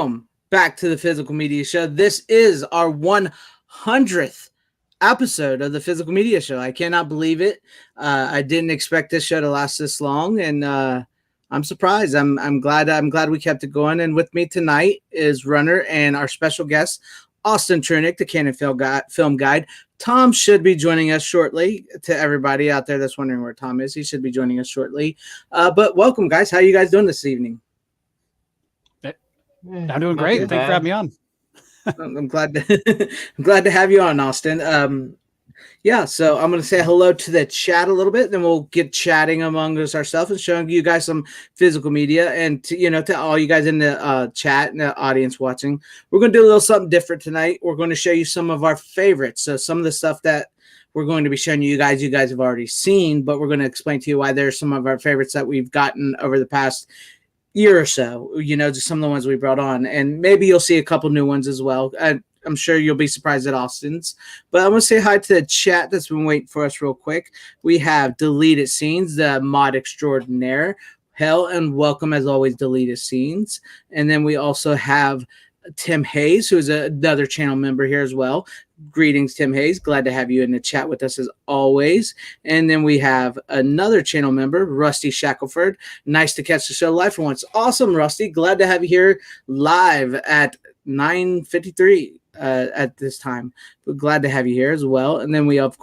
welcome back to the Physical Media Show. This is our 100th episode of the Physical Media Show. I cannot believe it. I didn't expect this show to last this long, and I'm surprised. I'm glad we kept it going. And with me tonight is Runner and our special guest, Austin Trunick, the Canon Film Guide. Tom should be joining us shortly. To everybody out there that's wondering where Tom is, he should be joining us shortly. But welcome, guys. How are you guys doing this evening? I'm doing great. Thanks for having me on. I'm glad to have you on, Austin. So I'm going to say hello to the chat a little bit, then we'll get chatting among us ourselves and showing you guys some physical media. And to all you guys in the chat and the audience watching, we're going to do a little something different tonight. We're going to show you some of our favorites. So some of the stuff that we're going to be showing you guys have already seen, but we're going to explain to you why there's some of our favorites that we've gotten over the past year or so, just some of the ones we brought on, and maybe you'll see a couple new ones as well. I'm sure you'll be surprised at Austin's, but I'm going to say hi to the chat that's been waiting for us real quick. We have Deleted Scenes, the mod extraordinaire. Hell and welcome as always, Deleted Scenes. And then we also have Tim Hayes, who is another channel member here as well. Greetings, Tim Hayes. Glad to have you in the chat with us as always. And then we have another channel member, Rusty Shackelford. Nice to catch the show live for once. Awesome, Rusty. Glad to have you here live at 9:53 at this time. We're glad to have you here as well. And then we have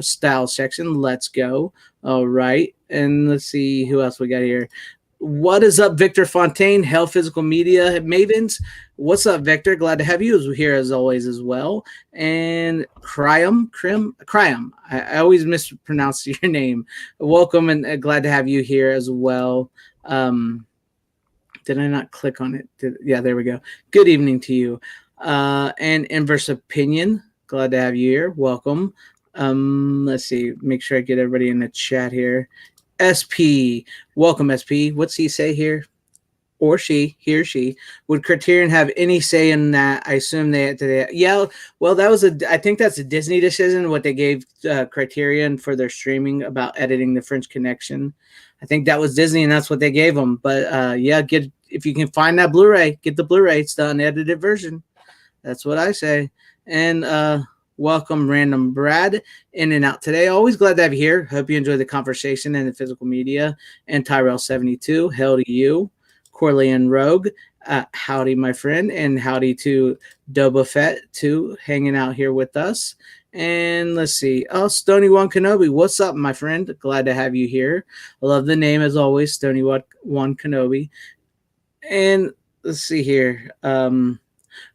Style Section. Let's go. All right. And let's see who else we got here. What is up, Victor Fontaine, Hell Physical Media Mavens? What's up, Victor? Glad to have you here as always as well. And Cryum. I always mispronounce your name. Welcome and glad to have you here as well. Did I not click on it? Yeah, there we go. Good evening to you. And Inverse Opinion. Glad to have you here. Welcome. Let's see. Make sure I get everybody in the chat here. SP, welcome SP. What's he say here? Or she, he or she. Would Criterion have any say in that? I assume they yeah. Well, I think that's a Disney decision. What they gave Criterion for their streaming about editing the French Connection. I think that was Disney, and that's what they gave them. But if you can find that Blu-ray, get the Blu-ray. It's the unedited version. That's what I say. And welcome, Random Brad, in and out today. Always glad to have you here. Hope you enjoy the conversation and the physical media. And Tyrell72, hell to you. Corleone Rogue, howdy, my friend. And howdy to Doba Fett, too, hanging out here with us. And let's see. Oh, Stony One Kenobi, what's up, my friend? Glad to have you here. I love the name, as always, Stony One Kenobi. And let's see here.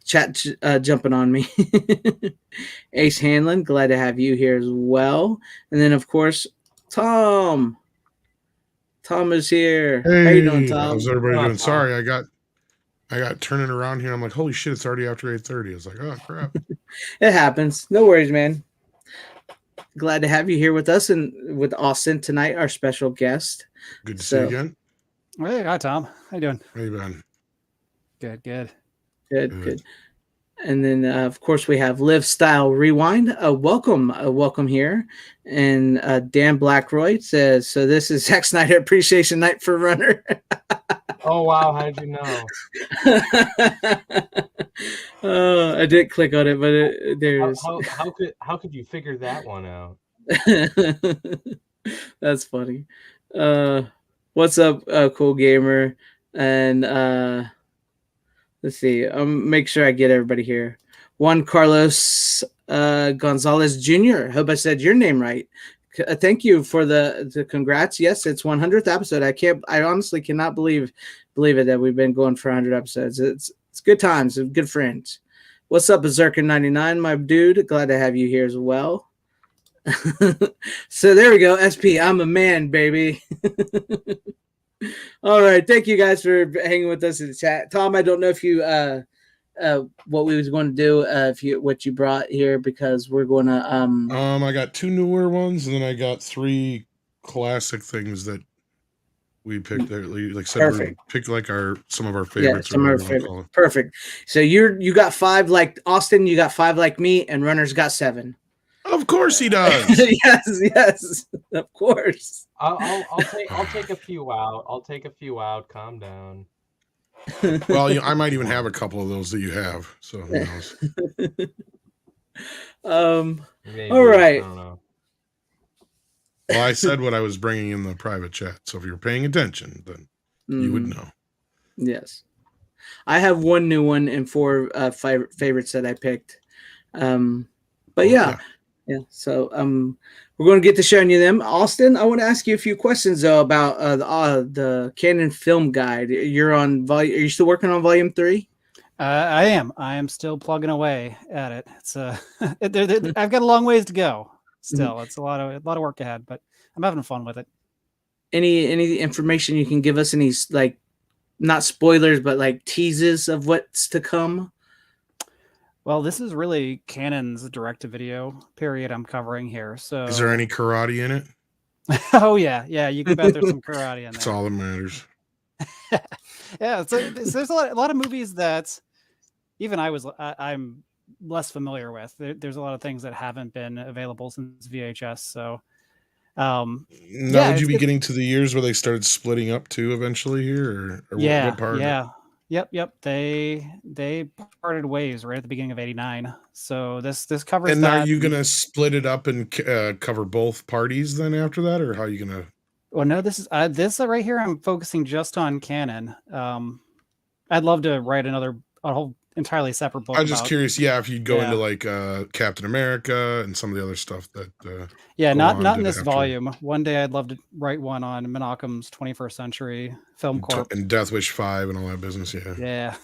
Chat jumping on me. Ace Hanlon, glad to have you here as well. And then, of course, Tom. Tom is here. Hey, how you doing, Tom? How's everybody doing? Sorry, I got turning around here. I'm like, holy shit, it's already after 8:30. I was like, oh crap. It happens. No worries, man. Glad to have you here with us and with Austin tonight, our special guest. Good to see you again. Hey, hi Tom. How you doing? How you been? Good. Good. And then, of course, we have Live Style Rewind. Welcome here. And Dan Blackroyd says, so this is Zack Snyder Appreciation Night for Runner. Oh, wow. How did you know? I did click on it, but there is. How could you figure that one out? That's funny. What's up, Cool Gamer? And let's see. Make sure I get everybody here. Juan Carlos Gonzalez Jr. Hope I said your name right. Thank you for the congrats. Yes, it's 100th episode. I honestly cannot believe it that we've been going for 100 episodes. It's good times, good friends. What's up, Berserker99, my dude? Glad to have you here as well. So there we go. SP, I'm a man, baby. All right, thank you guys for hanging with us in the chat. Tom, I don't know if you what we was going to do what you brought here, because we're going to I got 2 newer ones, and then I got 3 classic things that we picked. Like said, we picked like some of our favorites. Yeah, some of our favorites. Perfect. So you got 5 like Austin. You got 5 like me, and Runner's got 7. Of course he does. yes, of course. I'll take a few out. Calm down. Well, I might even have a couple of those that you have. So who knows? Maybe, All right. I don't know. Well, I said what I was bringing in the private chat. So if you're paying attention, then you would know. Yes. I have one new one and 4 favorites that I picked. But yeah. So we're going to get to showing you them. Austin, I want to ask you a few questions though about the Canon Film Guide. You're on Are you still working on Volume 3? I am still plugging away at it. It's I've got a long ways to go. Still, it's a lot of work ahead, but I'm having fun with it. Any information you can give us? Any like not spoilers, but like teases of what's to come? Well, this is really Canon's direct-to-video period I'm covering here. So, Is there any karate in it? Oh yeah, you can bet there's some karate in there. That's all that matters. Yeah, so there's a lot of movies that even I'm less familiar with. There's a lot of things that haven't been available since VHS. So, now, would you be getting to the years where they started splitting up too eventually here, or what part? Yeah. Yep. They parted ways right at the beginning of '89. So this covers. And that. are you gonna split it up and cover both parties then after that, or how are you gonna? Well, no, this is this right here. I'm focusing just on Canon. I'd love to write a whole entirely separate book. I'm just curious, if you'd go into like Captain America and some of the other stuff that. Not in this volume. One day I'd love to write one on Menachem's 21st Century Film Corp and Death Wish 5 and all that business. Yeah.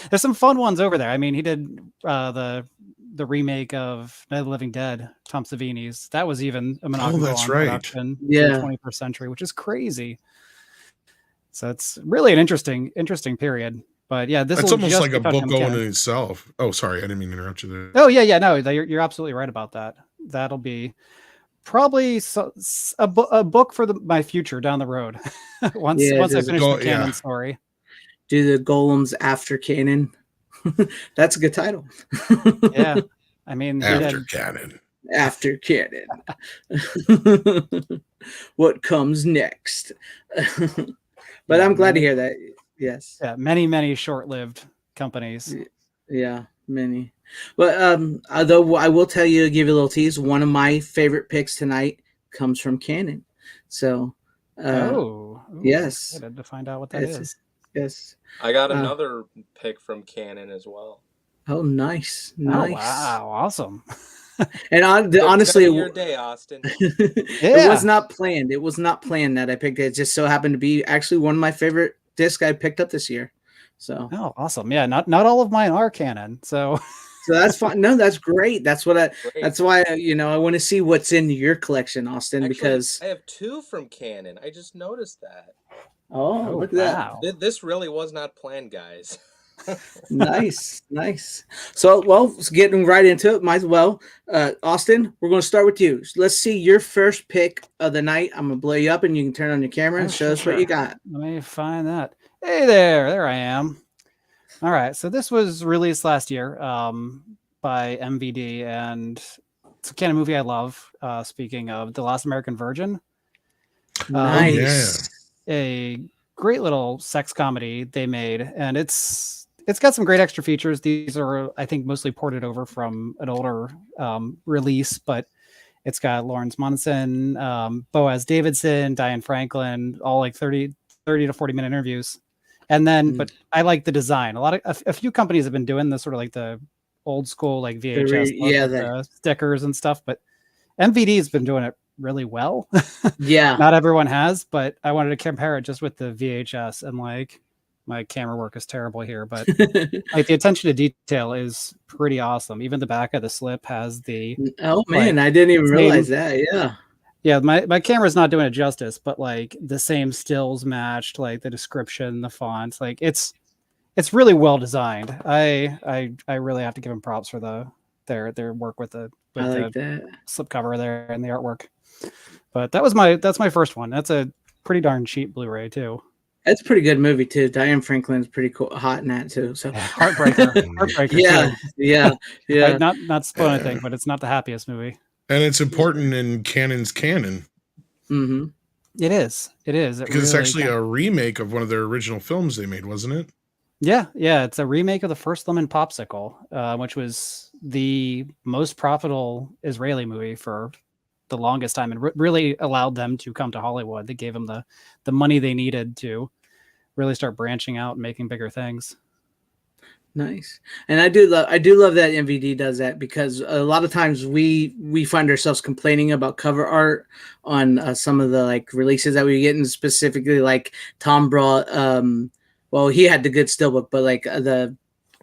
There's some fun ones over there. I mean, he did the remake of Night of the Living Dead, Tom Savini's. That was even a Menachem production in the 21st century, which is crazy. So it's really an interesting period. But yeah, this is almost like a book going in itself. Oh, sorry, I didn't mean to interrupt you there. Oh yeah, no, you're absolutely right about that. That'll be probably a book for my future down the road. once I finish the Canon story. Do the golems after Canon. That's a good title. Yeah, I mean Canon. After Canon. What comes next? But I'm glad to hear that. Yes. Yeah, many short-lived companies. Yeah, many. But although I will tell you, give you a little tease, one of my favorite picks tonight comes from Canon. So yes. I'm excited to find out what that is. Yes. I got another pick from Canon as well. Oh, nice. Oh, wow, awesome. And honestly, your day, Austin. It was not planned. It was not planned that I picked it. It just so happened to be actually one of my favorite discs I picked up this year. So awesome. Yeah, not all of mine are Canon. So that's fine. No, that's great. That's why I want to see what's in your collection, Austin. Actually, because I have 2 from Canon. I just noticed that. Oh, look at that. This really was not planned, guys. Nice. So, getting right into it, might as well. Austin, we're going to start with you. Let's see your first pick of the night. I'm going to blow you up and you can turn on your camera and show us what you got. Let me find that. Hey there I am. All right, so this was released last year by MVD, and it's a Canon movie I love. Speaking of The Last American Virgin. Nice. A great little sex comedy they made, and it's got some great extra features. These are, I think, mostly ported over from an older release, but it's got Lawrence Munson, Boaz Davidson, Diane Franklin, all like 30 to 40 minute interviews. And then, but I like the design. A few companies have been doing this sort of like the old school, like VHS stickers and stuff, but MVD has been doing it really well. Yeah. Not everyone has, but I wanted to compare it just with the VHS, and like my camera work is terrible here, but like the attention to detail is pretty awesome. Even the back of the slip has the I didn't even realize that. Yeah, my camera's not doing it justice, but like the same stills matched, like the description, the fonts, like it's really well designed. I really have to give them props for their work with the slipcover there and the artwork. But that's my first one. That's a pretty darn cheap Blu-ray too. That's a pretty good movie too. Diane Franklin's pretty cool, hot in that too. So heartbreaker. Yeah. Not spoil anything, but it's not the happiest movie. And it's important in Canon's canon. Mm-hmm. It is. Because it's actually a remake of one of their original films they made, wasn't it? Yeah, it's a remake of the first Lemon Popsicle, which was the most profitable Israeli movie for the longest time, and really allowed them to come to Hollywood. They gave them the money they needed to really start branching out and making bigger things. Nice. And I do love that MVD does that, because a lot of times we find ourselves complaining about cover art on some of the like releases that we get, and specifically like Tom brought well, he had the good steelbook, but like the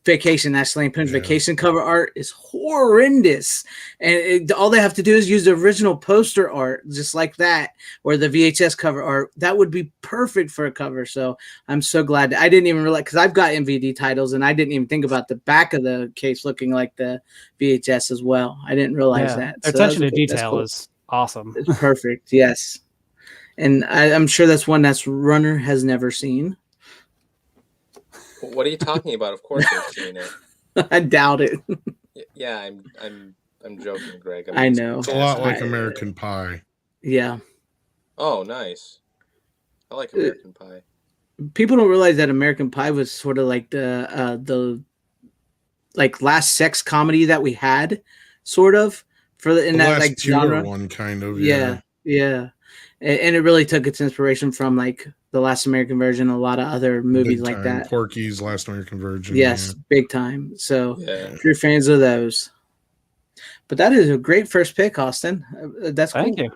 Vacation, National Lampoon's Vacation cover art is horrendous, and all they have to do is use the original poster art, just like that, or the VHS cover art. That would be perfect for a cover. So I'm so glad I didn't even realize, because I've got MVD titles, and I didn't even think about the back of the case looking like the VHS as well. I didn't realize that. Their attention to detail is awesome. It's perfect. Yes, and I'm sure that's one that's Runner has never seen. What are you talking about? Of course I've seen it. I doubt it. Yeah, I'm joking, Greg. I know. It's a lot like American Pie. Yeah. Oh, nice. I like American Pie. People don't realize that American Pie was sort of like the like last sex comedy that we had, sort of, for in The that last like pure genre one, kind of. Yeah. And it really took its inspiration from like The Last American Virgin, a lot of other movies Big like time. that. Porky's, Last American Virgin. Yes, big time. So Yeah. if you're fans of those, but that is a great first pick, Austin. That's cool. Thank you.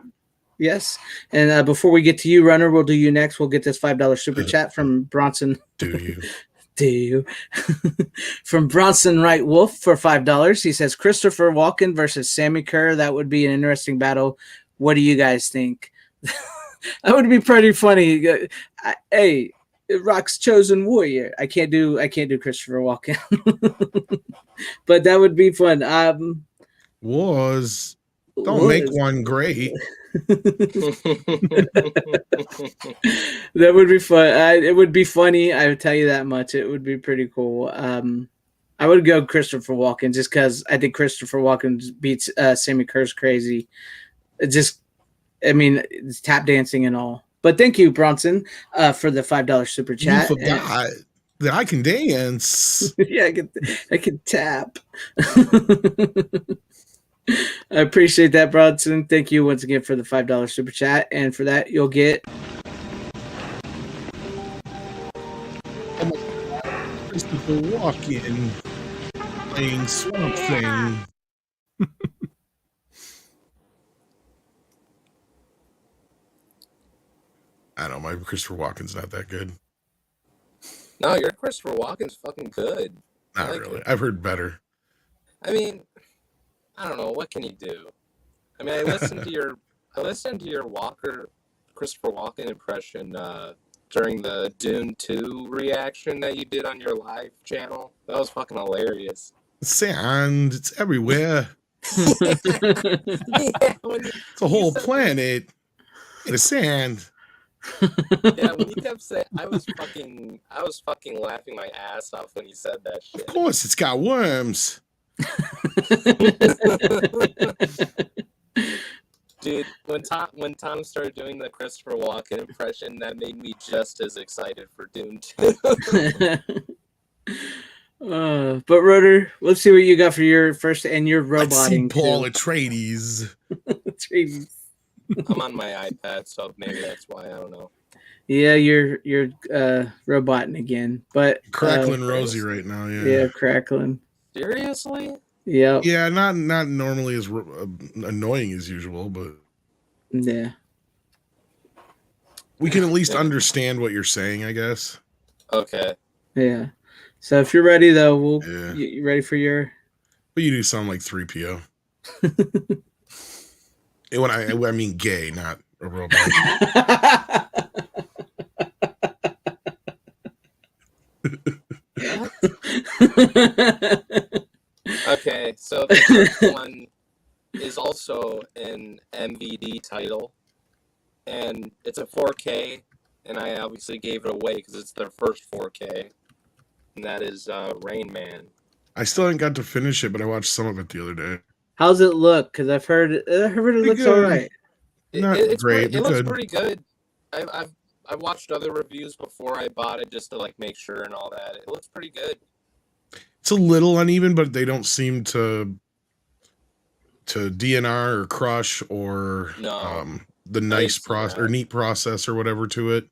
Yes, and before we get to you, Runner, we'll do you next. We'll get this $5 super chat from Bronson. Do you? Do you? From Bronson Wright Wolf for $5. He says Christopher Walken versus Sammy Kerr. That would be an interesting battle. What do you guys think? That would be pretty funny. Hey, Rock's chosen warrior. I can't do Christopher Walken, but that would be fun. Don't make one great. That would be fun. It would be funny. I would tell you that much. It would be pretty cool. I would go Christopher Walken just because I think Christopher Walken beats Sammy Kerr's crazy. It's tap dancing and all. But thank you, Bronson, for the $5 super chat. You forgot that I can dance. Yeah, I can tap. I appreciate that, Bronson. Thank you once again for the $5 super chat, and for that you'll get Christopher Walken playing Swamp Thing. I don't know, my Christopher Walken's not that good. No, your Christopher Walken's fucking good. Not really. I've heard better. I mean, I don't know. What can you do? I mean, I listened to your Christopher Walken impression during the Dune 2 reaction that you did on your live channel. That was fucking hilarious. Sand, it's everywhere. Yeah, It's a whole planet. The sand. Yeah, when you kept saying, I was fucking laughing my ass off when you said that shit. Of course, it's got worms. Dude, when Tom started doing the Christopher Walken impression, that made me just as excited for Dune 2. But Rotor, let's see what you got for your first and your Let's see roboting. Paul Atreides. I'm on my iPad, so maybe that's why. I don't know. Yeah, you're roboting again, but Crackling Rosie right now. yeah, crackling. Seriously? Yeah, Yeah, not normally as annoying as usual, but yeah. we can at least understand what you're saying, I guess. Okay. Yeah. So if you're ready, though, Yeah. you ready for your? But you do sound like 3PO. And when I mean gay, not a robot. Okay, so the first one is also an MVD title, and it's a 4K, and I obviously gave it away because it's their first 4K, and that is Rain Man. I still haven't got to finish it, but I watched some of it the other day. How's it look? Because I've heard it looks good. all right. Not It's great, it but looks good. pretty good. I've I watched other reviews before I bought it just to like make sure and all that. It looks pretty good. It's a little uneven, but they don't seem to DNR or crush or No. the nice see process that. or neat process or whatever to it.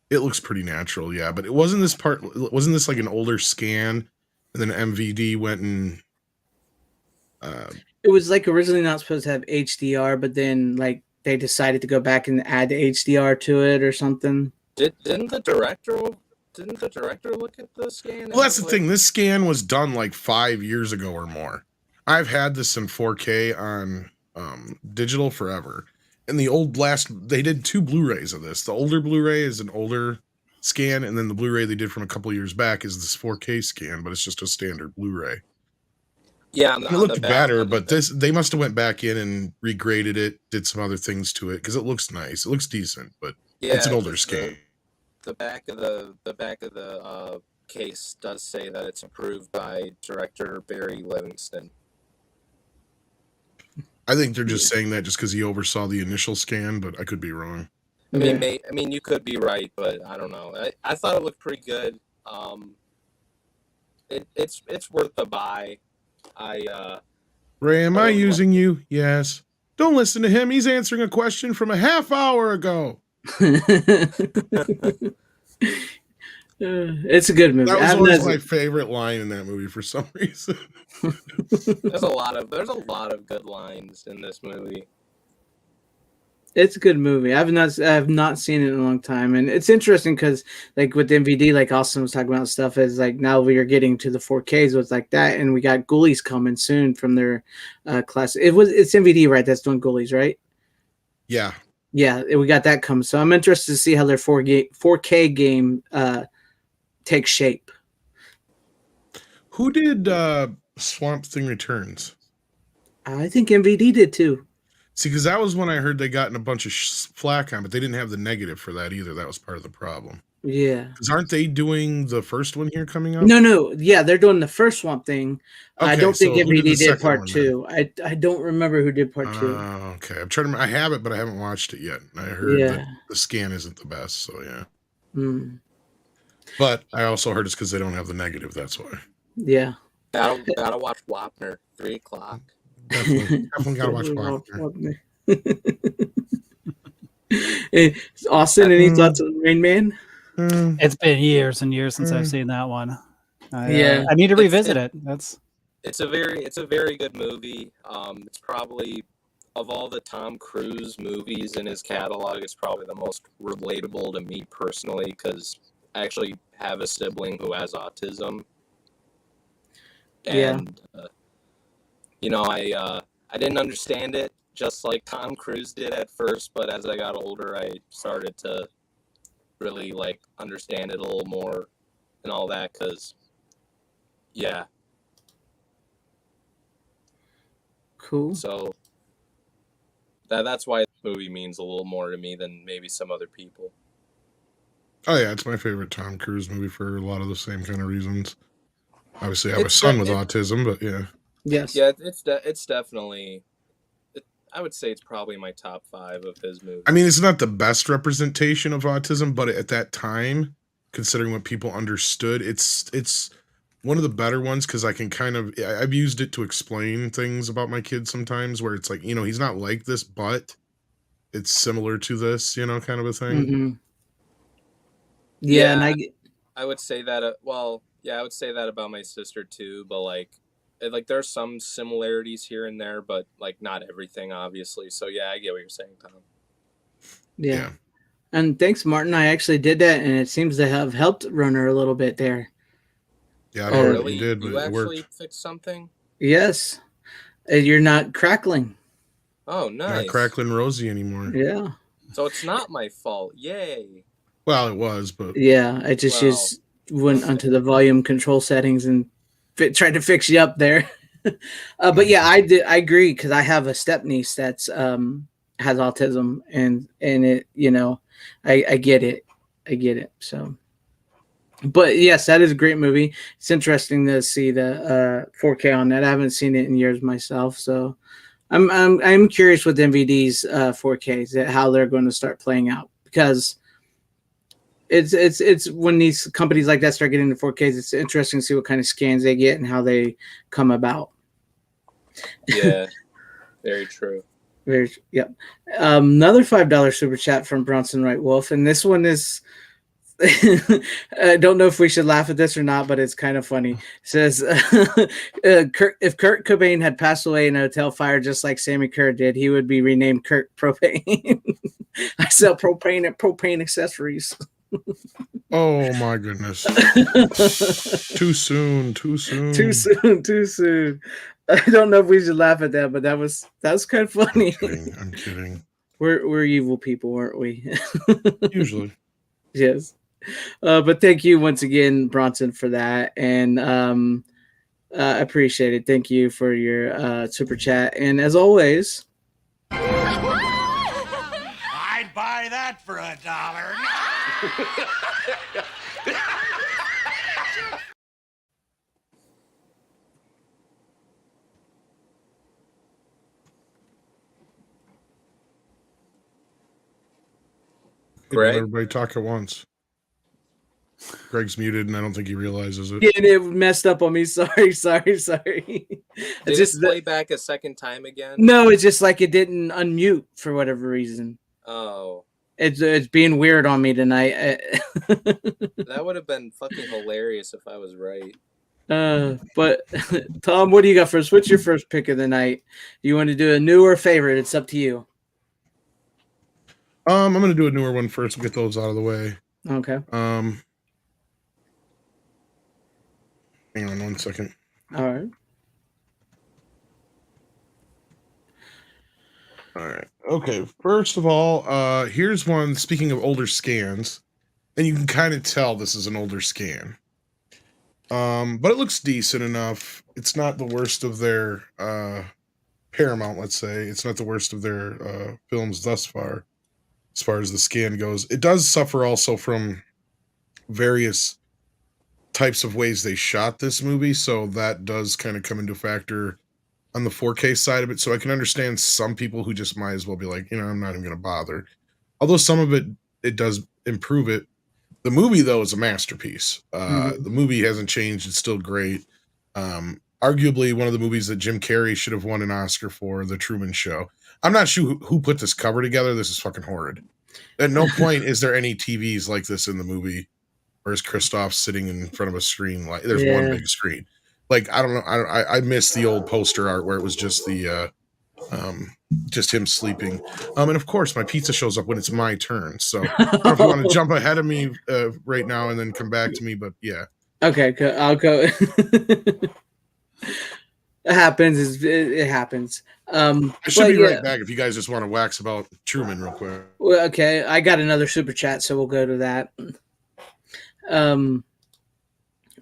It looks pretty natural, yeah. But wasn't this like an older scan, and then MVD went and It was like originally not supposed to have HDR, but then like they decided to go back and add the HDR to it or something. Didn't the director look at the scan? well, that's the thing. This scan was done like 5 years ago or more. I've had this in 4K on digital forever. And they did 2 Blu-rays of this. The older Blu-ray is an older scan, and then the Blu-ray they did from a couple years back is this 4K scan, but it's just a standard Blu-ray. Yeah, It looked better, but they must have went back in and regraded it, did some other things to it because it looks nice. It looks decent, but it's an older scan. The back of the case does say that it's approved by director Barry Livingston. I think they're just saying that just because he oversaw the initial scan, but I could be wrong. I mean, you could be right, but I don't know. I thought it looked pretty good. It's worth the buy. Ray, am I using you? Yes. Don't listen to him. He's answering a question from a half hour ago. It's a good movie. That was always my favorite line in that movie for some reason. There's a lot of good lines in this movie. It's a good movie. I have not seen it in a long time, and it's interesting because like with MVD, like Austin was talking about stuff is like now we are getting to the 4Ks with like that, and we got Ghoulies coming soon from their class. It's MVD, right? That's doing Ghoulies, right? Yeah. Yeah, we got that coming. So I'm interested to see how their 4K game takes shape. Who did Swamp Thing Returns? I think MVD did too. See, because that was when I heard they gotten a bunch of flack on, but they didn't have the negative for that either. That was part of the problem. Yeah. Because aren't they doing the first one here coming up? No. Yeah, they're doing the first Swamp Thing. Okay, I don't think so MVD did part one, 2. I don't remember who did part 2. Okay. I'm trying to remember. I have it, but I haven't watched it yet. I heard that the scan isn't the best, so yeah. Mm. But I also heard it's because they don't have the negative. That's why. Yeah. Gotta watch Wapner, 3 o'clock. Definitely gotta watch Wapner. Hey, Austin, any thoughts on Rain Man? It's been years and years since I've seen that one. Yeah. I need to revisit it. It's a very good movie. It's probably of all the Tom Cruise movies in his catalog, it's probably the most relatable to me personally because I actually have a sibling who has autism. And I didn't understand it just like Tom Cruise did at first, but as I got older, I started to really like understand it a little more and all that because, yeah. Cool. So that's why the movie means a little more to me than maybe some other people. Oh yeah, it's my favorite Tom Cruise movie for a lot of the same kind of reasons. Obviously, I have a son with autism, but yeah. Yes. Yeah, it's definitely. I would say it's probably my top 5 of his movies. I mean, it's not the best representation of autism, but at that time, considering what people understood, it's one of the better ones because I can I've used it to explain things about my kids sometimes where it's like, he's not like this, but it's similar to this, kind of a thing. Mm-hmm. Yeah, and I would say that. I would say that about my sister too. But like there's some similarities here and there, but like not everything, obviously. So yeah, I get what you're saying, Tom. Yeah. And thanks, Martin. I actually did that, and it seems to have helped Runner a little bit there. Yeah, I don't know what you did, but you it actually worked. fixed something? Yes. You're not crackling. Oh, nice. Not crackling Rosie anymore. Yeah. So it's not my fault. Yay. Well, it was, but yeah, I just went onto the volume control settings and tried to fix you up there. But yeah, I agree because I have a step niece that's has autism, and it, I get it. So, but yes, that is a great movie. It's interesting to see the 4K on that. I haven't seen it in years myself, so I'm curious with MVD's 4Ks how they're going to start playing out because it's when these companies like that start getting into 4Ks, it's interesting to see what kind of scans they get and how they come about. Yeah, very true. Very, yep. Another $5 super chat from Bronson Wright Wolf, and this one is. I don't know if we should laugh at this or not, but it's kind of funny. It says, if Kurt Cobain had passed away in a hotel fire just like Sammy Kerr did, he would be renamed Kurt Propane. I sell propane and propane accessories. Oh my goodness. Too soon. Too soon. I don't know if we should laugh at that, but that was kind of funny. I'm kidding. We're evil people, aren't we? Usually. Yes. But thank you once again, Bronson, for that. And I appreciate it. Thank you for your super chat. And as always, I'd buy that for $1. Greg? Let everybody talk at once. Greg's muted, and I don't think he realizes it. yeah, it messed up on me. Sorry. Did Just it play back a second time again? no, it's just like it didn't unmute for whatever reason. Oh, It's being weird on me tonight. that would have been fucking hilarious if I was right. But Tom, what do you got first? What's your first pick of the night? Do you want to do a new or favorite? It's up to you. I'm gonna do a newer one first. We'll get those out of the way. Okay. Hang on 1 second. All right. All right. Okay. First of all, here's one. Speaking of older scans, and you can kind of tell this is an older scan. But it looks decent enough. It's not the worst of their Paramount, let's say. It's not the worst of their films thus far, as far as the scan goes. It does suffer also from various types of ways they shot this movie, so that does kind of come into factor on the 4K side of it. So I can understand some people who just might as well be like, I'm not even going to bother. Although some of it does improve it. The movie, though, is a masterpiece. The movie hasn't changed. It's still great. Arguably one of the movies that Jim Carrey should have won an Oscar for, The Truman Show. I'm not sure who put this cover together. This is fucking horrid. At no point is there any TVs like this in the movie, or is Christoph sitting in front of a screen? Like there's one big screen. Like I don't know. I miss the old poster art where it was just the just him sleeping. And of course, my pizza shows up when it's my turn. So I don't know if you want to jump ahead of me right now and then come back to me, but yeah. Okay, I'll go. It happens. It happens. I should be right back if you guys just want to wax about Truman real quick. Well, okay, I got another super chat, so we'll go to that.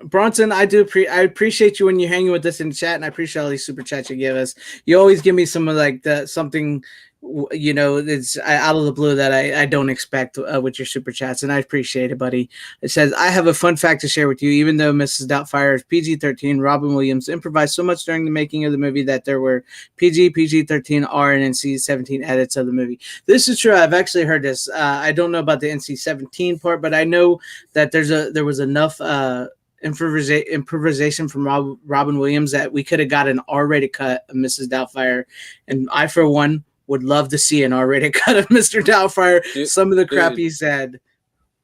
Bronson, I appreciate you when you're hanging with us in the chat, and I appreciate all these super chats you give us. You always give me some of like something, it's out of the blue that I don't expect with your super chats, and I appreciate it, buddy. It says, I have a fun fact to share with you. Even though Mrs. Doubtfire is PG-13, Robin Williams improvised so much during the making of the movie that there were PG, PG-13, R, and NC-17 edits of the movie. This is true. I've actually heard this. I don't know about the NC-17 part, but I know that there was enough improvisation from Robin Williams that we could have got an R-rated cut of Mrs. Doubtfire, and I, for one, would love to see an R-rated cut of Mr. Doubtfire. Some of the crap he said.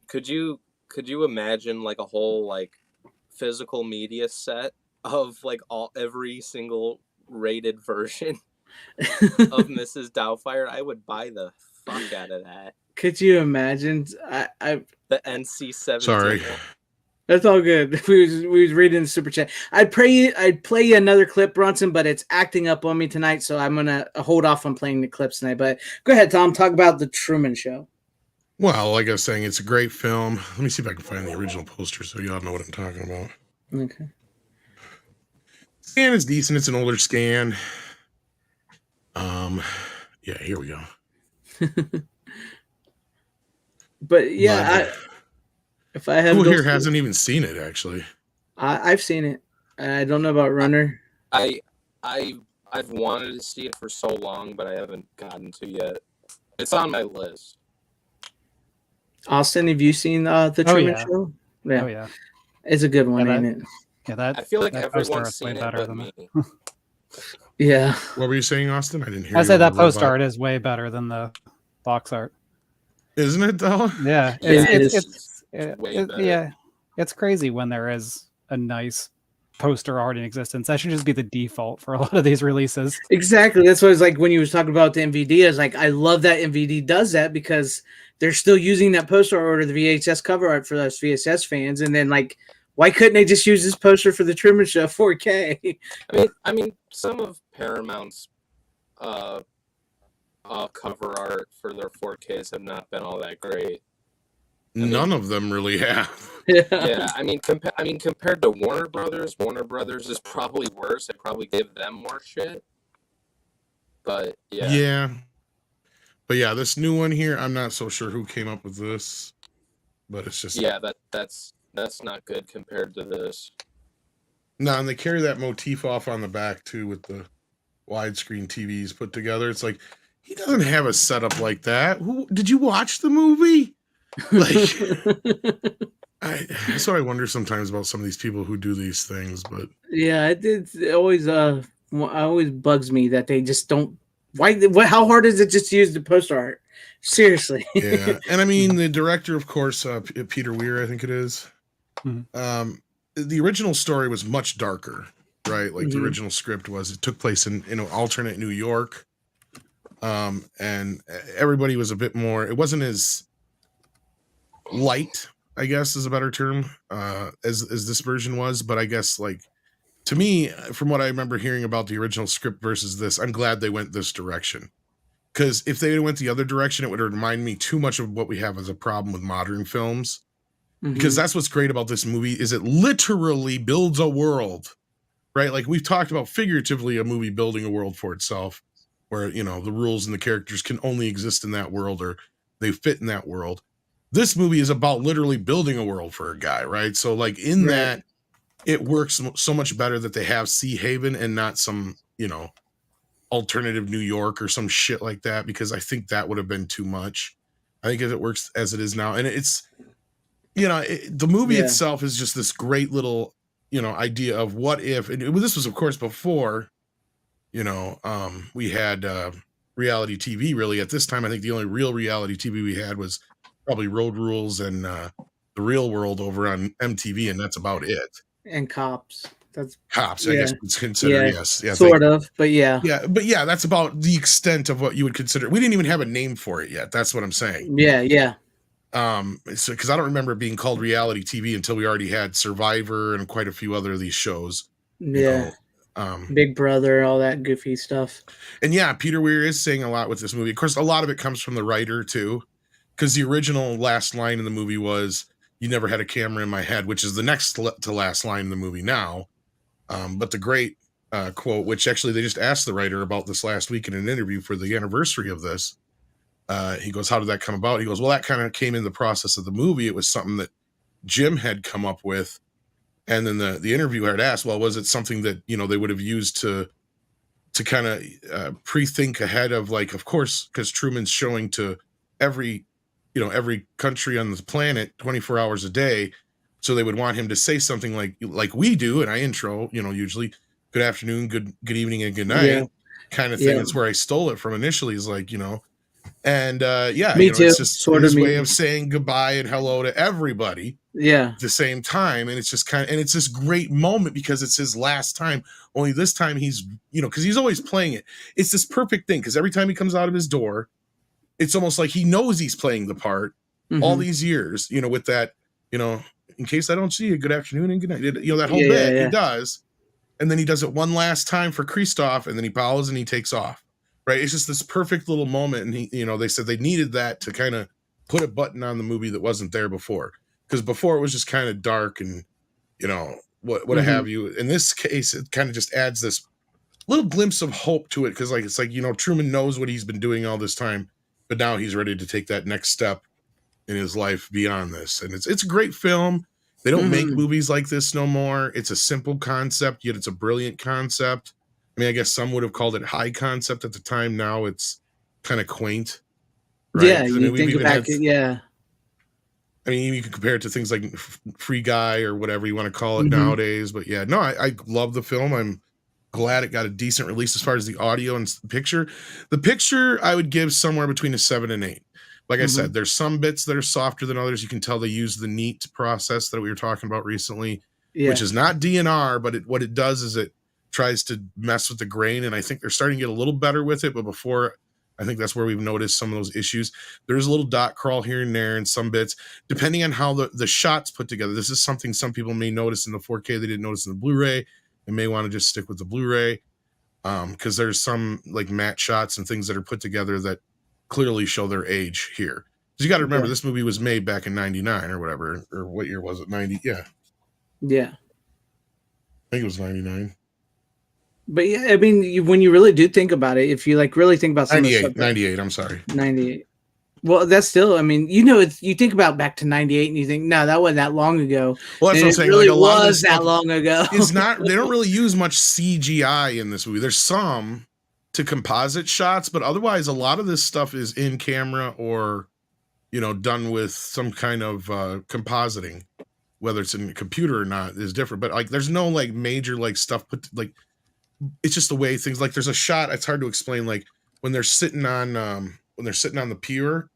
Could you imagine like a whole like physical media set of like every single rated version of Mrs. Doubtfire? I would buy the fuck out of that. Could you imagine? The NC-17. Sorry. That's all good. We was reading the super chat. I'd play you another clip, Bronson, but it's acting up on me tonight, so I'm gonna hold off on playing the clips tonight. But go ahead, Tom. Talk about The Truman Show. Well, like I was saying, it's a great film. Let me see if I can find the original poster so y'all know what I'm talking about. Okay. Scan is decent. It's an older scan. Yeah, here we go. But yeah, if I have who here hasn't even seen it, actually? I've seen it. I don't know about Runner. I've wanted to see it for so long, but I haven't gotten to yet. It's on my list. Austin, have you seen the Oh, Truman yeah. Show? Yeah, Oh yeah. it's a good one, Yeah, ain't it? Yeah, that I feel like that poster everyone's art's way seen it better but than me. Yeah. What were you saying, Austin? I didn't hear I you. said over that the poster robot. art is way better than the box art. Isn't it though? Yeah, Yeah, it's way better. yeah, it's crazy when there is a nice poster art in existence. That should just be the default for a lot of these releases. Exactly. That's what it's like when you was talking about the MVD. I was like, I love that MVD does that because they're still using that poster art or the VHS cover art for us VHS fans. And then like, why couldn't they just use this poster for the Truman Show 4K? I mean, some of Paramount's cover art for their 4Ks have not been all that great. None of them really have. Yeah, I mean, compared to Warner Brothers is probably worse. I probably give them more shit. But yeah, But yeah, this new one here, I'm not so sure who came up with this, but it's just that's not good compared to this. no, and they carry that motif off on the back too with the widescreen TVs put together. It's like he doesn't have a setup like that. Who did you watch the movie? Like, that's what I wonder sometimes about some of these people who do these things. But Yeah, it always bugs me that they just don't. Why? How hard is it just to use the poster art? Seriously. yeah, and I mean the director, of course, Peter Weir, I think it is. Mhm. The original story was much darker, right? Like the Mhm. original script was it took place in an alternate New York, and everybody was a bit more. It wasn't as light, I guess, is a better term, as this version was. But I guess like to me, from what I remember hearing about the original script versus this, I'm glad they went this direction. Because if they went the other direction, it would remind me too much of what we have as a problem with modern films. Because that's what's great about this movie is it literally builds a world, right? Like we've talked about figuratively a movie building a world for itself, where the rules and the characters can only exist in that world or they fit in that world. This movie is about literally building a world for a guy, right? So like in Right. that, it works so much better that they have Sea Haven and not some alternative New York or some shit like that, because I think that would have been too much. I think it works as it is now, and it's the movie Yeah. itself is just this great little idea of what if, and this was of course before we had reality TV. Really at this time, I think the only real reality TV we had was probably Road Rules and The Real World over on MTV, and that's about it. And Cops. That's Cops, I yeah. guess it's considered. Yeah, Yes, sort of, but yeah. Yeah, but yeah, that's about the extent of what you would consider. We didn't even have a name for it yet. That's what I'm saying. Yeah. So because I don't remember it being called reality TV until we already had Survivor and quite a few other of these shows. Yeah. Big Brother, all that goofy stuff. And yeah, Peter Weir is saying a lot with this movie. Of course, a lot of it comes from the writer too, because the original last line in the movie was "You never had a camera in my head," which is the next to last line in the movie now. But the great quote, which actually they just asked the writer about this last week in an interview for the anniversary of this. He goes, "How did that come about?" He goes, "Well, that kind of came in the process of the movie. It was something that Jim had come up with." And then the interviewer had asked, "Well, was it something that, they would have used to kind of pre-think ahead of, like, of course, because Truman's showing to every country on the planet 24 hours a day. So they would want him to say something like we do. And I intro, usually good afternoon, good evening, and good night kind of thing. Yeah. It's where I stole it from initially, is like, and yeah, Me too. it's just Sort his of way me. of saying goodbye and hello to everybody Yeah. at the same time. And it's just and it's this great moment because it's his last time, only this time he's, because he's always playing it. It's this perfect thing, because every time he comes out of his door, it's almost like he knows he's playing the part all these years, with that, in case I don't see you, good afternoon and good night. That whole bit he does. And then he does it one last time for Christoph, and then he bows and he takes off. Right. It's just this perfect little moment. And he, they said they needed that to kind of put a button on the movie that wasn't there before. Because before it was just kind of dark and, what have you. In this case, it kind of just adds this little glimpse of hope to it. Because it's like, Truman knows what he's been doing all this time, but now he's ready to take that next step in his life beyond this. And it's a great film. They don't make movies like this no more. It's a simple concept, yet it's a brilliant concept. I mean, I guess some would have called it high concept at the time. Now it's kind of quaint. Right? Yeah, 'Cause, you think back, yeah. I mean, you can compare it to things like Free Guy or whatever you want to call it Mhm. nowadays. But yeah, no, I love the film. I'm glad it got a decent release as far as the audio and picture. The picture I would give somewhere between a 7 and 8. Like I said, Mhm. there's some bits that are softer than others. You can tell they use the neat process that we were talking about recently, which Yeah. is not DNR, but what it does is it tries to mess with the grain. And I think they're starting to get a little better with it. But before, I think that's where we've noticed some of those issues. There's a little dot crawl here and there in some bits, depending on how the shots put together. This is something some people may notice in the 4K they didn't notice in the Blu-ray. They may want to just stick with the Blu-ray, because there's some like matte shots and things that are put together that clearly show their age here. Because you got to remember, Yeah. this movie was made back in 99 or whatever, or what year was it? 90? Yeah, Yeah. I think it was 99. But yeah, I mean, when you really do think about it, if you like really think about some of the 98, stuff, 98, I'm sorry. 98. Well, that's still, I mean, you know, it's, you think about back to 98 and you think, no, that wasn't that long ago. Well, that's And what I'm it saying. really Like a lot of this was that stuff long ago. is not, they don't really use much CGI in this movie. There's some to composite shots, but otherwise a lot of this stuff is in camera or, done with some kind of compositing, whether it's in a computer or not is different. But like, there's no like major like stuff put like, it's just the way things, like there's a shot, it's hard to explain, like when they're sitting on the pier,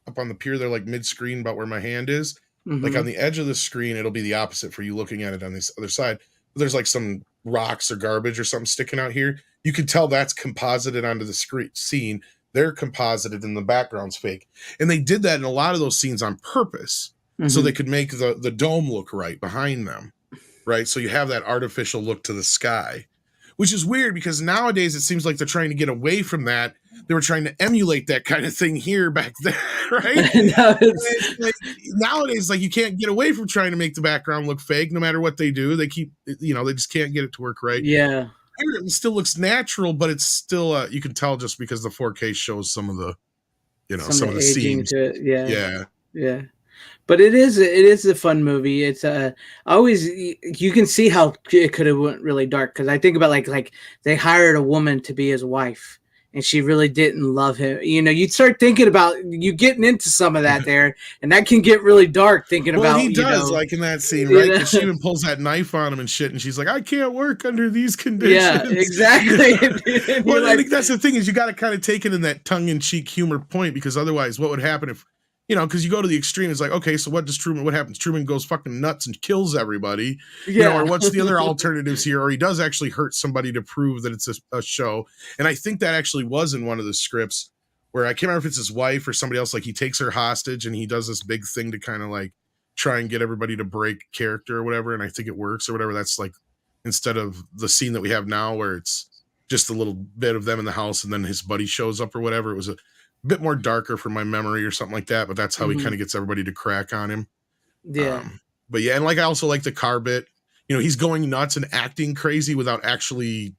up on the pier, they're like mid-screen about where my hand is. Like on Mhm. the edge of the screen, it'll be the opposite for you looking at it on this other side. There's like some rocks or garbage or something sticking out here. You can tell that's composited onto the scene. They're composited and the background's fake. And they did that in a lot of those scenes on purpose, so they Mhm. could make the dome look right behind them, right? So you have that artificial look to the sky, which is weird because nowadays it seems like they're trying to get away from that. They were trying to emulate that kind of thing here back then, right? No, It's like, nowadays, like you can't get away from trying to make the background look fake, no matter what they do. They keep, they just can't get it to work right. yeah, Here it still looks natural, but it's still, you can tell just because the 4K shows some of the, some of the aging seams. to it. Yeah, Yeah. yeah. But it is a fun movie. It's always, you can see how it could have went really dark, because I think about like they hired a woman to be his wife and she really didn't love him. You'd start thinking about you getting into some of that there, and that can get really dark thinking Well, about he does, like in that scene, right? Because she even pulls that knife on him and shit, and she's like, "I can't work under these conditions." Yeah, exactly. Well, I think that's the thing, is you got to kind of take it in that tongue-in-cheek humor point, because otherwise, what would happen if, because you go to the extreme, it's like, okay, so what happens? Truman goes fucking nuts and kills everybody, or what's the other alternatives here? Or he does actually hurt somebody to prove that it's a show. And I think that actually was in one of the scripts, where I can't remember if it's his wife or somebody else, like he takes her hostage and he does this big thing to kind of like try and get everybody to break character or whatever. And I think it works or whatever. That's like, instead of the scene that we have now where it's just a little bit of them in the house and then his buddy shows up or whatever, it was a bit more darker from my memory or something like that, but that's how he kind of gets everybody to crack on him. Yeah. But yeah, and like I also like the car bit. He's going nuts and acting crazy without actually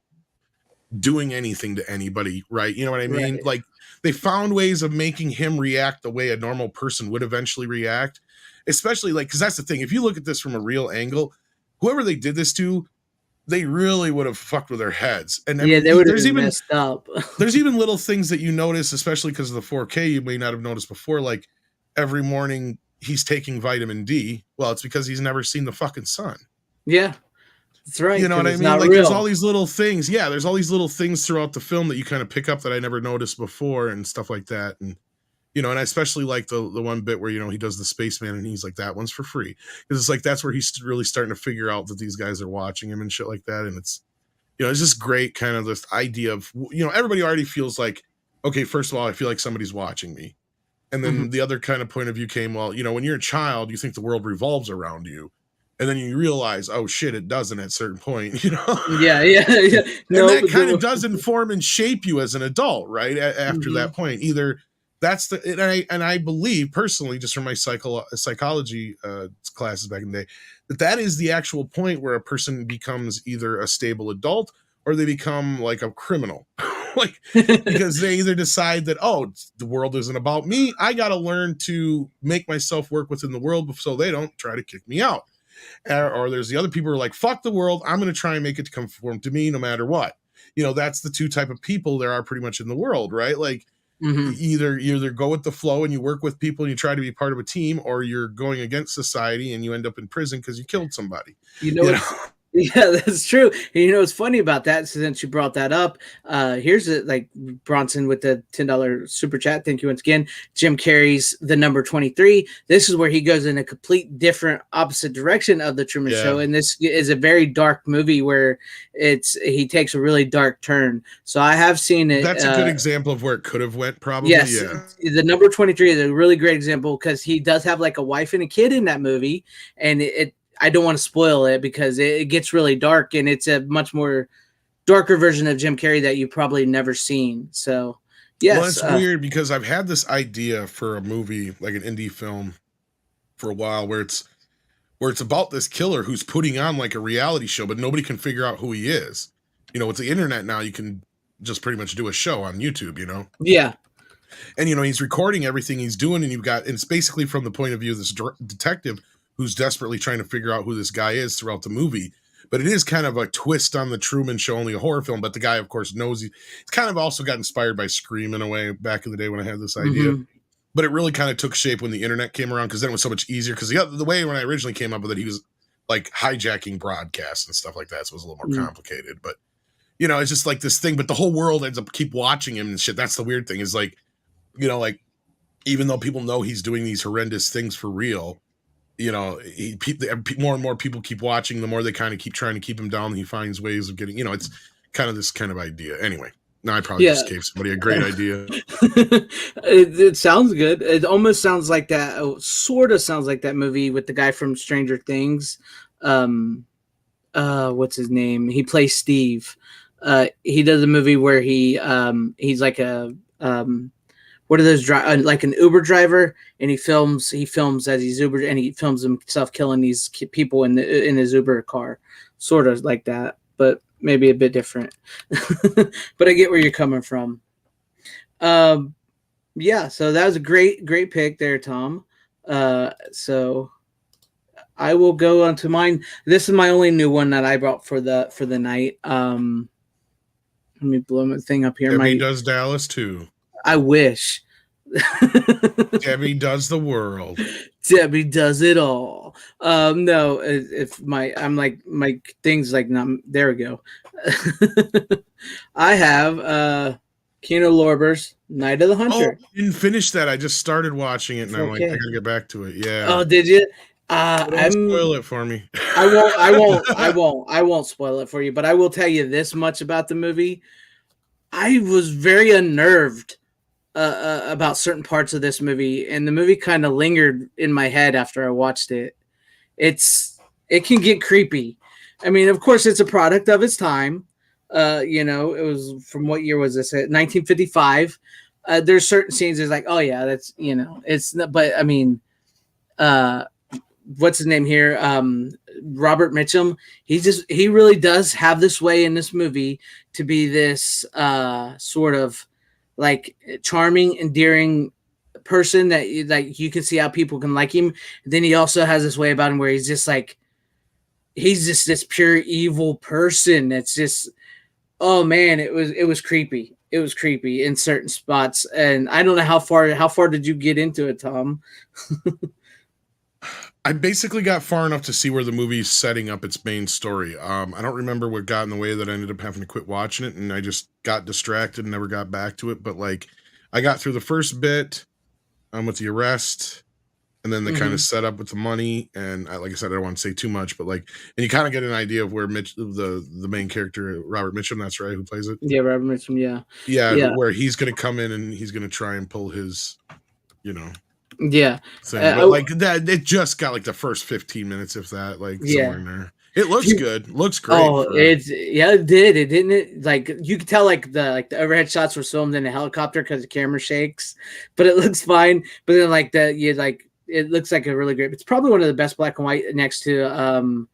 doing anything to anybody, right? You know what I mean? Right. Like they found ways of making him react the way a normal person would eventually react, especially like, because that's the thing. If you look at this from a real angle, whoever they did this to, they really would have fucked with their heads. And I Yeah, mean, they would have there's been even messed up. there's even little things that you notice, especially because of the 4K, you may not have noticed before. Like every morning he's taking vitamin D. Well, it's because he's never seen the fucking sun. Yeah, that's right. You know what I it's mean? not Like real. there's all these little things. Yeah, there's all these little things throughout the film that you kind of pick up that I never noticed before and stuff like that. And and I especially like the one bit where he does the spaceman and he's like, that one's for free, because it's like that's where he's really starting to figure out that these guys are watching him and shit like that. And it's it's just great, kind of this idea of everybody already feels like, okay, first of all, I feel like somebody's watching me. And then the other kind of point of view came, well, when you're a child, you think the world revolves around you. And then you realize, oh shit, it doesn't at a certain point, Yeah. No, and that kind of does inform and shape you as an adult, right? After that point, either that's and I believe personally, just from my psychology classes back in the day, that is the actual point where a person becomes either a stable adult or they become like a criminal. Like, because they either decide that, oh, the world isn't about me, I got to learn to make myself work within the world so they don't try to kick me out. Or there's the other people who are like, fuck the world, I'm going to try and make it to conform to me no matter what. That's the two type of people there are pretty much in the world, right? Like, Mhm. You either go with the flow and you work with people and you try to be part of a team, or you're going against society and you end up in prison because you killed somebody. You know, yeah, that's true. And you know what's funny about that? Since you brought that up, here's it. Like Bronson with the $10 super chat. Thank you once again. Jim Carrey's The Number 23. This is where he goes in a complete different opposite direction of the Truman Show, and this is a very dark movie where he takes a really dark turn. So I have seen it. That's a good example of where it could have went. Probably, yes, yeah. The Number 23 is a really great example because he does have like a wife and a kid in that movie, and I don't want to spoil it because it gets really dark, and it's a much more darker version of Jim Carrey that you've probably never seen. So, yes. Well, it's weird because I've had this idea for a movie, like an indie film, for a while, where it's about this killer who's putting on like a reality show, but nobody can figure out who he is. You know, with the internet now, you can just pretty much do a show on YouTube, you know? Yeah. And, you know, he's recording everything he's doing, and it's basically from the point of view of this detective who's desperately trying to figure out who this guy is throughout the movie. But it is kind of a twist on the Truman Show, only a horror film. But the guy, of course, knows it's kind of also got inspired by Scream in a way back in the day when I had this idea. Mm-hmm. But it really kind of took shape when the internet came around, because then it was so much easier. Because the way when I originally came up with it, he was like hijacking broadcasts and stuff like that. So it was a little more complicated. But, you know, it's just like this thing. But the whole world ends up keep watching him and shit. That's the weird thing is like, you know, like even though people know he's doing these horrendous things for real, you know, more and more people keep watching. The more they kind of keep trying to keep him down, he finds ways of getting, you know, it's kind of this kind of idea. Anyway, now I probably just gave somebody a great idea. It sounds good. It almost sounds like that, sort of sounds like that movie with the guy from Stranger Things. What's his name? He plays Steve. He does a movie where he's like a, what are those like an Uber driver, and he films as he's Uber, and he films himself killing these people in his Uber car, sort of like that, but maybe a bit different. But I get where you're coming from. Yeah, so that was a great pick there, Tom. So I will go on to mine. This is my only new one that I brought for the night. Let me blow my thing up here. Debbie does Dallas too. I wish. Debbie does the world. Debbie does it all. No, if I'm like my things like not. There we go. I have Keanu Lorber's Night of the Hunter. Oh, didn't finish that. I just started watching it, and I'm like, I gotta get back to it. Yeah. Oh, did you? Don't spoil it for me. I won't spoil it for you. But I will tell you this much about the movie. I was very unnerved about certain parts of this movie, and the movie kind of lingered in my head after I watched it. It can get creepy. I mean, of course, it's a product of its time. You know, it was from what year was this? 1955. There's certain scenes that's like, oh yeah, that's, you know, it's not, but I mean, what's his name here? Robert Mitchum. He really does have this way in this movie to be this sort of like charming, endearing person that like you can see how people can like him. Then he also has this way about him where he's just this pure evil person. That's just, oh man, it was creepy. It was creepy in certain spots, and I don't know how far did you get into it, Tom? I basically got far enough to see where the movie's setting up its main story. I don't remember what got in the way that I ended up having to quit watching it, and I just got distracted and never got back to it. But like, I got through the first bit with the arrest, and then the kind of setup with the money. And like I said, I don't want to say too much, but like, and you kind of get an idea of where the main character, Robert Mitchum, that's right, who plays it. Yeah, Robert Mitchum. Yeah, where he's going to come in and he's going to try and pull his, you know. Yeah. Thing. But like that, it just got like the first 15 minutes, if that, like somewhere in there. It looks good. Looks great. Oh, it did. It didn't. It like you could tell like the overhead shots were filmed in a helicopter because the camera shakes, but it looks fine. But then like it looks like a really great. It's probably one of the best black and white next to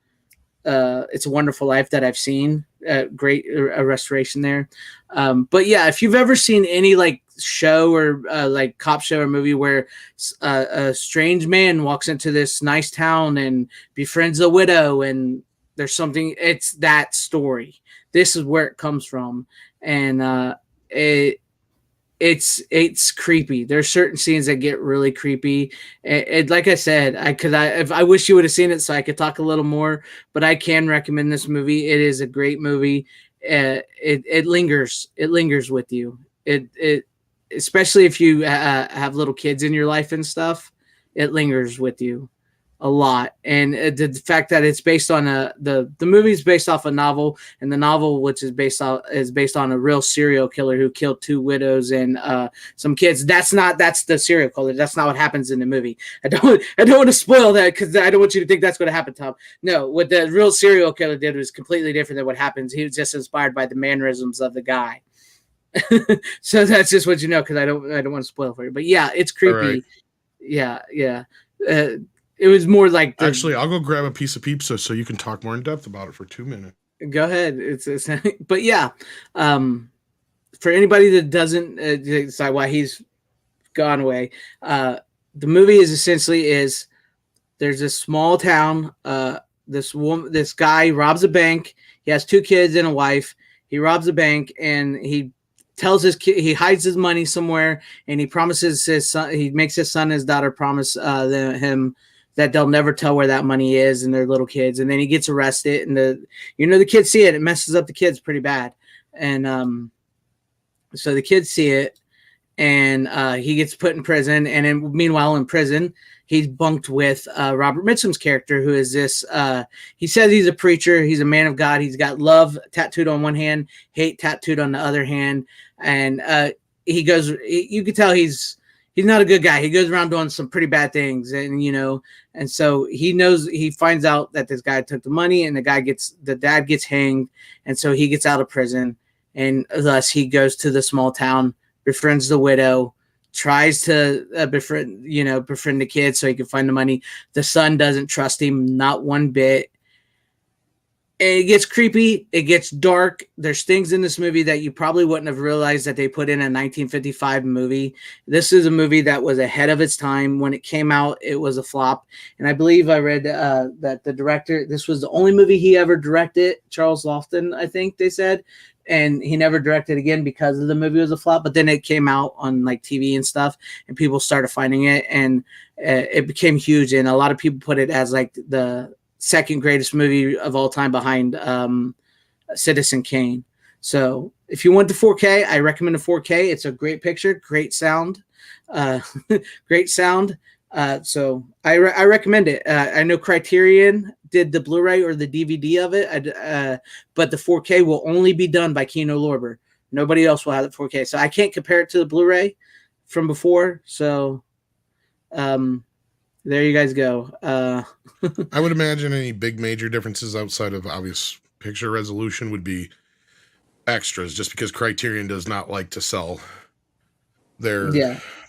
It's a Wonderful Life that I've seen. Great restoration there. But yeah, if you've ever seen any like show or like cop show or movie where a strange man walks into this nice town and befriends a widow, and there's something, it's that story. This is where it comes from, and it's creepy. There's certain scenes that get really creepy. And like I said, I wish you would have seen it so I could talk a little more, but I can recommend this movie. It is a great movie. It lingers. It lingers with you. It especially if you have little kids in your life and stuff. It lingers with you a lot. And the fact that it's based on the movie is based off a novel, and the novel, which is based on a real serial killer who killed 2 widows and some kids. That's the serial killer. That's not what happens in the movie. I don't want to spoil that because I don't want you to think that's going to happen, Tom. No, what the real serial killer did was completely different than what happens. He was just inspired by the mannerisms of the guy. So that's just what you know, because I don't want to spoil for you. But yeah, it's creepy. Right. Yeah. It was more like Actually, I'll go grab a piece of pizza so you can talk more in depth about it for 2 minutes. Go ahead. It's but yeah, for anybody that doesn't decide why he's gone away, the movie is essentially there's this small town. This guy robs a bank. He has 2 kids and a wife. He robs a bank and he tells his kid, he hides his money somewhere, and he promises his son, he makes his son and his daughter promise him that they'll never tell where that money is, and they're little kids. And then he gets arrested, and the kids see it. It messes up the kids pretty bad. And so the kids see it, and he gets put in prison. And then, meanwhile, in prison, he's bunked with Robert Mitchum's character, who is this. He says he's a preacher. He's a man of God. He's got love tattooed on one hand, hate tattooed on the other hand. And he goes. You can tell he's not a good guy. He goes around doing some pretty bad things, and so he finds out that this guy took the money, and the dad gets hanged, and so he gets out of prison, and thus he goes to the small town, befriends the widow, tries to befriend the kids so he can find the money. The son doesn't trust him, not one bit. And it gets creepy. It gets dark. There's things in this movie that you probably wouldn't have realized that they put in a 1955 movie. This is a movie that was ahead of its time. When it came out, it was a flop. And I believe I read that the director, this was the only movie he ever directed, Charles Lofton, I think they said. And he never directed again because the movie was a flop. But then it came out on like TV and stuff, and people started finding it, and it became huge. And a lot of people put it as like the second greatest movie of all time behind Citizen Kane. So if you want the 4K, I recommend the 4K. It's a great picture, great sound, great sound. So I recommend it. I know Criterion did the Blu-ray or the DVD of it, but the 4K will only be done by Kino Lorber. Nobody else will have the 4K. So I can't compare it to the Blu-ray from before. So there you guys go. I would imagine any big major differences outside of obvious picture resolution would be extras, just because Criterion does not like to sell their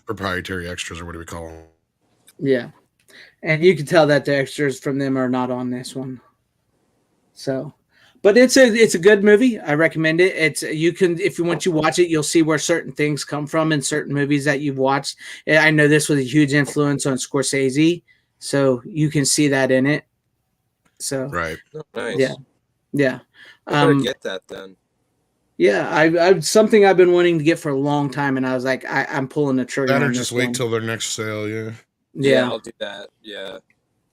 proprietary extras, or what do we call them? Yeah. And you can tell that the extras from them are not on this one. So, but it's a good movie. I recommend it. If you want to watch it, you'll see where certain things come from in certain movies that you've watched. I know this was a huge influence on Scorsese, so you can see that in it. So right. Oh, nice. Yeah. I better get that then. Yeah, I something I've been wanting to get for a long time, and I was like, I'm pulling the trigger. Better just wait till their next sale. Yeah, I'll do that. Yeah,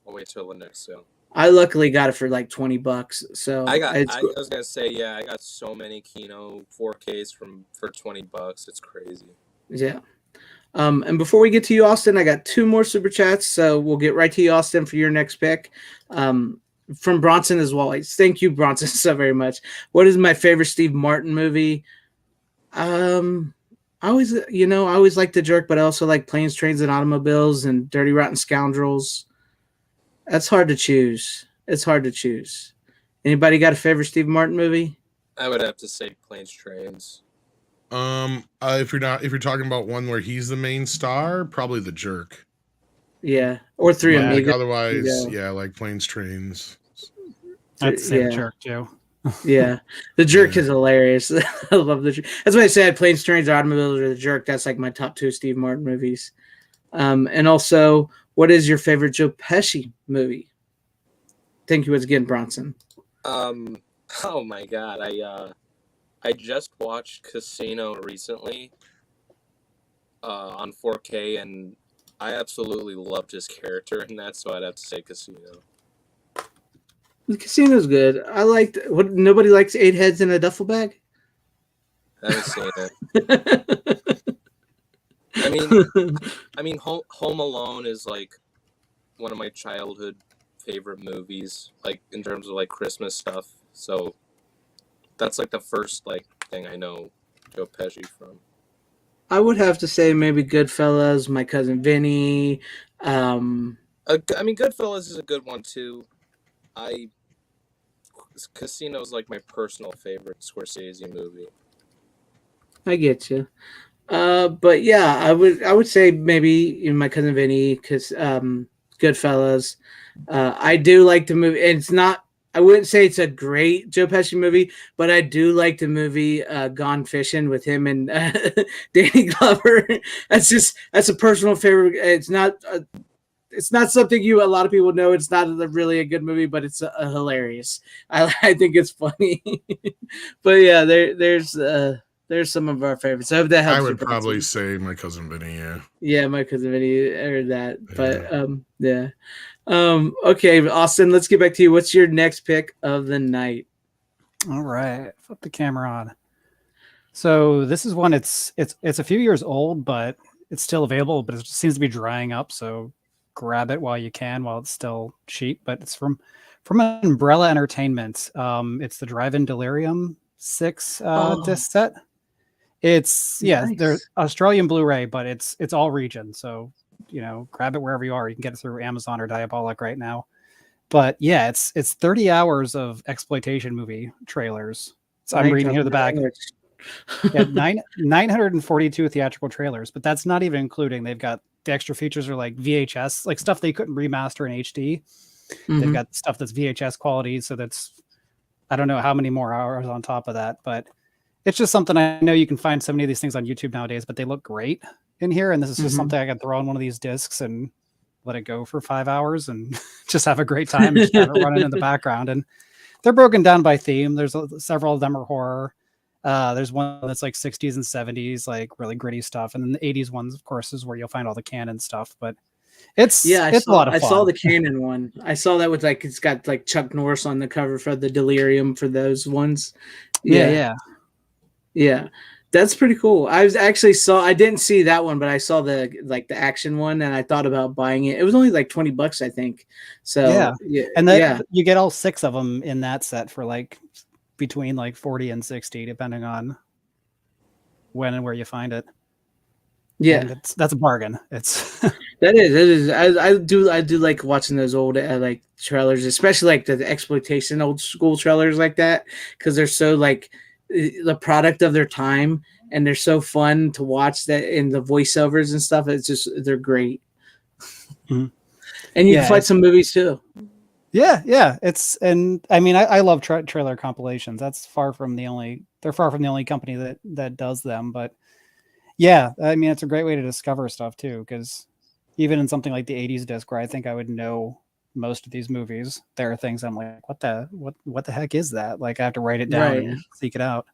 I'll wait till the next sale. I luckily got it for like $20. So I was gonna say, I got so many Kino 4Ks for $20. It's crazy. Yeah. And before we get to you, Austin, I got 2 more super chats, so we'll get right to you, Austin, for your next pick. From Bronson as well. Thank you, Bronson, so very much. What is my favorite Steve Martin movie? I always like The Jerk, but I also like Planes, Trains, and Automobiles and Dirty Rotten Scoundrels. That's hard to choose. It's hard to choose. Anybody got a favorite Steve Martin movie? I would have to say Planes, Trains. If you're talking about one where he's the main star, probably The Jerk. Yeah, or Three Amigos. Otherwise, like Planes, Trains. I'd say The Jerk too. Yeah, The Jerk is hilarious. I love The Jerk. That's why I said Planes, Trains, Automobiles, or The Jerk. That's like my top 2 Steve Martin movies. And also, what is your favorite Joe Pesci movie? Thank you once again, Bronson. Oh my God, I just watched Casino recently, on 4K, and I absolutely loved his character in that, so I'd have to say Casino. The Casino's good. I liked what nobody likes 8 heads in a duffel bag. I haven't seen it. I mean, Home Alone is like one of my childhood favorite movies, like in terms of like Christmas stuff. So that's like the first like thing I know Joe Pesci from. I would have to say maybe Goodfellas, My Cousin Vinny. I mean, Goodfellas is a good one too. Casino is like my personal favorite Scorsese movie. I get you. But yeah, I would say maybe My Cousin Vinny because Goodfellas. I do like the movie. It's not. I wouldn't say it's a great Joe Pesci movie, but I do like the movie Gone Fishing with him and Danny Glover. That's a personal favorite. It's not something a lot of people know. It's not really a good movie, but it's hilarious. I think it's funny. But yeah, there's some of our favorites. I hope that helps. I would probably say My Cousin Vinny. Yeah. Yeah, My Cousin Vinny or that. But yeah. Okay, Austin, let's get back to you. What's your next pick of the night? All right, flip the camera on. So this is one. It's a few years old, but it's still available. But it seems to be drying up. So grab it while you can, while it's still cheap. But it's from Umbrella Entertainment. It's the Drive-In Delirium 6 disc set. It's Nice. they're Australian Blu-ray, but it's all region. So grab it wherever you are. You can get it through Amazon or Diabolic right now. But yeah, it's 30 hours of exploitation movie trailers. So I'm reading here the back. Yeah, 942 theatrical trailers, but that's not even including. They've got the extra features are like VHS, like stuff they couldn't remaster in HD. Mm-hmm. They've got stuff that's VHS quality, so that's I don't know how many more hours on top of that, but it's just something I know you can find so many of these things on YouTube nowadays, but they look great in here. And this is just something I can throw on one of these discs and let it go for 5 hours and just have a great time and just have it running in the background. And they're broken down by theme. There's several of them are horror. There's one that's like 60s and 70s, like really gritty stuff. And then the 80s ones, of course, is where you'll find all the canon stuff. But it's a lot of fun. I saw the canon one. I saw that with it's got like Chuck Norris on the cover for the Delirium for those ones. Yeah, that's pretty cool. I didn't see that one, but I saw the action one, and I thought about buying it. It was only like $20, I think. So and you get all 6 of them in that set for like between like 40 and 60, depending on when and where you find it. Yeah, and that's a bargain. It's that is. I do like watching those old like trailers, especially like the exploitation old school trailers like that, because they're so like the product of their time, and they're so fun to watch. That in the voiceovers and stuff, they're great. And you can find some movies too. Yeah. I mean, I love trailer compilations. They're far from the only company that does them, but yeah, I mean, it's a great way to discover stuff too, because even in something like the 80s disc, where I think I would know most of these movies, there are things I'm like, what the heck is that? Like, I have to write it down and seek it out.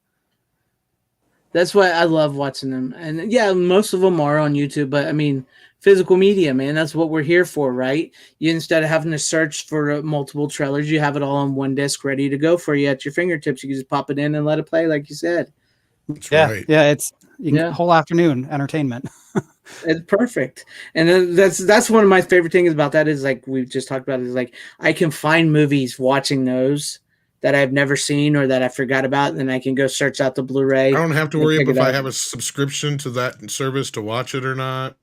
That's why I love watching them. And yeah, most of them are on YouTube, but I mean, physical media, man, that's what we're here for, right? You, instead of having to search for multiple trailers, you have it all on one disc ready to go for you at your fingertips. You can just pop it in and let it play, like you said. That's right. Yeah, it's whole afternoon entertainment. It's perfect. And then that's one of my favorite things about that is like we've just talked about is like I can find movies watching those that I've never seen or that I forgot about, and then I can go search out the Blu-ray. I don't have to worry if I have a subscription to that service to watch it or not.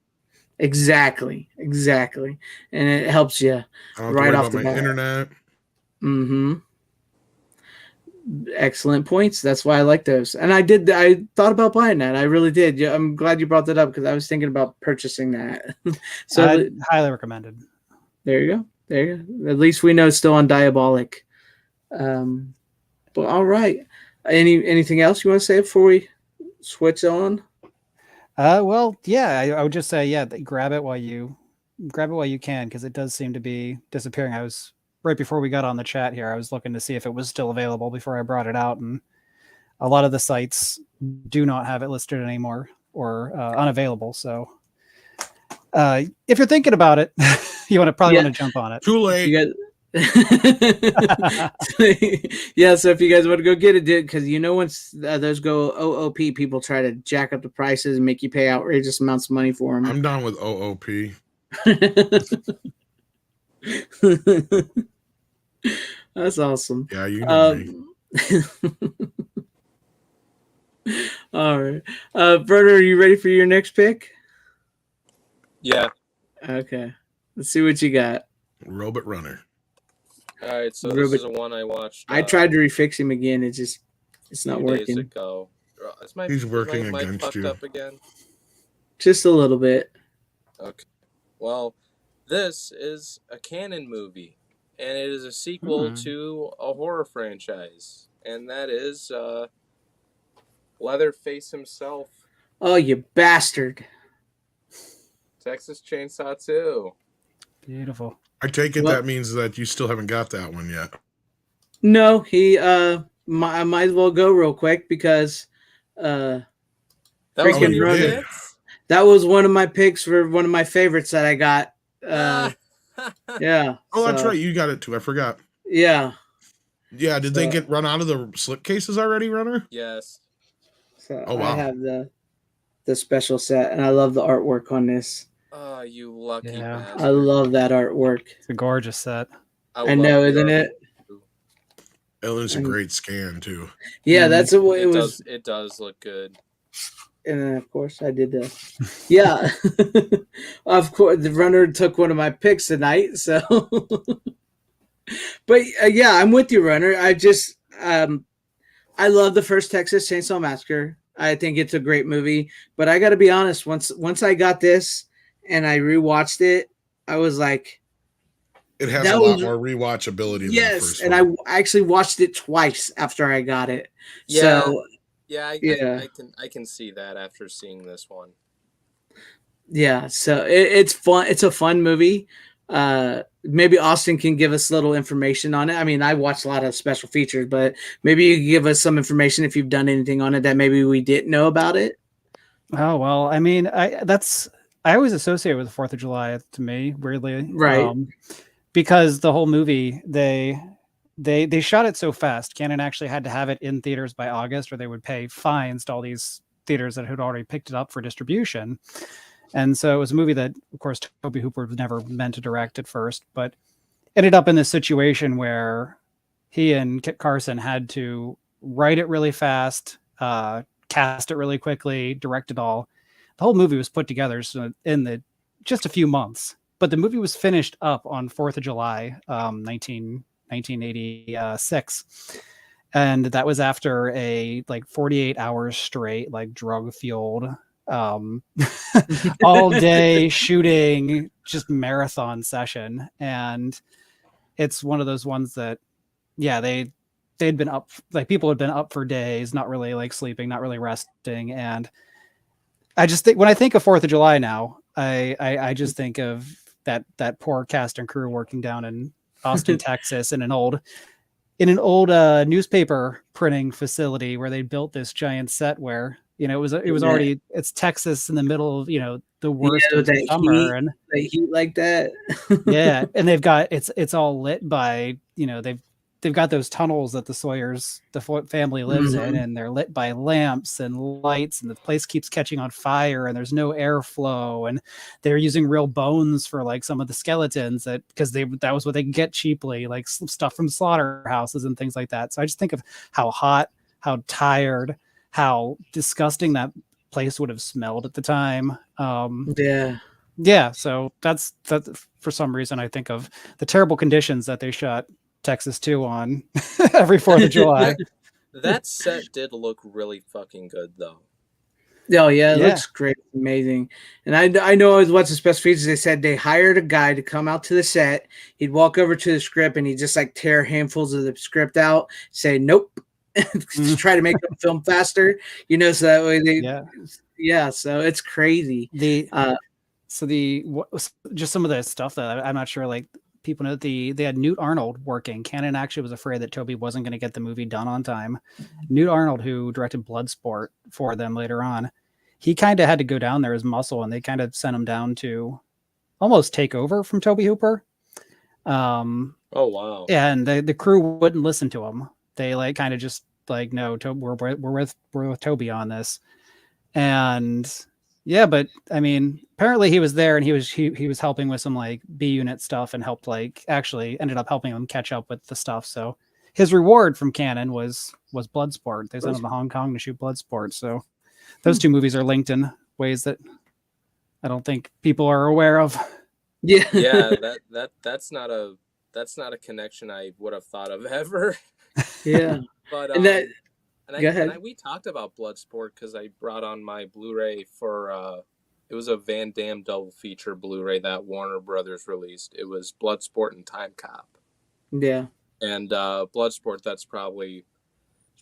Exactly. And it helps you right off the bat. Internet. Excellent points. That's why I like those. And I thought about buying that. I really did. Yeah, I'm glad you brought that up because I was thinking about purchasing that. So I'd highly recommended. There you go. At least we know it's still on Diabolic. But all right. Anything else you want to say before we switch on? Well, yeah, I would just say, grab it while you can, because it does seem to be disappearing. I was right before we got on the chat here, I was looking to see if it was still available before I brought it out, and a lot of the sites do not have it listed anymore. or unavailable. So if you're thinking about it, you want to jump on it. Too late. You guys. Yeah, so if you guys want to go get it, because once those go OOP, people try to jack up the prices and make you pay outrageous amounts of money for them. I'm down with OOP. That's awesome. Yeah, you know me. All right, Berner, are you ready for your next pick? Yeah. Okay, let's see what you got. Robot Runner. All right, so this is the one I watched. I tried to refix him again. It's not days working. ago. He's working mic against fucked you. up again? Just a little bit. Okay. Well, this is a canon movie, and it is a sequel to a horror franchise, and that is Leatherface himself. Oh, you bastard! Texas Chainsaw 2. Beautiful. I take it that means that you still haven't got that one yet. No, I might as well go real quick because That was one of your picks? That was one of my picks for one of my favorites that I got. Yeah. Oh, that's right. You got it too. I forgot. Yeah. Yeah. Did they get run out of the slipcases already, Runner? Yes. So oh, wow. I have the special set, and I love the artwork on this. Oh, you lucky bastard. I love that artwork. It's a gorgeous set. I know, isn't it? It's a great scan too. Yeah, that's the way it was. It does look good. And then, of course, I did yeah. Of course, the Runner took one of my picks tonight. So, but yeah, I'm with you, Runner. I just, I love the first Texas Chainsaw Massacre. I think it's a great movie. But I got to be honest. Once I got this and I rewatched it, I was like, it has a lot more rewatchability. Yes, than the first and one. I actually watched it twice after I got it. Yeah. So, I can see that after seeing this one. Yeah, so it's fun. It's a fun movie. Maybe Austin can give us a little information on it. I mean, I watched a lot of special features, but maybe you can give us some information if you've done anything on it that maybe we didn't know about it. Oh well, I mean, I always associate with the 4th of July to me, weirdly, right? Because the whole movie they shot it so fast. Canon actually had to have it in theaters by August, or they would pay fines to all these theaters that had already picked it up for distribution. And so it was a movie that, of course, Tobe Hooper was never meant to direct at first, but ended up in this situation where he and Kit Carson had to write it really fast, cast it really quickly, direct it all. The whole movie was put together in just a few months, but the movie was finished up on 4th of July, 1986. And that was after a 48 hours straight, drug fueled, all day shooting, just marathon session. And it's one of those ones that, they'd been up, people had been up for days, not really sleeping, not really resting. And I just think, when I think of 4th of July now, I just think of that poor cast and crew working down in Austin, Texas, in an old newspaper printing facility where they built this giant set where, it was already, it's Texas in the middle of, the worst of the summer, and they heat like that. Yeah. And they've got, it's all lit by, they've got those tunnels that the family lives in, and they're lit by lamps and lights, and the place keeps catching on fire, and there's no airflow, and they're using real bones for some of the skeletons because that was what they could get cheaply, stuff from slaughterhouses and things like that. So I just think of how hot, how tired, how disgusting that place would have smelled at the time. So that's for some reason I think of the terrible conditions that they shot Texas 2 on every 4th of July. That set did look really fucking good, though. Oh yeah, it looks great, amazing. And I know I was watching special features. They said they hired a guy to come out to the set. He'd walk over to the script and he'd just tear handfuls of the script out, say nope, just try to make them film faster. So that way so it's crazy. Just some of the stuff that I'm not sure people know, they had Newt Arnold working. Canon actually was afraid that Toby wasn't going to get the movie done on time. Newt Arnold, who directed Bloodsport for them later on, he kind of had to go down there as muscle, and they kind of sent him down to almost take over from Toby Hooper. Oh wow. And the crew wouldn't listen to him. They like kind of just like, no, we're with Toby on this. And yeah, but I mean, apparently he was there, and he was helping with some like B unit stuff, and helped like actually ended up helping him catch up with the stuff. So his reward from Canon was Bloodsport. They sent him to Hong Kong to shoot Bloodsport. So those two movies are linked in ways that I don't think people are aware of. Yeah. Yeah, that's not a connection I would have thought of ever. Yeah. But And that, and go ahead. we talked about Bloodsport because I brought on my Blu-ray for it was a Van Damme double feature Blu-ray that Warner Brothers released. It was Bloodsport and Time Cop. Yeah. And Bloodsport, it's probably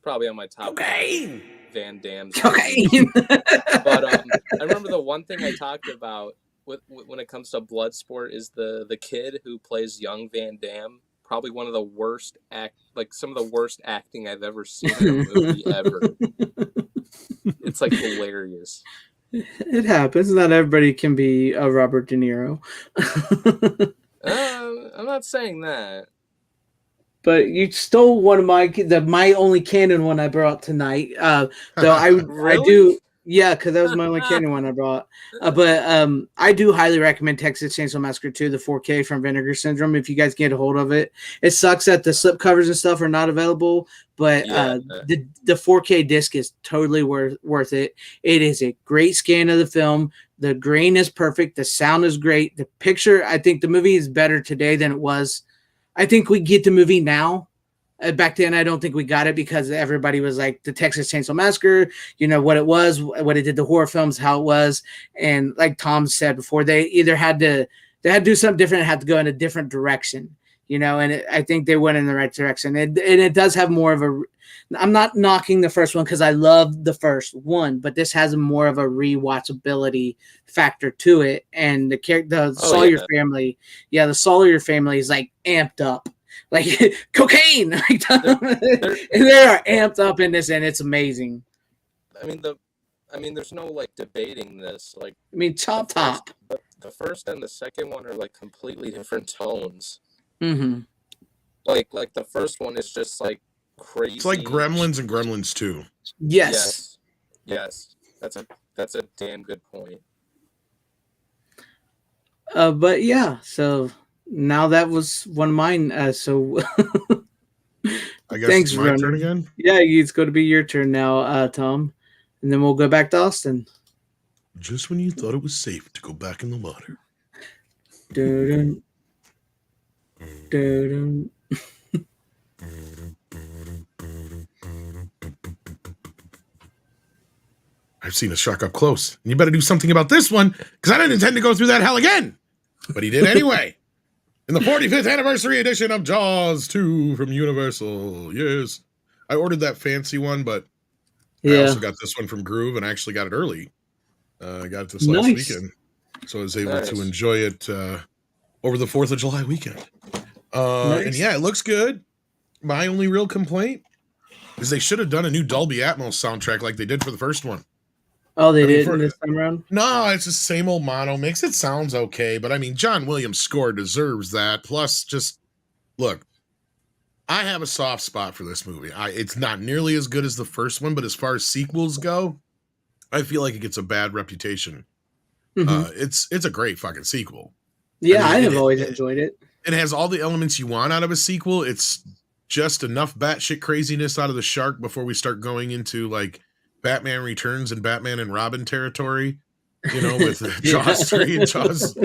on my top Cocaine! Van Damme's. Cocaine. But I remember the one thing I talked about when it comes to Bloodsport is the kid who plays young Van Damme. Probably one of the worst some of the worst acting I've ever seen in a movie ever. It's like hilarious. It happens. Not everybody can be a Robert De Niro. I'm not saying that. But you stole one of my only canon one I brought tonight. Though I Really? do, yeah, because that was my only canon one I brought. But I do highly recommend Texas Chainsaw Massacre 2, the 4K from Vinegar Syndrome. If you guys get a hold of it, it sucks that the slipcovers and stuff are not available. But Yeah. the 4K disc is totally worth it. It is a great scan of the film. The grain is perfect. The sound is great. The picture, I think the movie is better today than it was. I think we get the movie now. Back then, I don't think we got it because everybody was like the Texas Chainsaw Massacre, you know, what it was, what it did to horror films, how it was. And like Tom said before, they either had to do something different, had to go in a different direction, you know, and I think they went in the right direction. And it does have more of a, I'm not knocking the first one because I love the first one, but this has more of a rewatchability factor to it. And the Sawyer family, the Sawyer family is like amped up, like cocaine. Like, they are amped up in this, and it's amazing. I mean, there's no like debating this. Like, Chop top. The first and the second one are like completely different tones. Mm-hmm. Like the first one is just like crazy. It's like Gremlins and Gremlins 2. Yes. That's a damn good point. But yeah, so now that was one of mine. So I guess thanks, it's my Ronan. turn again. Yeah, it's going to be your turn now, Tom, and then we'll go back to Austin. Just when you thought it was safe to go back in the water. Dun, dun, dun. I've seen a shark up close, and you better do something about this one, because I didn't intend to go through that hell again. But he did anyway. In the 45th anniversary edition of Jaws 2 from Universal. Yes. I ordered that fancy one, but I also got this one from Groove, and I actually got it early. I got it this last weekend. So I was able to enjoy it over the 4th of July weekend. And yeah, it looks good. My only real complaint is they should have done a new Dolby Atmos soundtrack like they did for the first one. Oh, they did this time around? No, it's the same old mono mix. It sounds okay, but I mean, John Williams' score deserves that. Plus, just look, I have a soft spot for this movie. It's not nearly as good as the first one, but as far as sequels go, I feel like it gets a bad reputation. Mm-hmm. It's a great fucking sequel. Yeah, I have always enjoyed it. It has all the elements you want out of a sequel. It's just enough batshit craziness out of the shark before we start going into like Batman Returns and Batman and Robin territory, you know, with Jaws 3 and Jaws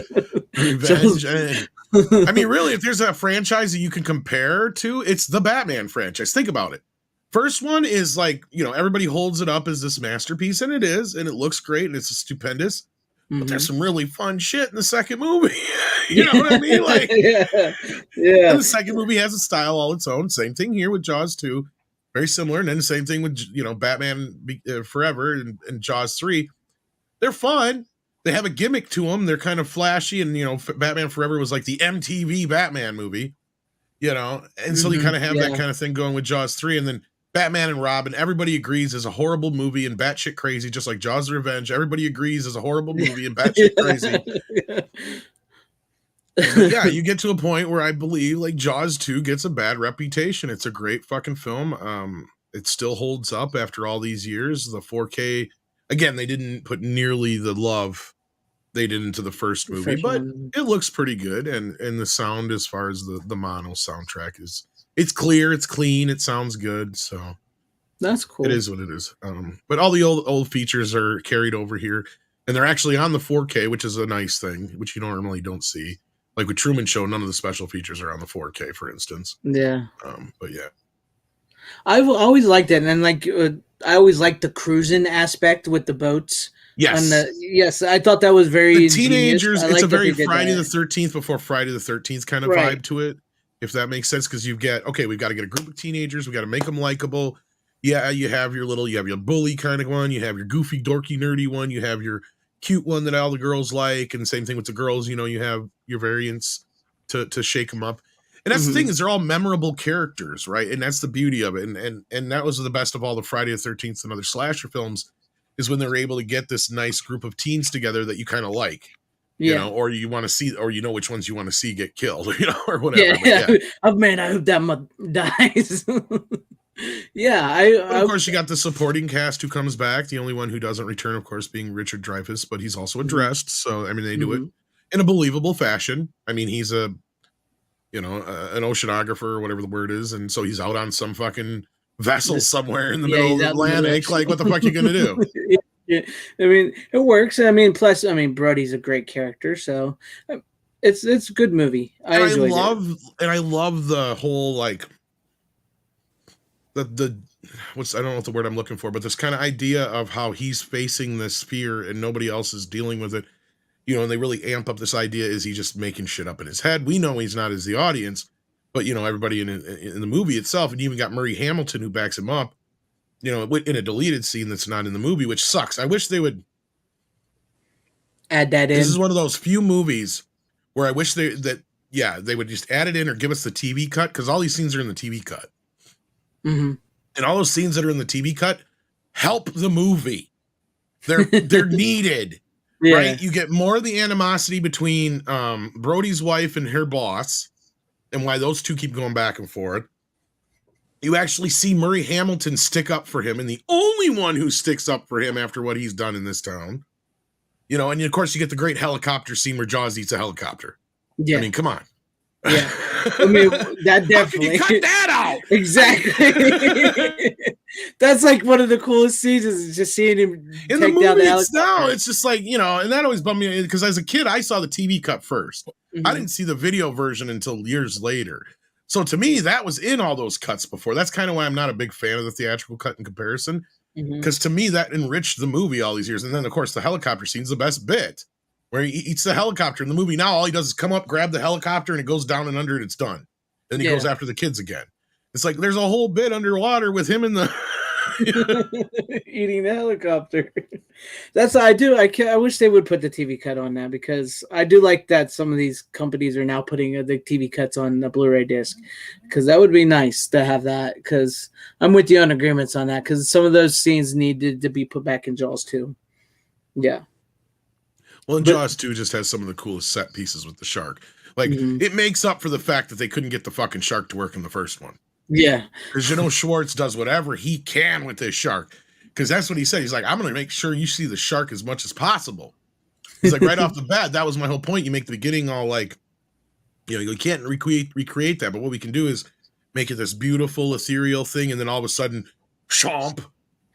Revenge. I mean, really, if there's a franchise that you can compare to, it's the Batman franchise. Think about it. First one is like, you know, everybody holds it up as this masterpiece, and it is, and it looks great, and it's stupendous. But there's some really fun shit in the second movie. You know what I mean? Like, yeah. And the second movie has a style all its own. Same thing here with Jaws 2. Very similar. And then the same thing with, you know, Batman Forever and Jaws 3. They're fun. They have a gimmick to them. They're kind of flashy. And, you know, Batman Forever was like the MTV Batman movie, you know. And so they kind of have that kind of thing going with Jaws 3. And then Batman and Robin, everybody agrees is a horrible movie and batshit crazy, just like Jaws of Revenge. Everybody agrees is a horrible movie and batshit crazy. But yeah, you get to a point where I believe like Jaws 2 gets a bad reputation. It's a great fucking film. It still holds up after all these years. The 4K, again, they didn't put nearly the love they did into the first movie, but it looks pretty good. And the sound, as far as the mono soundtrack is, it's clear, it's clean, it sounds good. So that's cool. It is what it is. But all the old features are carried over here, and they're actually on the 4K, which is a nice thing, which you normally don't see. Like with Truman Show, none of the special features are on the 4K, for instance. Yeah. But yeah, I've always liked it, and like I always liked the cruising aspect with the boats. yes, yes, I thought that was very the teenagers. It's a very Friday the the 13th before Friday the 13th kind of vibe to it, if that makes sense. Because we've got to get a group of teenagers, we got to make them likable. Yeah, you have your bully kind of one, you have your goofy, dorky, nerdy one, you have your cute one that all the girls like, and same thing with the girls. You have your variants to shake them up. And that's the thing, is they're all memorable characters, right? And that's the beauty of it. And that was the best of all the Friday the 13th and other slasher films, is when they're able to get this nice group of teens together that you kind of like, or you want to see, or which ones you want to see get killed, or whatever. Yeah. Oh man, I hope that dies. Yeah, of course, you got the supporting cast who comes back. The only one who doesn't return, of course, being Richard Dreyfuss, but he's also addressed. So, I mean, they do it in a believable fashion. I mean, he's an oceanographer or whatever the word is, and so he's out on some fucking vessel somewhere in the middle of the Atlantic. Like, what the fuck are you gonna do? Yeah, I mean, it works. I mean, plus, Brody's a great character, so it's a good movie. I love the whole like. I don't know what the word I'm looking for, but this kind of idea of how he's facing this fear and nobody else is dealing with it, and they really amp up this idea. Is he just making shit up in his head? We know he's not as the audience, but everybody in the movie itself, and you even got Murray Hamilton who backs him up, in a deleted scene that's not in the movie, which sucks. I wish they would add that in. This is one of those few movies where I wish they would just add it in or give us the TV cut, because all these scenes are in the TV cut. Mm-hmm. And all those scenes that are in the TV cut help the movie. They're needed, right? You get more of the animosity between Brody's wife and her boss, and why those two keep going back and forth. You actually see Murray Hamilton stick up for him, and the only one who sticks up for him after what he's done in this town. And of course you get the great helicopter scene where Jaws eats a helicopter. Yeah. I mean, come on. Yeah. I mean, that definitely. How can you cut that out? Exactly. That's like one of the coolest scenes, is just seeing him in the movie. It's just like, and that always bummed me, because as a kid, I saw the TV cut first. I didn't see the video version until years later. So to me, that was in all those cuts before. That's kind of why I'm not a big fan of the theatrical cut in comparison, because to me, that enriched the movie all these years. And then, of course, the helicopter scene's the best bit, where he eats the helicopter in the movie. Now all he does is come up, grab the helicopter, and it goes down and under it. It's done. Then he goes after the kids again. It's like there's a whole bit underwater with him in the eating the helicopter. That's what I do. I wish they would put the TV cut on that, because I do like that some of these companies are now putting the TV cuts on the Blu-ray disc, because that would be nice to have that. Because I'm with you on agreements on that, because some of those scenes needed to be put back in Jaws too. Yeah. Well, and Jaws 2 just has some of the coolest set pieces with the shark. Like, it makes up for the fact that they couldn't get the fucking shark to work in the first one. Yeah. Because, Schwartz does whatever he can with this shark. Because that's what he said. He's like, I'm going to make sure you see the shark as much as possible. He's like, right off the bat, that was my whole point. You make the beginning all like, you can't recreate that. But what we can do is make it this beautiful, ethereal thing. And then all of a sudden, chomp,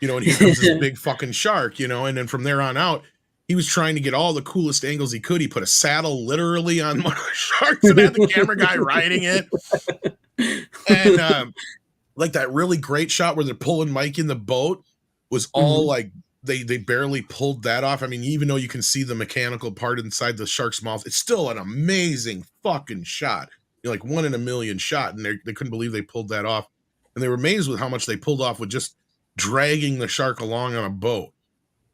and here comes this big fucking shark, and then from there on out, he was trying to get all the coolest angles he could. He put a saddle literally on one of the sharks and had the camera guy riding it. And like that really great shot where they're pulling Mike in the boat was all like they barely pulled that off. I mean, even though you can see the mechanical part inside the shark's mouth, it's still an amazing fucking shot. Like 1 in a million shot, and they couldn't believe they pulled that off. And they were amazed with how much they pulled off with just dragging the shark along on a boat,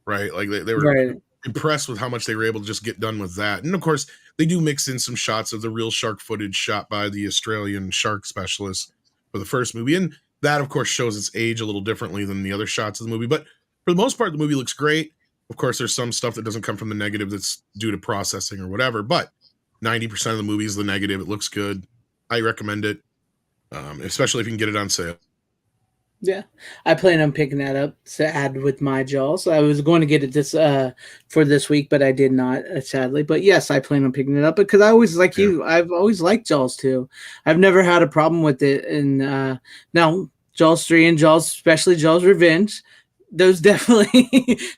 right? Like they were impressed with how much they were able to just get done with that. And of course, they do mix in some shots of the real shark footage shot by the Australian shark specialist for the first movie. And That, of course, shows its age a little differently than the other shots of the movie. But for the most part, the movie looks great. Of course, there's some stuff that doesn't come from the negative that's due to processing or whatever. But 90% of the movie is the negative. It looks good. I recommend it, especially if you can get it on sale. Yeah, I plan on picking that up to add with my Jaws. I was going to get it this for this week, but I did not, sadly. But yes, I plan on picking it up because I always like you. I've always liked Jaws 2. I've never had a problem with it. And now Jaws 3 and Jaws, especially Jaws Revenge, those definitely,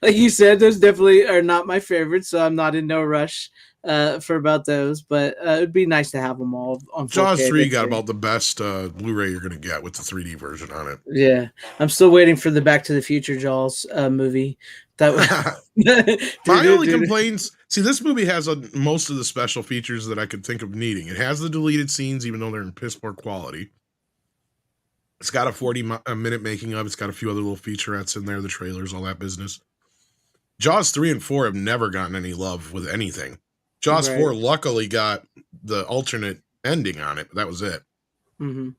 like you said, those definitely are not my favorites. So I'm not in no rush for about those. But it'd be nice to have them all on 4K. Jaws 3 got about the best Blu-ray you're going to get with the 3D version on it. Yeah, I'm still waiting for the Back to the Future Jaws movie. That my only complaints. See, this movie has most of the special features that I could think of needing. It has the deleted scenes, even though they're in piss poor quality. It's got a 40-minute making of. It's got a few other little featurettes in there, the trailers, all that business. Jaws 3 and 4 have never gotten any love with anything. Jaws 4 luckily got the alternate ending on it, but that was it. Mm-hmm.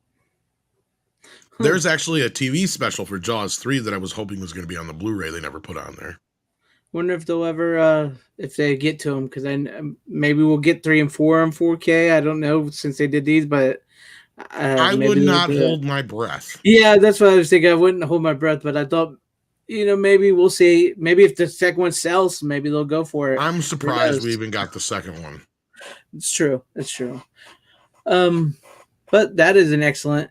There's actually a TV special for Jaws 3 that I was hoping was going to be on the Blu-ray. They never put on there. Wonder if they'll ever, if they get to them, because maybe we'll get 3 and 4 on 4K. I don't know since they did these, but I would not hold my breath. Yeah, that's what I was thinking. I wouldn't hold my breath, but I thought, maybe we'll see. Maybe if the second one sells, maybe they'll go for it. I'm surprised we even got the second one. It's true. It's true. But that is an excellent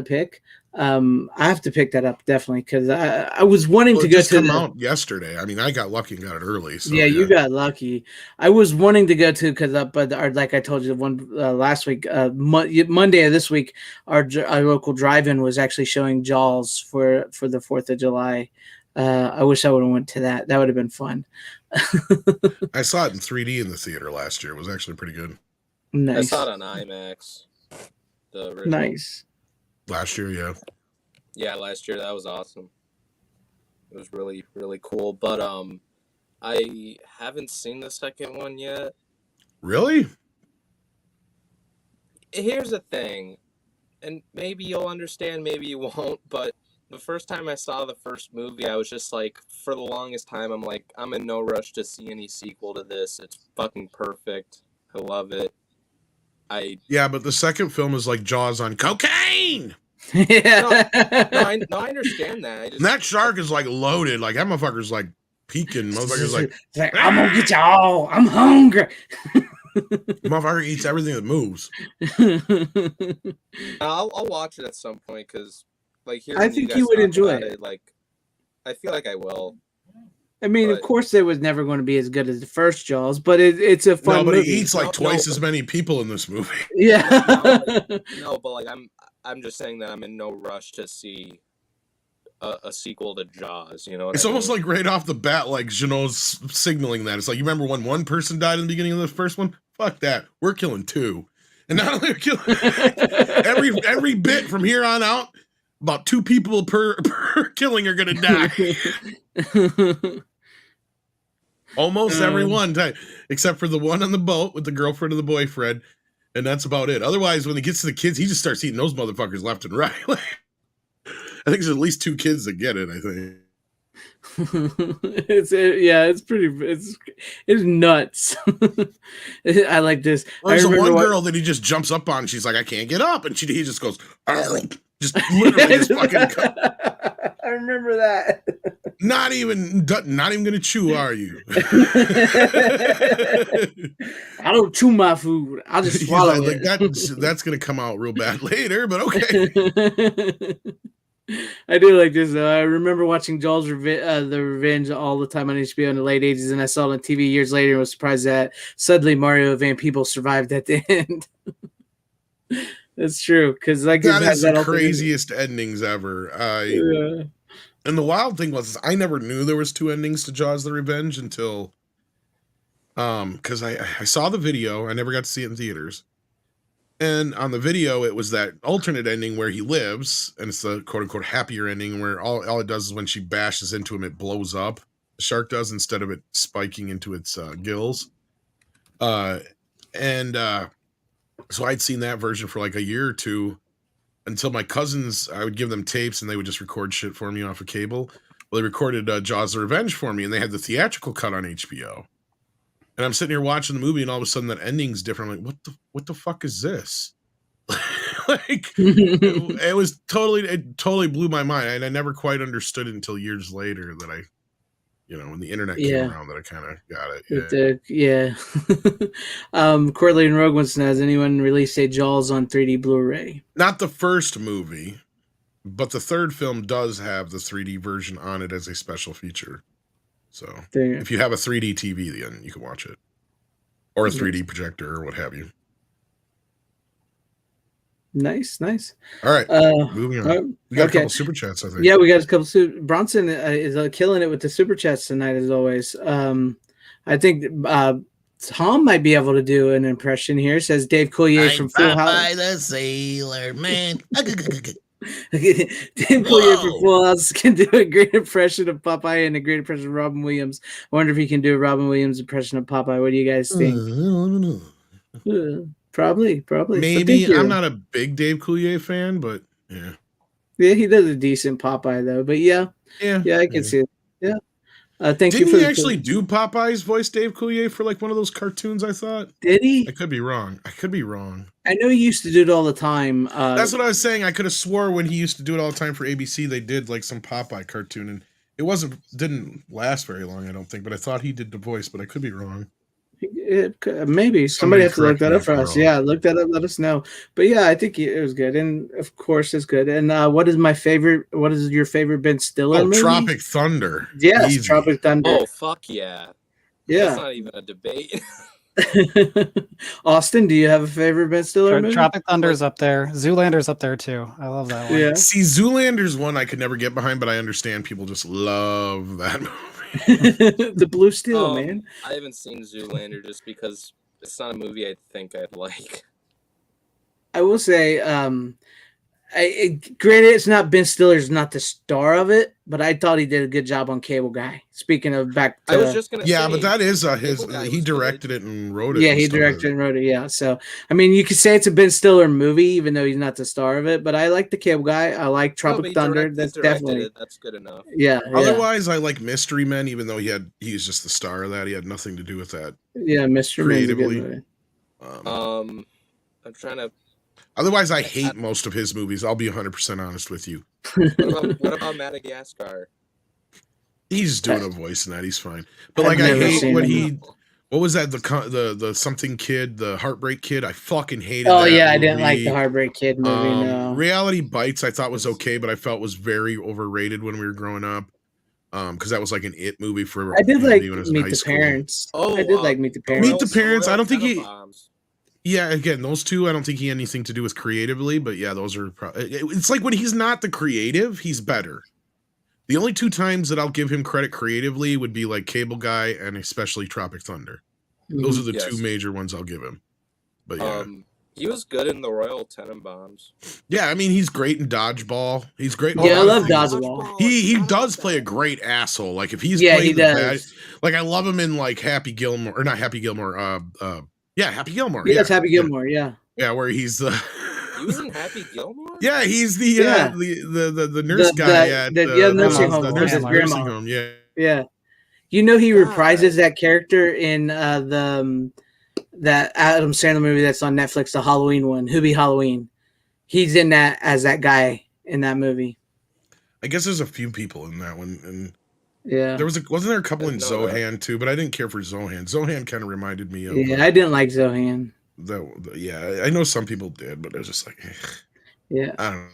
pick. I have to pick that up definitely because I was wanting to go to come out yesterday. I mean, I got lucky and got it early. So, yeah, you got lucky. I was wanting to go to because like I told you one last week, Monday of this week, our local drive-in was actually showing Jaws for the 4th of July. I wish I would have went to that. That would have been fun. I saw it in 3D in the theater last year. It was actually pretty good. Nice. I saw it on IMAX. The original. Nice. Last year, yeah. Yeah, last year that was awesome. It was really, really cool. But I haven't seen the second one yet. Really? Here's the thing, and maybe you'll understand, maybe you won't, but the first time I saw the first movie, I was just like, for the longest time, I'm like, I'm in no rush to see any sequel to this. It's fucking perfect. I love it. Yeah, but the second film is like Jaws on cocaine. Yeah. No, I understand that. And that shark is like loaded. Like that motherfucker's like peeking. Motherfucker's like, I'm gonna get y'all. I'm hungry. Motherfucker eats everything that moves. I'll watch it at some point because, like, I think you would enjoy it. Like, I feel like I will. I mean, of course, it was never going to be as good as the first Jaws, but it's a fun movie. But he eats like twice as many people in this movie. Yeah. No, but like I'm just saying that I'm in no rush to see a sequel to Jaws. You know, it's almost like right off the bat, like Jeannot's signaling that. It's like, you remember when one person died in the beginning of the first one? Fuck that. We're killing 2. And not only are killing every bit from here on out, about 2 people per killing are gonna die. Almost every one time, except for the one on the boat with the girlfriend and the boyfriend, and that's about it. Otherwise, when he gets to the kids, he just starts eating those motherfuckers left and right. I think there's at least 2 kids that get it. I think it's nuts. I like this. There's one girl that he just jumps up on. She's like, I can't get up, and he just goes, just literally just fucking. I remember that. Not even gonna chew, are you? I don't chew my food. I'll just swallow it. Like that's gonna come out real bad later, but okay. I do like this though. I remember watching Jaws the Revenge all the time on HBO in the late 80s, and I saw it on TV years later and was surprised that suddenly Mario Van Peebles survived at the end. That's true, because like that is the craziest endings ever. Yeah. And the wild thing was, I never knew there was 2 endings to Jaws the Revenge until because I saw the video. I never got to see it in theaters. And on the video, it was that alternate ending where he lives, and it's the quote unquote happier ending where all it does is when she bashes into him, it blows up. The shark does, instead of it spiking into its gills. So I'd seen that version for like a year or 2. until my cousins, I would give them tapes and they would just record shit for me off of cable. Well, they recorded Jaws the Revenge for me, and they had the theatrical cut on HBO. And I'm sitting here watching the movie, and all of a sudden that ending's different. I'm like, what the fuck is this? Like, it was totally blew my mind, and I never quite understood it until years later that I, when the internet came around, that I kind of got it. Yeah. Corley and Rogue wants to know, has anyone released a Jaws on 3D Blu-ray? Not the first movie, but the third film does have the 3D version on it as a special feature. So if you have a 3D TV, then you can watch it, or a 3D projector or what have you. Nice. All right, moving on. We got a couple super chats, I think. Yeah, we got a couple. Bronson is killing it with the super chats tonight, as always. I think Tom might be able to do an impression here. Says Dave Coulier from Full House. Popeye the Sailor Man. Dave Coulier from Full House can do a great impression of Popeye and a great impression of Robin Williams. I wonder if he can do a Robin Williams impression of Popeye. What do you guys think? I don't know. Probably. Maybe. I'm not a big Dave Coulier fan, but yeah. Yeah, he does a decent Popeye though. But yeah, I can see it. Yeah. Thank you. Didn't he actually do Popeye's voice, Dave Coulier, for like one of those cartoons? I thought. Did he? I could be wrong. I know he used to do it all the time. That's what I was saying. I could have swore when he used to do it all the time for ABC, they did like some Popeye cartoon, and it didn't last very long, I don't think. But I thought he did the voice, but I could be wrong. Maybe somebody has to look that up for us. Yeah, look that up. Let us know. But yeah, I think it was good, and of course it's good. And what is your favorite Ben Stiller movie? Tropic Thunder. Yes, easy. Tropic Thunder. Oh fuck yeah! That's not even a debate. Austin, do you have a favorite Ben Stiller movie? Tropic Thunder's up there. Zoolander's up there too. I love that one. Yeah. See, Zoolander's one I could never get behind, but I understand people just love that movie. The Blue Steel, man. I haven't seen Zoolander just because it's not a movie I think I'd like. I will say, granted, it's not Ben Stiller's not the star of it, but I thought he did a good job on Cable Guy. Speaking of back to, I was just gonna say, but that is he directed it and wrote it. Yeah, he directed and wrote it. Yeah, so I mean, you could say it's a Ben Stiller movie, even though he's not the star of it. But I like the Cable Guy. I like Tropic Thunder. That's definitely that's good enough. Yeah. Otherwise, I like Mystery Men, even though he's just the star of that. He had nothing to do with that. Yeah, Mystery Men's a good movie. I'm trying to. Otherwise, I hate most of his movies. I'll be 100% honest with you. What about Madagascar? He's doing a voice in that. He's fine. But like, I hate what was that? The something kid, the Heartbreak Kid. I fucking hated that movie. I didn't like the Heartbreak Kid movie. No. Reality Bites I thought was okay, but I felt was very overrated when we were growing up. Because that was like an It movie for. I did like Meet the Parents. Oh, I did like Meet the Parents. Meet the Parents. I don't think he. Yeah, again, those two, I don't think he had anything to do with creatively, but yeah, those are. It's like when he's not the creative, he's better. The only two times that I'll give him credit creatively would be like Cable Guy and especially Tropic Thunder. Those are the two major ones I'll give him. But yeah. He was good in the Royal Tenenbaums. Yeah, I mean, he's great in Dodgeball. He's great. Yeah, I love Dodgeball. He does play a great asshole. Like if he's playing the bad, like I love him in like Happy Gilmore or not Happy Gilmore. Happy Gilmore. Yeah, it's Happy Gilmore. Yeah. Yeah, where he's the. He was in Happy Gilmore. Yeah, he's the nurse guy at the nursing home. Yeah. Yeah. You know he reprises that character in that Adam Sandler movie that's on Netflix, the Halloween one, Hubie Halloween. He's in that as that guy in that movie. I guess there's a few people in that one, and yeah, wasn't there a couple in Zohan too, but I didn't care for Zohan. Zohan kind of reminded me of. Yeah, I didn't like Zohan. I know some people did, but it was just like, yeah, I don't know.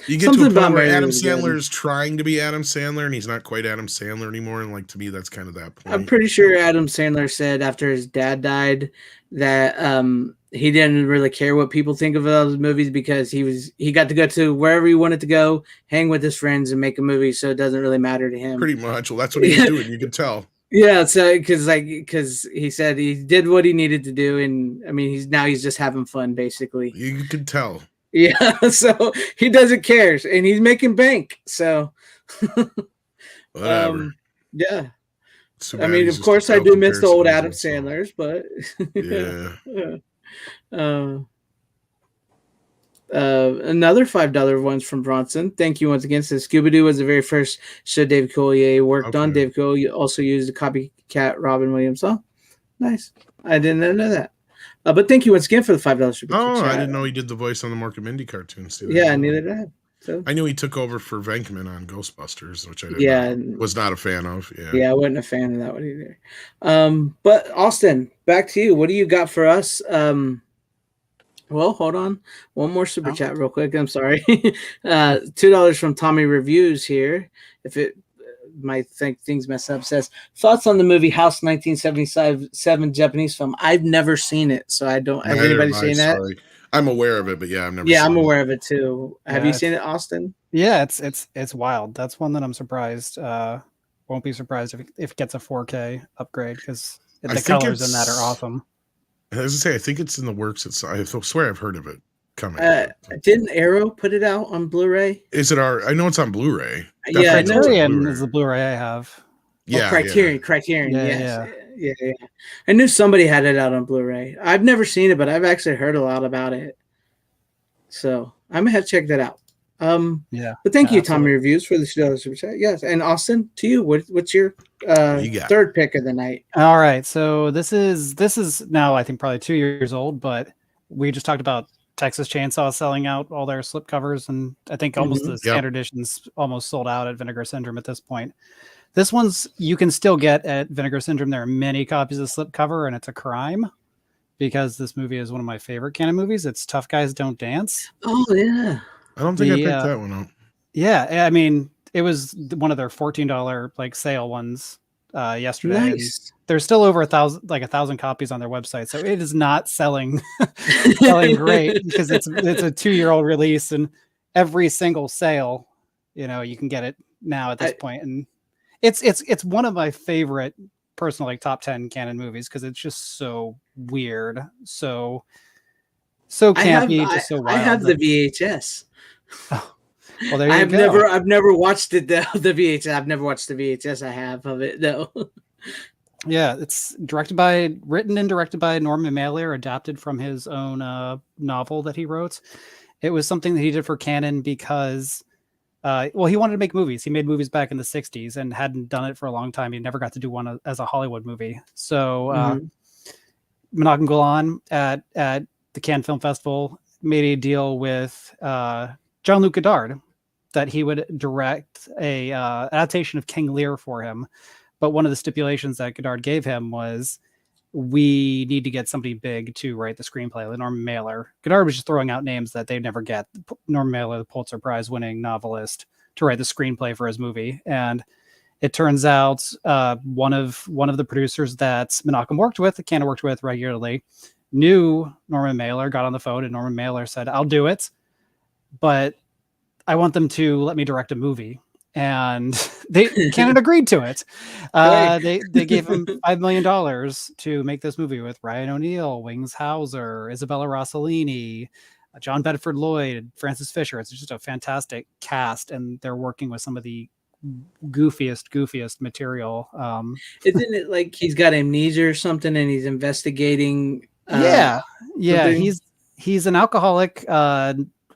You get to a point where Adam Sandler's trying to be Adam Sandler, and he's not quite Adam Sandler anymore. And like to me, that's kind of that point. I'm pretty sure Adam Sandler said after his dad died that he didn't really care what people think of those movies because he got to go to wherever he wanted to go, hang with his friends, and make a movie. So it doesn't really matter to him. Pretty much. Well, that's what he was doing. You can tell. Yeah, so because he said he did what he needed to do, and I mean he's just having fun basically. You can tell. Yeah, so he doesn't care, and he's making bank. So, whatever. Yeah, I mean, of course, I do miss the old Adam Sandlers, but yeah. Another $5 ones from Bronson. Thank you once again. Says Scooby Doo was the very first show David Collier worked on. Okay. David Collier also used a copycat Robin Williams. Oh, nice. I didn't know that. But thank you once again for the $5 super Oh, chat. I didn't know he did the voice on the Mork and Mindy cartoons. Too. Yeah, neither did I. So I knew he took over for Venkman on Ghostbusters, which I was not a fan of. Yeah, I wasn't a fan of that one either. But Austin, back to you. What do you got for us? Well, hold on. One more super chat real quick. I'm sorry. $2 from Tommy Reviews here. If it might think things mess up, says thoughts on the movie House 1977 Japanese film. I've never seen it, so I don't. Has anybody seen that? I'm aware of it, but yeah, I've never. Yeah, seen I'm it. aware of it too. Have you seen it, Austin? Yeah, it's wild. That's one that I'm surprised. Won't be surprised if it gets a 4K upgrade because the colors in that are awesome. I was gonna say, I think it's in the works. I swear I've heard of it coming. Didn't Arrow put it out on Blu-ray? Is it I know it's on Blu-ray. Yeah, Criterion is the Blu-ray I have. Yeah, Criterion. Yeah. I knew somebody had it out on Blu-ray. I've never seen it, but I've actually heard a lot about it. So I'm gonna have to check that out. But thank you, Tommy Reviews, for the $2 super chat. Yes, and Austin, to you, what's your third pick of the night? All right, so this is now I think probably 2 years old, but we just talked about Texas Chainsaw selling out all their slipcovers, and I think almost the standard edition's almost sold out at Vinegar Syndrome at this point. This one's you can still get at Vinegar Syndrome. There are many copies of slipcover, and it's a crime because this movie is one of my favorite Cannon movies. It's Tough Guys Don't Dance. Oh yeah. I don't think I picked that one up. Yeah, I mean, it was one of their $14 like sale ones yesterday. Nice. There's still over 1,000 copies on their website, so it is not selling great because it's a 2-year-old release, and every single sale, you can get it now at this point, and it's one of my favorite personal like top 10 Cannon movies because it's just so weird, so campy, just so wild. I have the VHS. Oh, well, there you go. I've never watched it though. The VHS. I've never watched the VHS. I have of it though. Yeah, it's written and directed by Norman Mailer, adapted from his own novel that he wrote. It was something that he did for Cannon because, he wanted to make movies. He made movies back in the 60s and hadn't done it for a long time. He never got to do one as a Hollywood movie. So Menachem Golan at the Cannes Film Festival made a deal with Jean-Luc Godard that he would direct a adaptation of King Lear for him. But one of the stipulations that Godard gave him was we need to get somebody big to write the screenplay, like Norman Mailer. Godard was just throwing out names that they'd never get. Norman Mailer, the Pulitzer Prize winning novelist, to write the screenplay for his movie. And it turns out one of the producers that Menachem worked with, Cannon worked with regularly, knew Norman Mailer, got on the phone, and Norman Mailer said, I'll do it, but I want them to let me direct a movie. And Cannon agreed to it. They gave him $5 million to make this movie with Ryan O'Neal, Wings Hauser, Isabella Rossellini, John Bedford Lloyd, Francis Fisher. It's just a fantastic cast, and they're working with some of the goofiest material. Isn't it like he's got amnesia or something, and he's investigating? He's an alcoholic,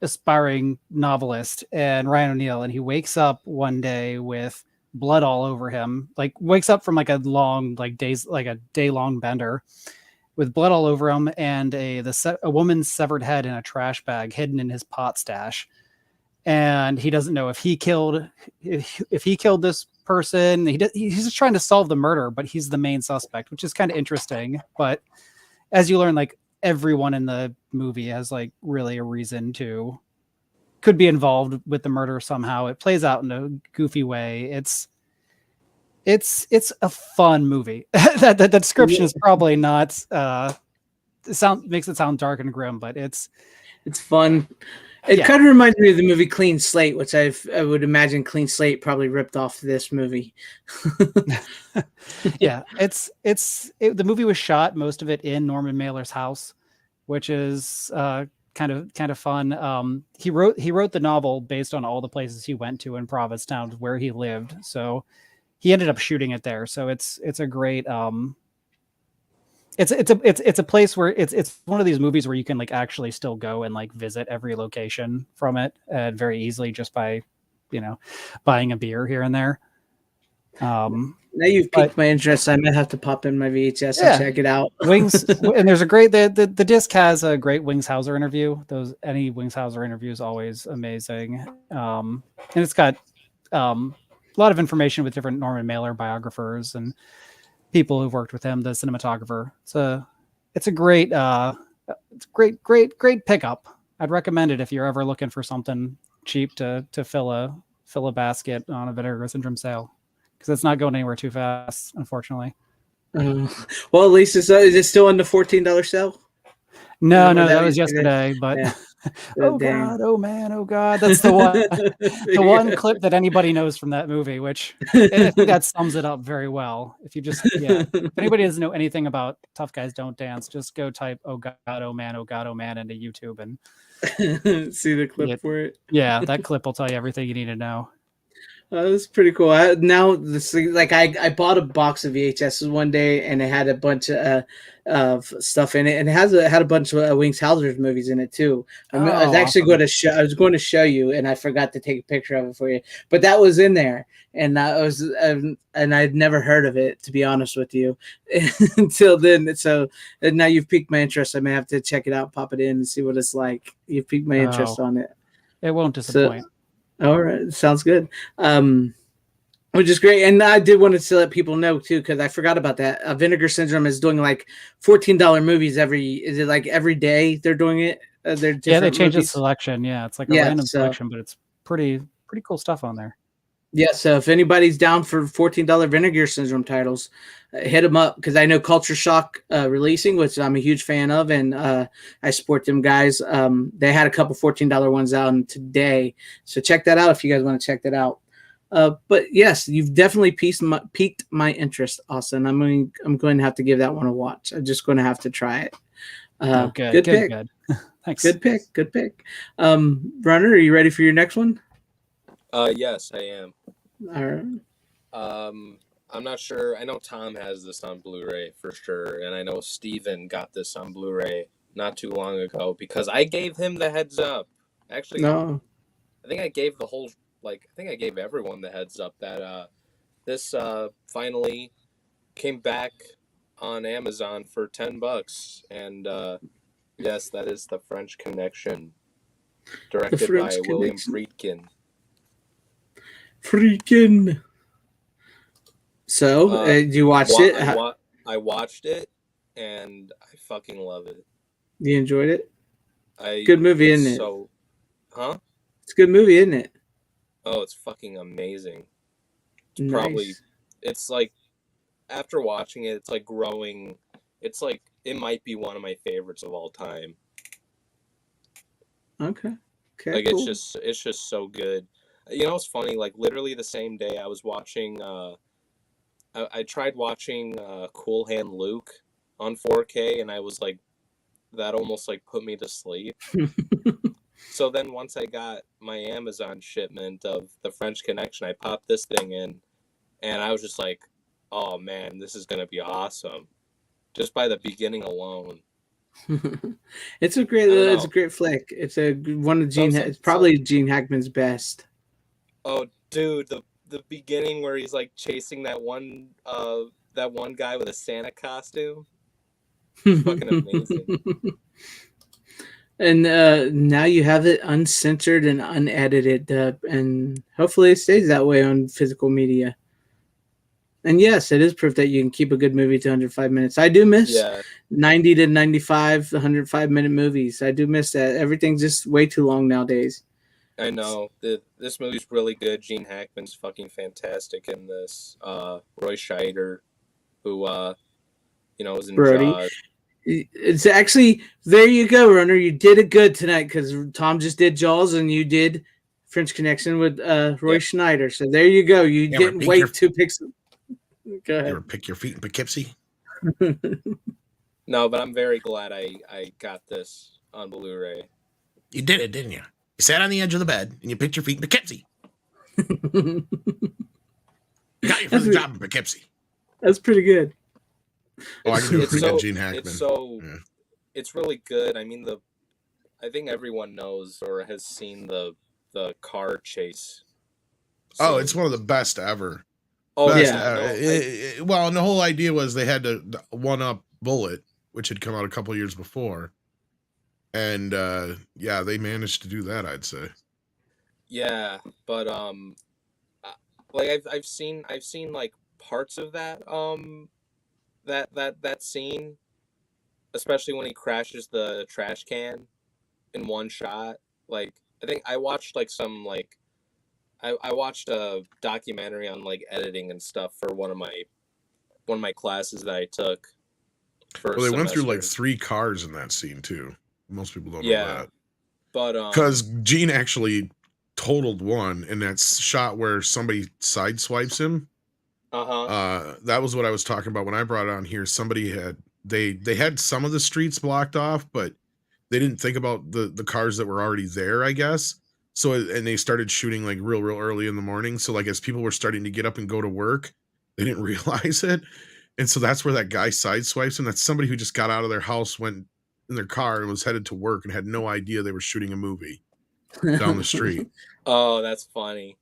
aspiring novelist, and Ryan O'Neal, and he wakes up one day with blood all over him, like wakes up from like a day-long bender with blood all over him, and a woman's severed head in a trash bag hidden in his pot stash. And he doesn't know if he killed this person. He's just trying to solve the murder, but he's the main suspect, which is kind of interesting. But as you learn, like, everyone in the movie has like really a reason could be involved with the murder somehow. It plays out in a goofy way. It's a fun movie. that description is probably not makes it sound dark and grim, but it's fun. It kind of reminds me of the movie Clean Slate, which I would imagine Clean Slate probably ripped off this movie. Yeah, the movie was shot, most of it in Norman Mailer's house, which is kind of fun. He wrote the novel based on all the places he went to in Provincetown where he lived, so he ended up shooting it there. So it's a great it's a place where it's one of these movies where you can like actually still go and like visit every location from it very easily just by buying a beer here and there. Now you've piqued my interest. I might have to pop in my VHS and check it out. Wings, and there's a great the disc has a great Wings Hauser interview. Any Wings Hauser interview is always amazing, and it's got a lot of information with different Norman Mailer biographers and people who've worked with him, the cinematographer. It's a great great pickup. I'd recommend it if you're ever looking for something cheap to fill a basket on a Vinegar Syndrome sale, because it's not going anywhere too fast, unfortunately. Well, at least is it still on the $14 sale? No, that was yesterday. But yeah. Oh God, oh man, oh God, that's the one the one clip that anybody knows from that movie, which I think that sums it up very well. If you just if anybody doesn't know anything about Tough Guys Don't Dance, just go type "Oh God, oh man, oh God, oh man" into YouTube and see the clip for it. Yeah, that clip will tell you everything you need to know. That's pretty cool. I bought a box of VHSs one day, and it had a bunch of stuff in it, and it had a bunch of Wings Hauser's movies in it too. I was actually awesome. going to show you, and I forgot to take a picture of it for you. But that was in there, and and I'd never heard of it, to be honest with you, until then. So now you've piqued my interest. I may have to check it out, pop it in, and see what it's like. You've piqued my interest on it. It won't disappoint. All right, sounds good. Which is great, and I did want to let people know too, because I forgot about that. Vinegar Syndrome is doing like $14 movies every day they're doing it. They change the selection. Yeah, it's like a random selection, but it's pretty cool stuff on there. Yeah, so if anybody's down for $14 Vinegar Syndrome titles, hit them up, because I know Culture Shock releasing, which I'm a huge fan of, and I support them guys. They had a couple $14 ones out today, so check that out if you guys want to check that out. But yes, you've definitely piqued my interest, Austin. I'm going to have to give that one a watch. I'm just going to have to try it. Good pick. Thanks. Good pick. Runner, are you ready for your next one? Yes, I am. All right. I'm not sure. I know Tom has this on Blu-ray for sure, and I know Steven got this on Blu-ray not too long ago, because I gave him the heads up. Actually, no. I think I gave everyone the heads up that this finally came back on Amazon for $10, and yes, that is The French Connection, directed by William Friedkin. So, you watched it? I watched it, and I fucking love it. You enjoyed it? Good movie, isn't it? It's a good movie, isn't it? Oh, it's fucking amazing. It's like, after watching it, it's like growing. It's like, it might be one of my favorites of all time. Okay, like, cool. it's just so good. You know, it's funny, like, literally the same day I was watching, I tried watching Cool Hand Luke on 4K, and I was like, that almost like put me to sleep. So then once I got my Amazon shipment of The French Connection, I popped this thing in, and I was just like, oh man, this is going to be awesome. Just by the beginning alone. It's a great flick. It's one of it's probably Gene Hackman's best. Oh, dude, the beginning where he's like chasing that one guy with a Santa costume. It's fucking amazing. And now you have it uncensored and unedited, and hopefully it stays that way on physical media. And yes, it is proof that you can keep a good movie to 105 minutes. I do miss 90 to 95, 105-minute movies. I do miss that. Everything's just way too long nowadays. I know. This movie's really good. Gene Hackman's fucking fantastic in this. Roy Scheider, who, was in Jaws. It's actually, there you go, Runner. You did it good tonight, because Tom just did Jaws and you did French Connection with Roy Schneider. So there you go. You didn't wait to pick some. Go ahead. You ever pick your feet in Poughkeepsie? No, but I'm very glad I got this on Blu-ray. You did it, didn't you? You sat on the edge of the bed and you picked your feet in Poughkeepsie. You got you for the job in Poughkeepsie. That's pretty good. Oh, I can do a It's pretty good so Gene Hackman. it's so Yeah. it's really good. I mean, I think everyone knows or has seen the car chase Oh, it's scene. one of the best ever. Oh Best yeah, ever. no, Well, and the whole idea was they had to one up Bullet, which had come out a couple years before, and yeah, they managed to do that. I'd say. yeah, but like I've seen like parts of that scene, especially when he crashes the trash can in one shot. Like I think I watched like some like I watched a documentary on like editing and stuff for one of my classes that I took for a Well, they went through like semester. 3 cars in that scene too. Most people don't know Yeah, that but because Gene actually totaled one in that shot where somebody sideswipes him. uh-huh. That was what I was talking about when I brought it on here. Somebody had they had some of the streets blocked off, but they didn't think about the cars that were already there, I guess. So and they started shooting like real early in the morning. So like as people were starting to get up and go to work, they didn't realize it. And so that's where that guy sideswipes him. That's somebody who just got out of their house, went in their car, and was headed to work and had no idea they were shooting a movie down the street. Oh, that's funny.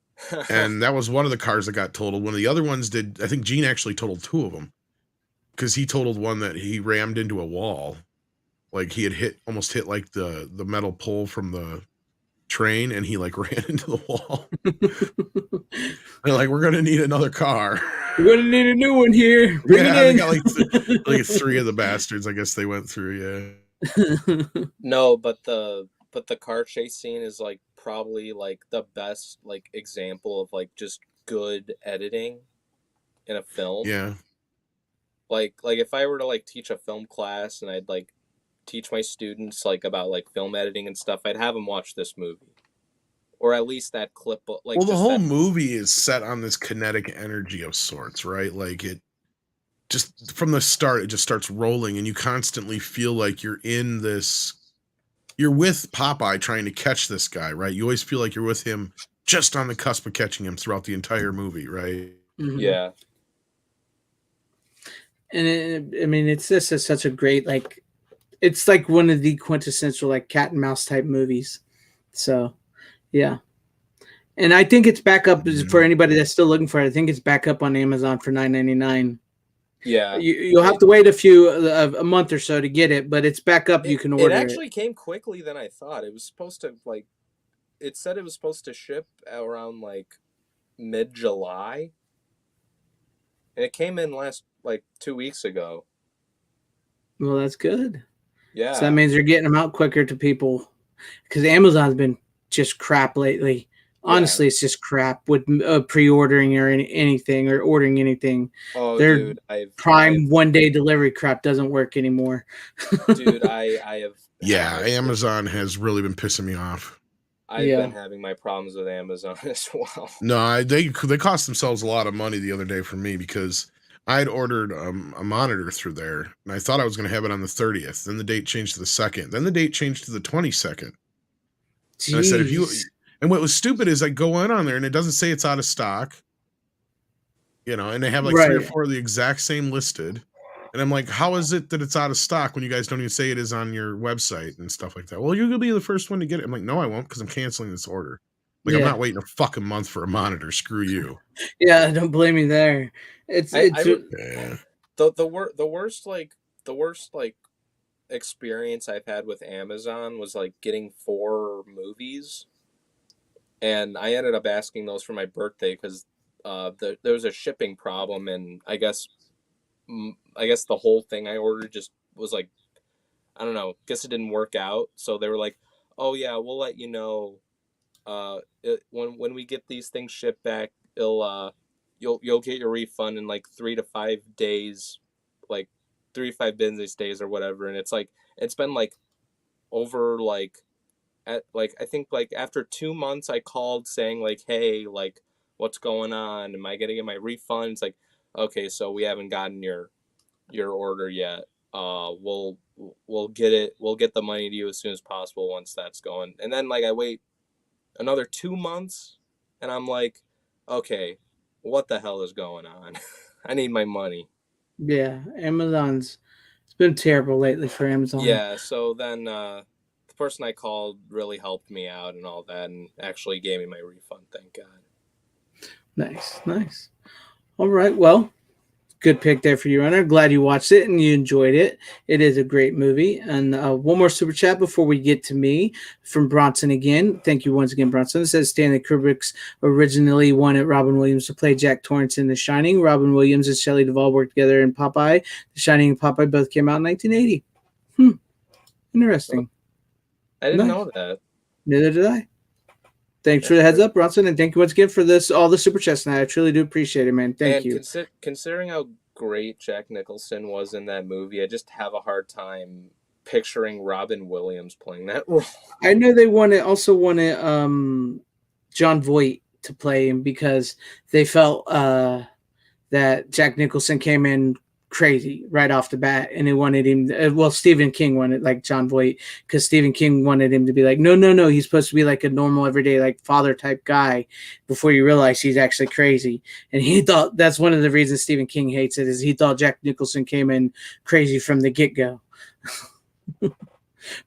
And that was one of the cars that got totaled. One of the other ones did. I think Gene actually totaled 2 of them because he totaled one that he rammed into a wall. Like he had almost hit like the metal pole from the train, and he like ran into the wall. They're like, we're gonna need another car. We're gonna need a new one here. Bring Yeah, it they in. got like 3 of the bastards. I guess they went through. Yeah. No, but the car chase scene is like probably like the best like example of like just good editing in a film. Yeah. Like if I were to like teach a film class and I'd like teach my students like about like film editing and stuff, I'd have them watch this movie. Or at least that clip like Well, the just whole that movie is set on this kinetic energy of sorts, right? Like it just from the start, it just starts rolling, and you constantly feel like you're in this. You're with Popeye trying to catch this guy, right? You always feel like you're with him, just on the cusp of catching him throughout the entire movie, right? Mhm. yeah. And I mean, it's just such a great like. It's like one of the quintessential like cat and mouse type movies. So, yeah. And I think it's back up for anybody that's still looking for it. I think it's back up on Amazon for $9.99. Yeah. You'll have to wait a month or so to get it, but it's back up. You can order it actually came quickly than I thought. It was supposed to like it said it was supposed to ship around like mid-July. And it came in last like 2 weeks ago. Well, that's good. Yeah. So that means they're getting them out quicker to people because Amazon's been just crap lately. Honestly, it's just crap with pre-ordering or anything or ordering anything. Oh, Their dude, Prime 1-day delivery crap doesn't work anymore. Dude, I have. Yeah, Amazon has really been pissing me off. I've been having my problems with Amazon as well. No, they cost themselves a lot of money the other day for me because I had ordered a monitor through there, and I thought I was going to have it on the 30th. Then the date changed to the 2nd. Then the date changed to the 22nd. And I said, and what was stupid is I go in on there and it doesn't say it's out of stock, and they have like 3 or 4 of the exact same listed. And I'm like, how is it that it's out of stock when you guys don't even say it is on your website and stuff like that? Well, you're going to be the first one to get it. I'm like, no, I won't, because I'm canceling this order. Like, I'm not waiting a fucking month for a monitor. Screw you. Yeah, don't blame me there. The worst experience I've had with Amazon was like getting 4 movies, and I ended up asking those for my birthday because there was a shipping problem, and I guess the whole thing I ordered just was like, I don't know, guess it didn't work out. So they were like, oh yeah, we'll let you know when we get these things shipped back, you'll get your refund in like 3 to 5 days, like 3 to 5 business days or whatever. And it's like it's been like over like at like I think like after 2 months I called saying like, hey, like what's going on? Am I gonna get my refund? It's like, okay, so we haven't gotten your order yet. We'll get it. We'll get the money to you as soon as possible once that's going. And then like I wait another 2 months, and I'm like, okay, what the hell is going on? I need my money. Yeah, Amazon's it's been terrible lately for Amazon. Yeah, so then the person I called really helped me out and all that and actually gave me my refund, thank God. Nice, nice. All right, well, good pick there for you, Runner. Glad you watched it and you enjoyed it. It is a great movie. And one more super chat before we get to me from Bronson again. Thank you once again, Bronson. It says Stanley Kubrick's originally wanted Robin Williams to play Jack Torrance in The Shining. Robin Williams and Shelley Duvall worked together in Popeye. The Shining and Popeye both came out in 1980. Interesting. I didn't Nice. know that. Neither did I. Thanks for the heads up, Bronson, and thank you once again for this, all the super chats tonight. I truly do appreciate it, man. Thank you. Considering how great Jack Nicholson was in that movie, I just have a hard time picturing Robin Williams playing that role. I know they also wanted John Voight to play him because they felt that Jack Nicholson came in crazy right off the bat, and they wanted him. Stephen King wanted like John Voight because Stephen King wanted him to be like, no, he's supposed to be like a normal, everyday, like father type guy. Before you realize he's actually crazy, and he thought that's one of the reasons Stephen King hates it is he thought Jack Nicholson came in crazy from the get go.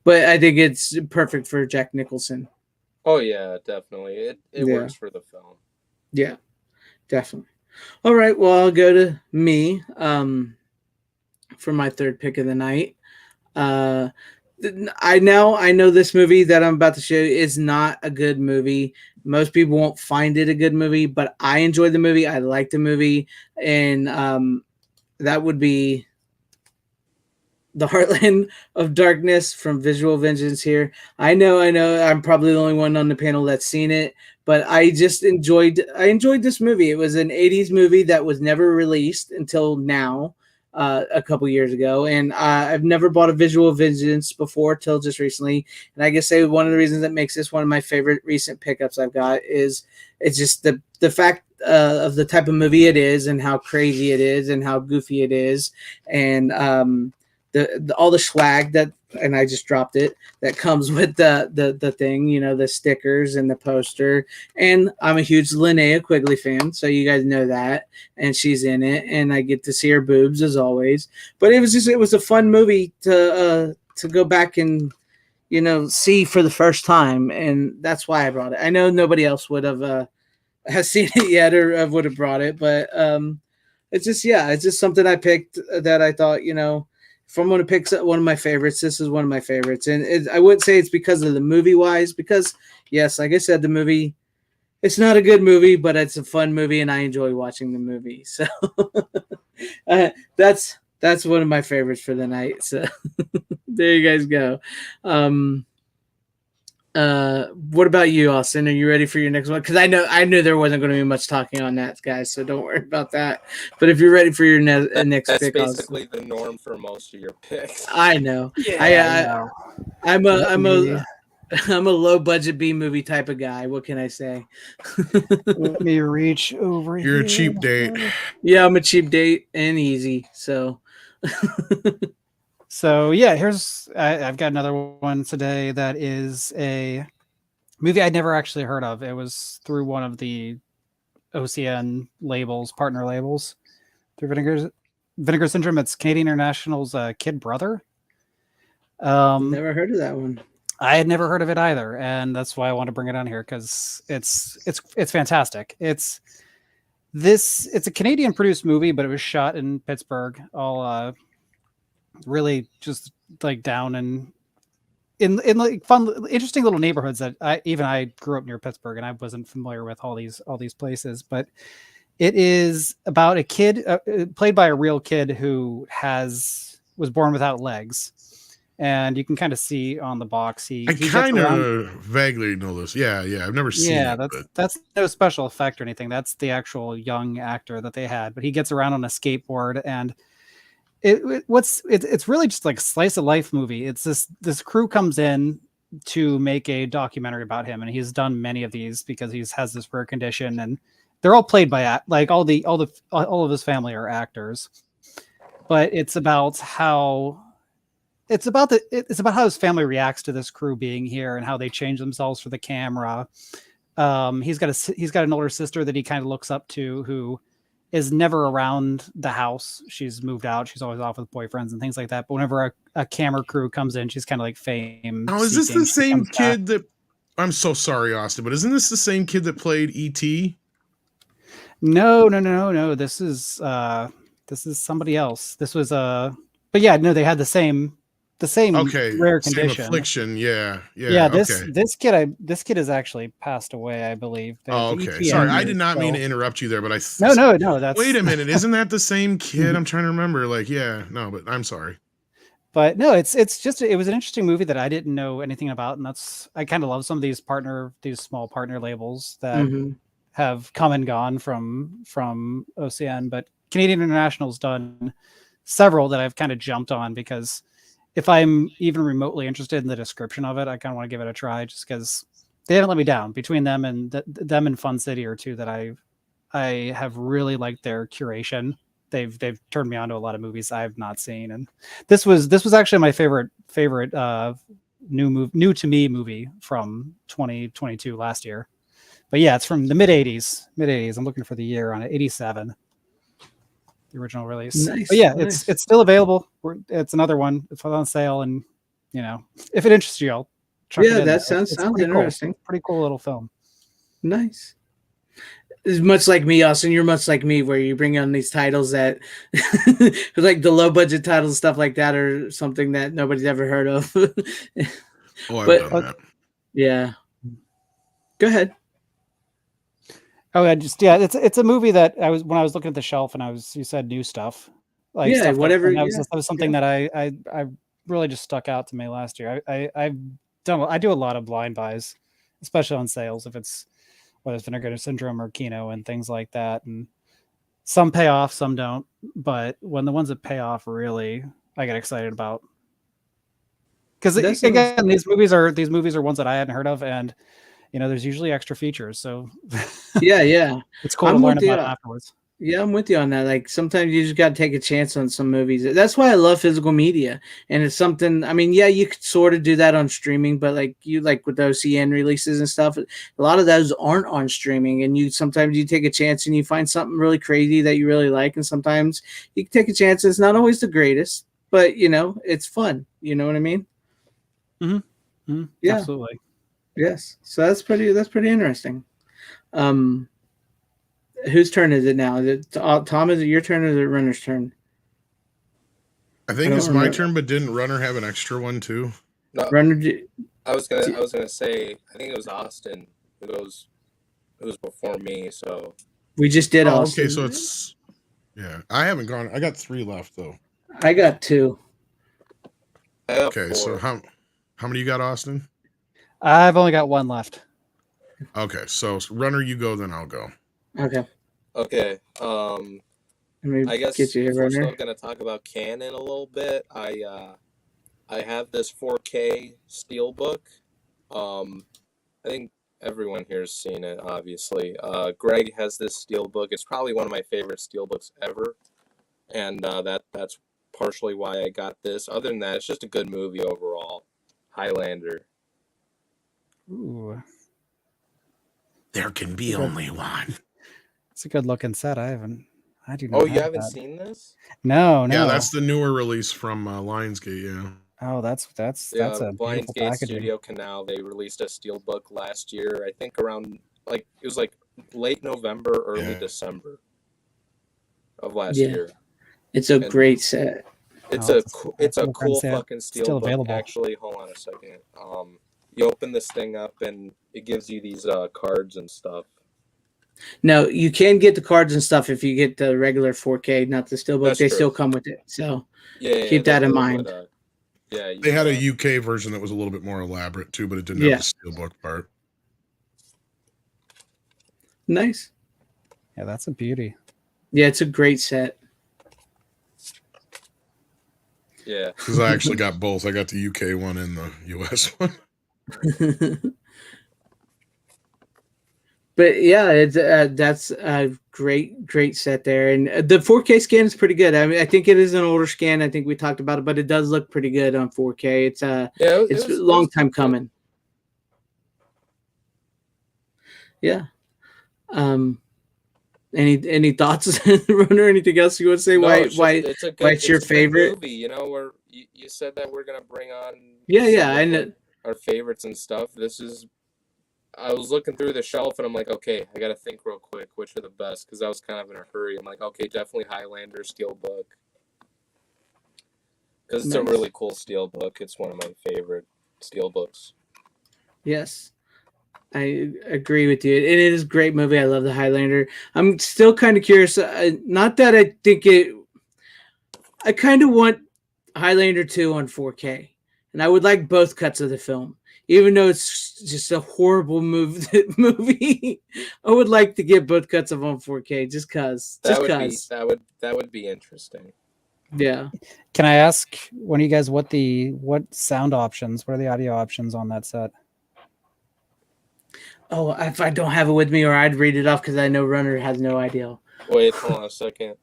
But I think it's perfect for Jack Nicholson. Oh yeah, definitely. It works for the film. Yeah, definitely. All right, well, I'll go to me for my third pick of the night. I know this movie that I'm about to show you is not a good movie. Most people won't find it a good movie, but I enjoyed the movie. I liked the movie, and that would be The Heartland of Darkness from Visual Vengeance here. I know I'm probably the only one on the panel that's seen it, but I just enjoyed this movie. It was an 80s movie that was never released until now, a couple years ago, and I've never bought a Visual Vengeance before till just recently. And I guess say one of the reasons that makes this one of my favorite recent pickups I've got is it's just the fact of the type of movie it is and how crazy it is and how goofy it is, and all the swag that, and I just dropped it, that comes with the thing, the stickers and the poster. And I'm a huge Linnea Quigley fan, so you guys know that, and she's in it, and I get to see her boobs as always. But it was a fun movie to go back and see for the first time, and that's why I brought it. I know nobody else would have has seen it yet or would have brought it, but it's just something I picked that I thought if I'm going to pick one of my favorites, this is one of my favorites. And I wouldn't say it's because of the movie wise, because yes, like I said, the movie, it's not a good movie, but it's a fun movie and I enjoy watching the movie. So that's one of my favorites for the night. So there you guys go. What about you, Austin? Are you ready for your next one? Because I knew there wasn't going to be much talking on that, guys, so don't worry about that. But if you're ready for your next that's pick, basically the norm for most of your picks. I know. Yeah, I'm a low budget B movie type of guy. What can I say? Let me reach over here. You're a cheap date. Yeah, I'm a cheap date and easy. So. So yeah, I've got another one today that is a movie I'd never actually heard of. It was through one of the OCN labels, partner labels, through Vinegar Syndrome. It's Canadian International's Kid Brother. Never heard of that one. I had never heard of it either, and that's why I want to bring it on here because it's fantastic. It's a Canadian produced movie, but it was shot in Pittsburgh. All really just like down and in like fun, interesting little neighborhoods that I grew up near Pittsburgh and I wasn't familiar with all these places. But it is about a kid played by a real kid who was born without legs, and you can kind of see on the box he kind of vaguely know this. Yeah, I've never seen it. Yeah, that's no special effect or anything. That's the actual young actor that they had. But he gets around on a skateboard and. It's really just like a slice of life movie. It's this crew comes in to make a documentary about him, and he's done many of these because he has this rare condition, and they're all played by like all of his family are actors. But it's about how his family reacts to this crew being here and how they change themselves for the camera. He's got an older sister that he kind of looks up to who is never around the house. She's moved out. She's always off with boyfriends and things like that. But whenever a camera crew comes in, she's kind of like fame. Oh, is this seeking. the She same comes back. kid that? I'm so sorry, Austin, but isn't this the same kid that played E.T.? No. This is somebody else. This was but yeah, no, they had the same Okay, rare same condition. affliction. Yeah. This Okay. this kid has actually passed away, I believe. Oh, The okay. ET Sorry, I ended, did not mean so- to interrupt you there, but No. That's Wait a minute, isn't that the same kid? I'm trying to remember. Like, yeah, no, but I'm sorry. But no, it's just it was an interesting movie that I didn't know anything about, and I kind of love some of these small partner labels that Mhm. have come and gone from OCN, but Canadian International's done several that I've kind of jumped on because if I'm even remotely interested in the description of it, I kind of want to give it a try just because they haven't let me down. Between them and them and Fun City are two that I have really liked their curation. They've turned me on to a lot of movies I have not seen, and this was actually my favorite new to me movie from 2022 last year. But yeah, it's from the mid 80s. I'm looking for the year on it, 87, the original release. Nice, But yeah, nice. it's still available. It's another one. It's on sale, and if it interests you, I'll chuck it Yeah, in there. that sounds It's pretty cool. interesting. Pretty cool little film. Nice. It's much like me, Austin. You're much like me, where you bring on these titles that, like the low budget titles, stuff like that, or something that nobody's ever heard of. Oh, I've But- done that. Yeah. Go ahead. Oh, it's a movie that when I was looking at the shelf and you said new stuff, like Yeah, stuff whatever, That yeah, was something that I really just stuck out to me last year. I do a lot of blind buys, especially on sales if it's whether it's Vinegar Syndrome or Kino and things like that, and some pay off, some don't. But when the ones that pay off, really, I get excited about. Because That's again, these movies are ones that I hadn't heard of, and there's usually extra features, so Yeah. it's cool I'm to learn with you. about it afterwards. Yeah, I'm with you on that. Like sometimes you just got to take a chance on some movies. That's why I love physical media. And it's something, I mean, yeah, you could sort of do that on streaming, but like with those OCN releases and stuff, a lot of those aren't on streaming. And sometimes you take a chance and you find something really crazy that you really like. And sometimes you can take a chance. It's not always the greatest, but it's fun. You know what I mean? Yeah. Absolutely. Yes. So that's pretty interesting. Whose turn is it now? Is it Tom? Is it your turn or is it Runner's turn? I think it's my turn, but didn't Runner have an extra one too? No, Runner. I was gonna say I think it was Austin who was before me. So We just did Oh, Austin. okay, so it's I haven't gone. I got 3 left though. I got 2. I have Okay, so 4. how many you got, Austin? I've only got one left. Okay, so Runner, you go, then I'll go. Okay. Okay. Let me I guess get you here, if we're Runner. still gonna talk about canon a little bit. I have this 4K Steelbook. I think everyone here has seen it. Obviously, Greg has this Steelbook. It's probably one of my favorite Steelbooks ever, and that's partially why I got this. Other than that, it's just a good movie overall. Highlander. Ooh, There can be only one. it's a good looking set. I do not. Oh, you have haven't that. seen this? No. Yeah, that's the newer release from Lionsgate. Yeah. Oh, that's Yeah, a beautiful Lionsgate packaging. Studio Canal. They released a Steelbook last year. I think around it was late November, early Yeah. December of last Yeah. year. It's a And- great set. It's Oh, a it's cool my friend cool said fucking it's still Steelbook. available. Actually, hold on a second. You open this thing up and it gives you these cards and stuff. No, you can get the cards and stuff if you get the regular 4K, not the Steelbook. That's They true. still come with it. So Yeah, Keep that in mind. Yeah, They had a UK version that was a little bit more elaborate too, but it didn't Yeah. have the steelbook part. nice. Yeah, that's a beauty. Yeah, it's a great set. yeah. Because I actually got both. I got the UK one and the US one. But yeah, it's that's a great set there, and the 4K scan is pretty good. I mean, I think it is an older scan. I think we talked about it, but it does look pretty good on 4K. It's it's a long time coming. Yeah. Any thoughts, Runner? Anything else you want to say? No, Why it's a good, it's your a good favorite? movie. You know, where you said that we're gonna bring on Yeah, some yeah, of I know. our favorites and stuff. I was looking through the shelf and I'm like, okay, I gotta think real quick which are the best because I was kind of in a hurry. I'm like, okay, definitely Highlander Steelbook because it's a Nice. really cool Steelbook. It's one of my favorite Steelbooks. Yes, I agree with you. It is a great movie. I love the Highlander. I'm still kind of curious. Not that I think it. I kind of want Highlander 2 on 4K, and I would like both cuts of the film, even though it's just a horrible movie. I would like to get both cuts of on 4K, just cause. That would be interesting. Yeah. Can I ask one of you guys what sound options, what are the audio options on that set? Oh, if I don't have it with me, or I'd read it off because I know Runner has no idea. Wait, hold on a second.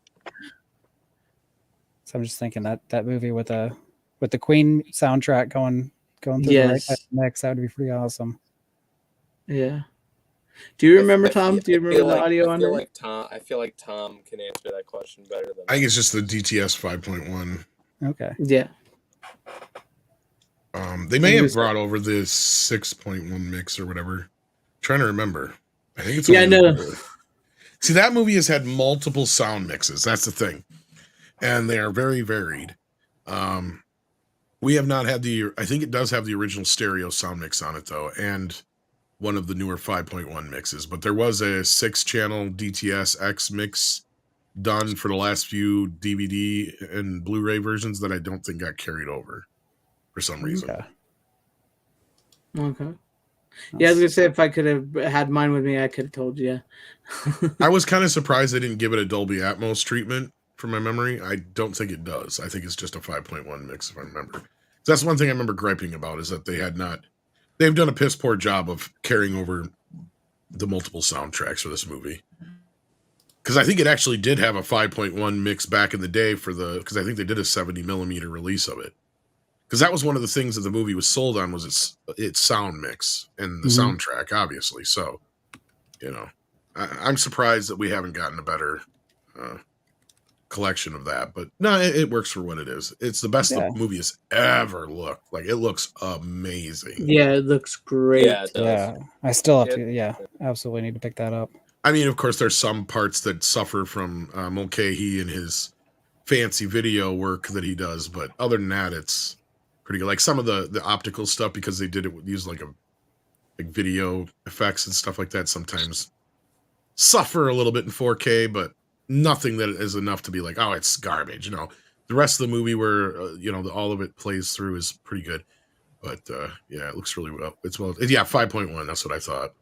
So I'm just thinking that movie with the Queen soundtrack going through the right Yes. mix, that would be pretty awesome. Yeah. Do you remember, Tom? Do you remember the audio on it? I feel like Tom can answer that question better than I think it's just the DTS 5.1. Okay. Yeah. They may have brought over the 6.1 mix or whatever. Trying to remember. I think it's Yeah, I know. See, that movie has had multiple sound mixes. That's the thing, and they are very varied. We have not had I think it does have the original stereo sound mix on it though, and one of the newer 5.1 mixes. But there was a 6-channel DTS X mix done for the last few DVD and Blu-ray versions that I don't think got carried over for some reason. Okay. Yeah, I was gonna say if I could have had mine with me, I could have told you. I was kind of surprised they didn't give it a Dolby Atmos treatment from my memory. I don't think it does. I think it's just a 5.1 mix if I remember. That's one thing I remember griping about is that they've done a piss poor job of carrying over the multiple soundtracks for this movie. Because I think it actually did have a 5.1 mix back in the day because I think they did a 70 millimeter release of it. Because that was one of the things that the movie was sold on was its sound mix and the soundtrack, obviously. So, I'm surprised that we haven't gotten a better collection of that. But no, it works for what it is. It's the best the movie has ever looked. Like, it looks amazing. Yeah, it looks great. Yeah, it does. Yeah, I still have to. Absolutely need to pick that up. I mean, of course, there's some parts that suffer from Mulcahy and his fancy video work that he does. But other than that, it's pretty good. Like some of the optical stuff, because they did it use like video effects and stuff like that, sometimes suffer a little bit in 4K, but nothing that is enough to be like, oh, it's garbage. The rest of the movie where all of it plays through is pretty good. But it looks really well. It's 5.1. That's what I thought.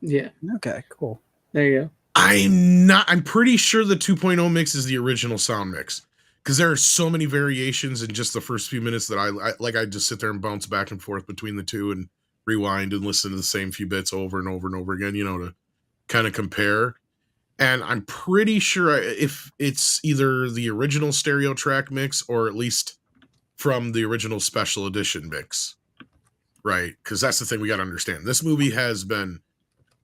Yeah. Okay, cool. There you go. I'm pretty sure the 2.0 mix is the original sound mix. Because there are so many variations in just the first few minutes that I just sit there and bounce back and forth between the two and rewind and listen to the same few bits over and over and over again, to kind of compare. And I'm pretty sure if it's either the original stereo track mix or at least from the original special edition mix, right? Because that's the thing we got to understand. This movie has been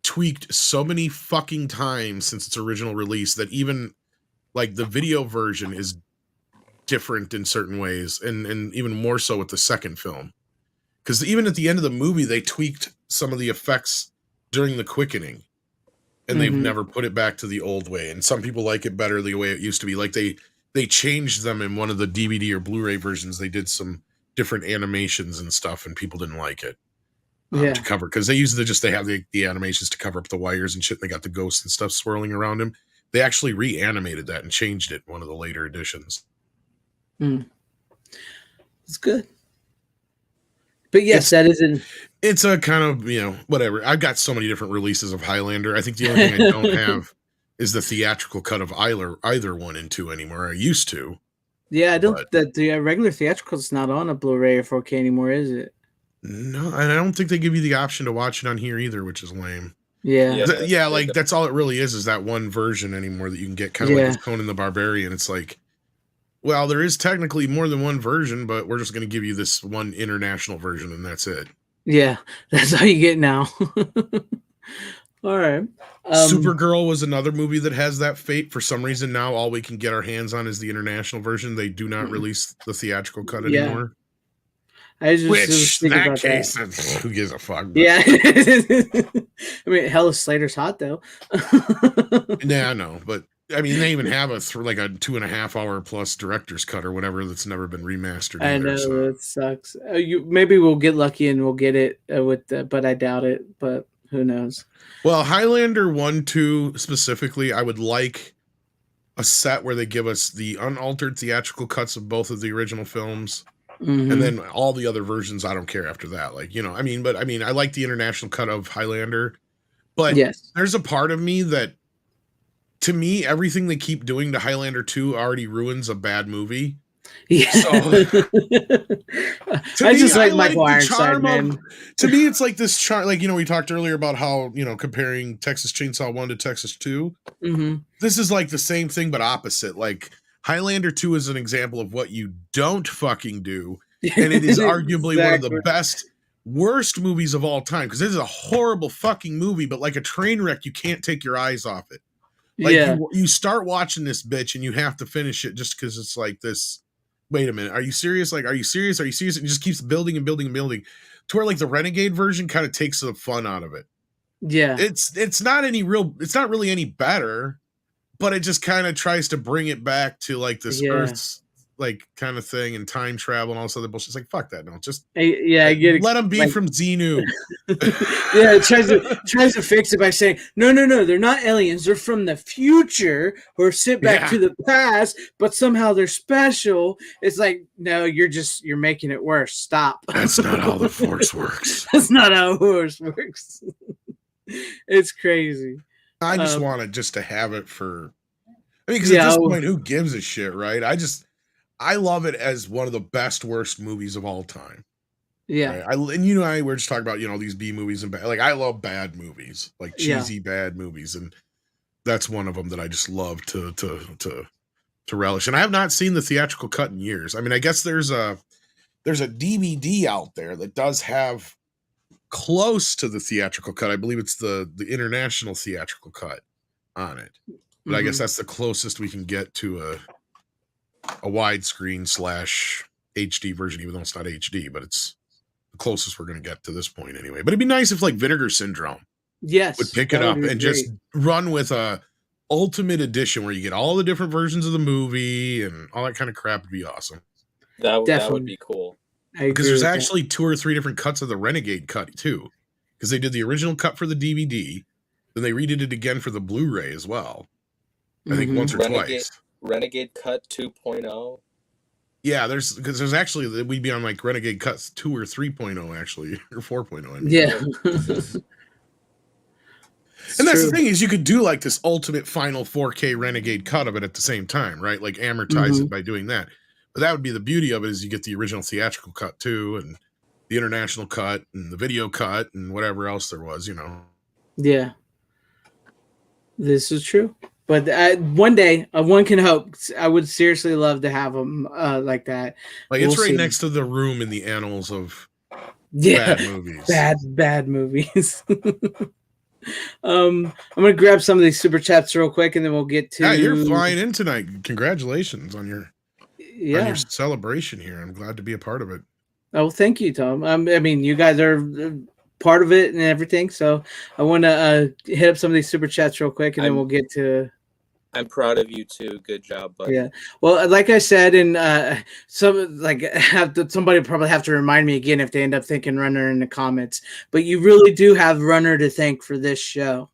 tweaked so many fucking times since its original release that even like the video version is different in certain ways, and even more so with the second film, because even at the end of the movie they tweaked some of the effects during the quickening, and they've never put it back to the old way. And some people like it better the way it used to be. Like they changed them in one of the DVD or Blu-ray versions. They did some different animations and stuff, and people didn't like it to cover, because they used they have the animations to cover up the wires and shit. They got the ghosts and stuff swirling around him. They actually reanimated that and changed it in one of the later editions. It's good. But yes, that isn't. It's a kind of, whatever. I've got so many different releases of Highlander. I think the only thing I don't have is the theatrical cut of either 1 and 2 anymore. I used to. Yeah, I don't. That the regular theatrical is not on a Blu-ray or 4K anymore, is it? No, and I don't think they give you the option to watch it on here either, which is lame. Yeah. Like that's all it really is that one version anymore that you can get, kind of like with Conan the Barbarian. It's like, well, there is technically more than one version, but we're just going to give you this one international version, and that's it. Yeah, that's how you get now. All right. Supergirl was another movie that has that fate. For some reason, now all we can get our hands on is the international version. They do not release the theatrical cut Yeah. anymore. I just was Which, in thinking that about case, that. who gives a fuck? But, Yeah. I mean, hell, Slater's hot though. yeah, I know, but I mean, they even have a 2.5 hour plus director's cut or whatever that's never been remastered. I Either, know so. that sucks. Maybe we'll get lucky and we'll get it but I doubt it. But who knows? Well, Highlander 1, 2 specifically, I would like a set where they give us the unaltered theatrical cuts of both of the original films. Mhm. And then all the other versions, I don't care after that. Like, you know, I mean, I like the international cut of Highlander, but Yes. there's a part of me that, to me, everything they keep doing to Highlander 2 already ruins a bad movie. Yeah. So, I just like the Michael Ironside, charm man. to me, it's like this charm, like, you know, we talked earlier about how, you know, comparing Texas Chainsaw 1 to Texas 2. Mm-hmm. This is like the same thing, but opposite. Like, Highlander 2 is an example of what you don't fucking do. And it is arguably one of the best, worst movies of all time. Because it is a horrible fucking movie, but like a train wreck, you can't take your eyes off it. Like, yeah. you start watching this bitch and you have to finish it just because it's like this. Wait a minute. Are you serious? Like, are you serious? Are you serious? And it just keeps building and building and building to where like the Renegade version kind of takes the fun out of it. Yeah. It's not really any better, but it just kind of tries to bring it back to like this Earth's like kind of thing and time travel and all this other bullshit. It's like, fuck that. No, just I get it. Let them be like, from Xenu. Yeah, it tries to fix it by saying, no, they're not aliens. They're from the future or sent back to the past, but somehow they're special. It's like, no, you're making it worse. Stop. That's not how the Force works. That's not how the Force works. It's crazy. I just wanted just to have it for, I mean, because at this point, who gives a shit, right? I love it as one of the best, worst movies of all time. Yeah. Right? And you know, we were just talking about, you know, these B movies and bad, like I love bad movies, like cheesy bad movies, and that's one of them that I just love to relish. And I have not seen the theatrical cut in years. I mean, I guess there's a DVD out there that does have close to the theatrical cut. I believe it's the international theatrical cut on it, but I guess that's the closest we can get to a widescreen / HD version, even though it's not HD, but it's the closest we're going to get to this point anyway. But it'd be nice if like Vinegar Syndrome would pick it up and just run with a ultimate edition where you get all the different versions of the movie and all that kind of crap. Would be awesome. That would be cool. Because there's actually 2 or 3 different cuts of the Renegade cut too, because they did the original cut for the DVD, then they redid it again for the Blu-ray as well. I think once or twice. Renegade Cut 2.0. Yeah, there's actually, we'd be on like Renegade Cuts 2 or 3.0 actually, or 4.0. I mean. Yeah. And that's the thing, is you could do like this ultimate final 4K Renegade cut of it at the same time, right? Like amortize it by doing that. But that would be the beauty of it, is you get the original theatrical cut too, and the international cut and the video cut and whatever else there was, you know. Yeah. This is true. But one day, one can hope. I would seriously love to have them like that. Like, it's right next to The Room in the annals of bad movies. Bad movies. I'm gonna grab some of these super chats real quick, and then we'll get to. Yeah, you're flying in tonight. Congratulations on your celebration here. I'm glad to be a part of it. Oh, thank you, Tom. I mean, you guys are part of it and everything. So I want to hit up some of these super chats real quick, and then we'll get to. I'm proud of you too. Good job, buddy. Yeah. Well, like I said, and somebody probably have to remind me again if they end up thinking Runner in the comments. But you really do have Runner to thank for this show.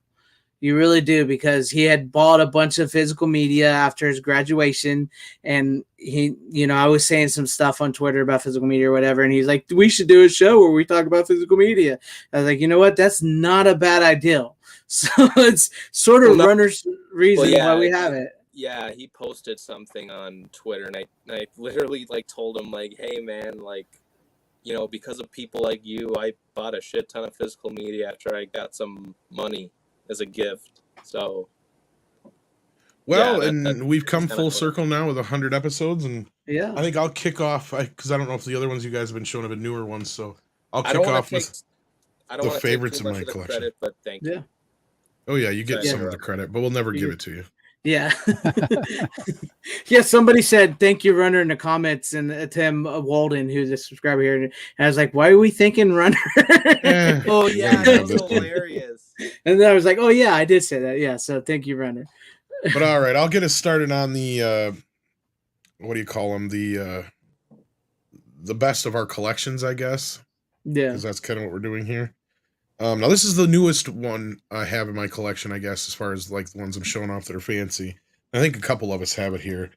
You really do, because he had bought a bunch of physical media after his graduation, and he, I was saying some stuff on Twitter about physical media or whatever, and he's like, we should do a show where we talk about physical media. I was like, you know what? That's not a bad idea. So it's sort of Runner's reason why we have it. Yeah, he posted something on Twitter, and I literally told him hey man, because of people like you, I bought a shit ton of physical media after I got some money as a gift. So and we've come full circle now with 100 episodes, and yeah, I think I'll kick off, because I don't know if the other ones you guys have been showing have been newer ones, so I'll kick off with the favorites in my collection. Credit, but thank you. Oh yeah, you get Yeah. some of the credit, but we'll never give it to you. Yeah. Yeah, somebody said thank you, Runner, in the comments, and Tim Walden, who's a subscriber here. And I was like, why are we thinking Runner? Oh You yeah, gotta that have was this one. hilarious. And then I was like, oh yeah, I did say that. Yeah, so thank you, Runner. But all right, I'll get us started on the what do you call them? The best of our collections, I guess, Yeah. because that's kind of what we're doing here. Now this is the newest one I have in my collection, I guess, as far as like the ones I'm showing off that are fancy. I think a couple of us have it here.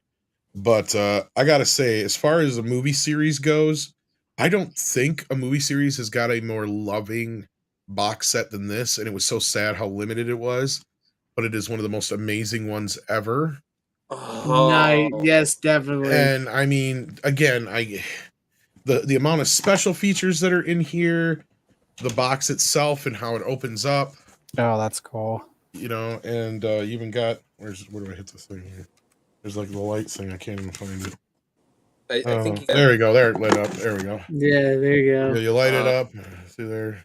But I gotta say, as far as a movie series goes, I don't think a movie series has got a more loving box set than this, and it was so sad how limited it was. But it is one of the most amazing ones ever. Nice. Oh, Yes, definitely. And I mean, again, the amount of special features that are in here, the box itself and how it opens up, Oh, that's cool. you know, and you even got where do I hit this thing here? There's like the light thing. I can't even find it. I think you There we go. There it lit up. There we go. Yeah, there you Yeah, go. you light it up. See there.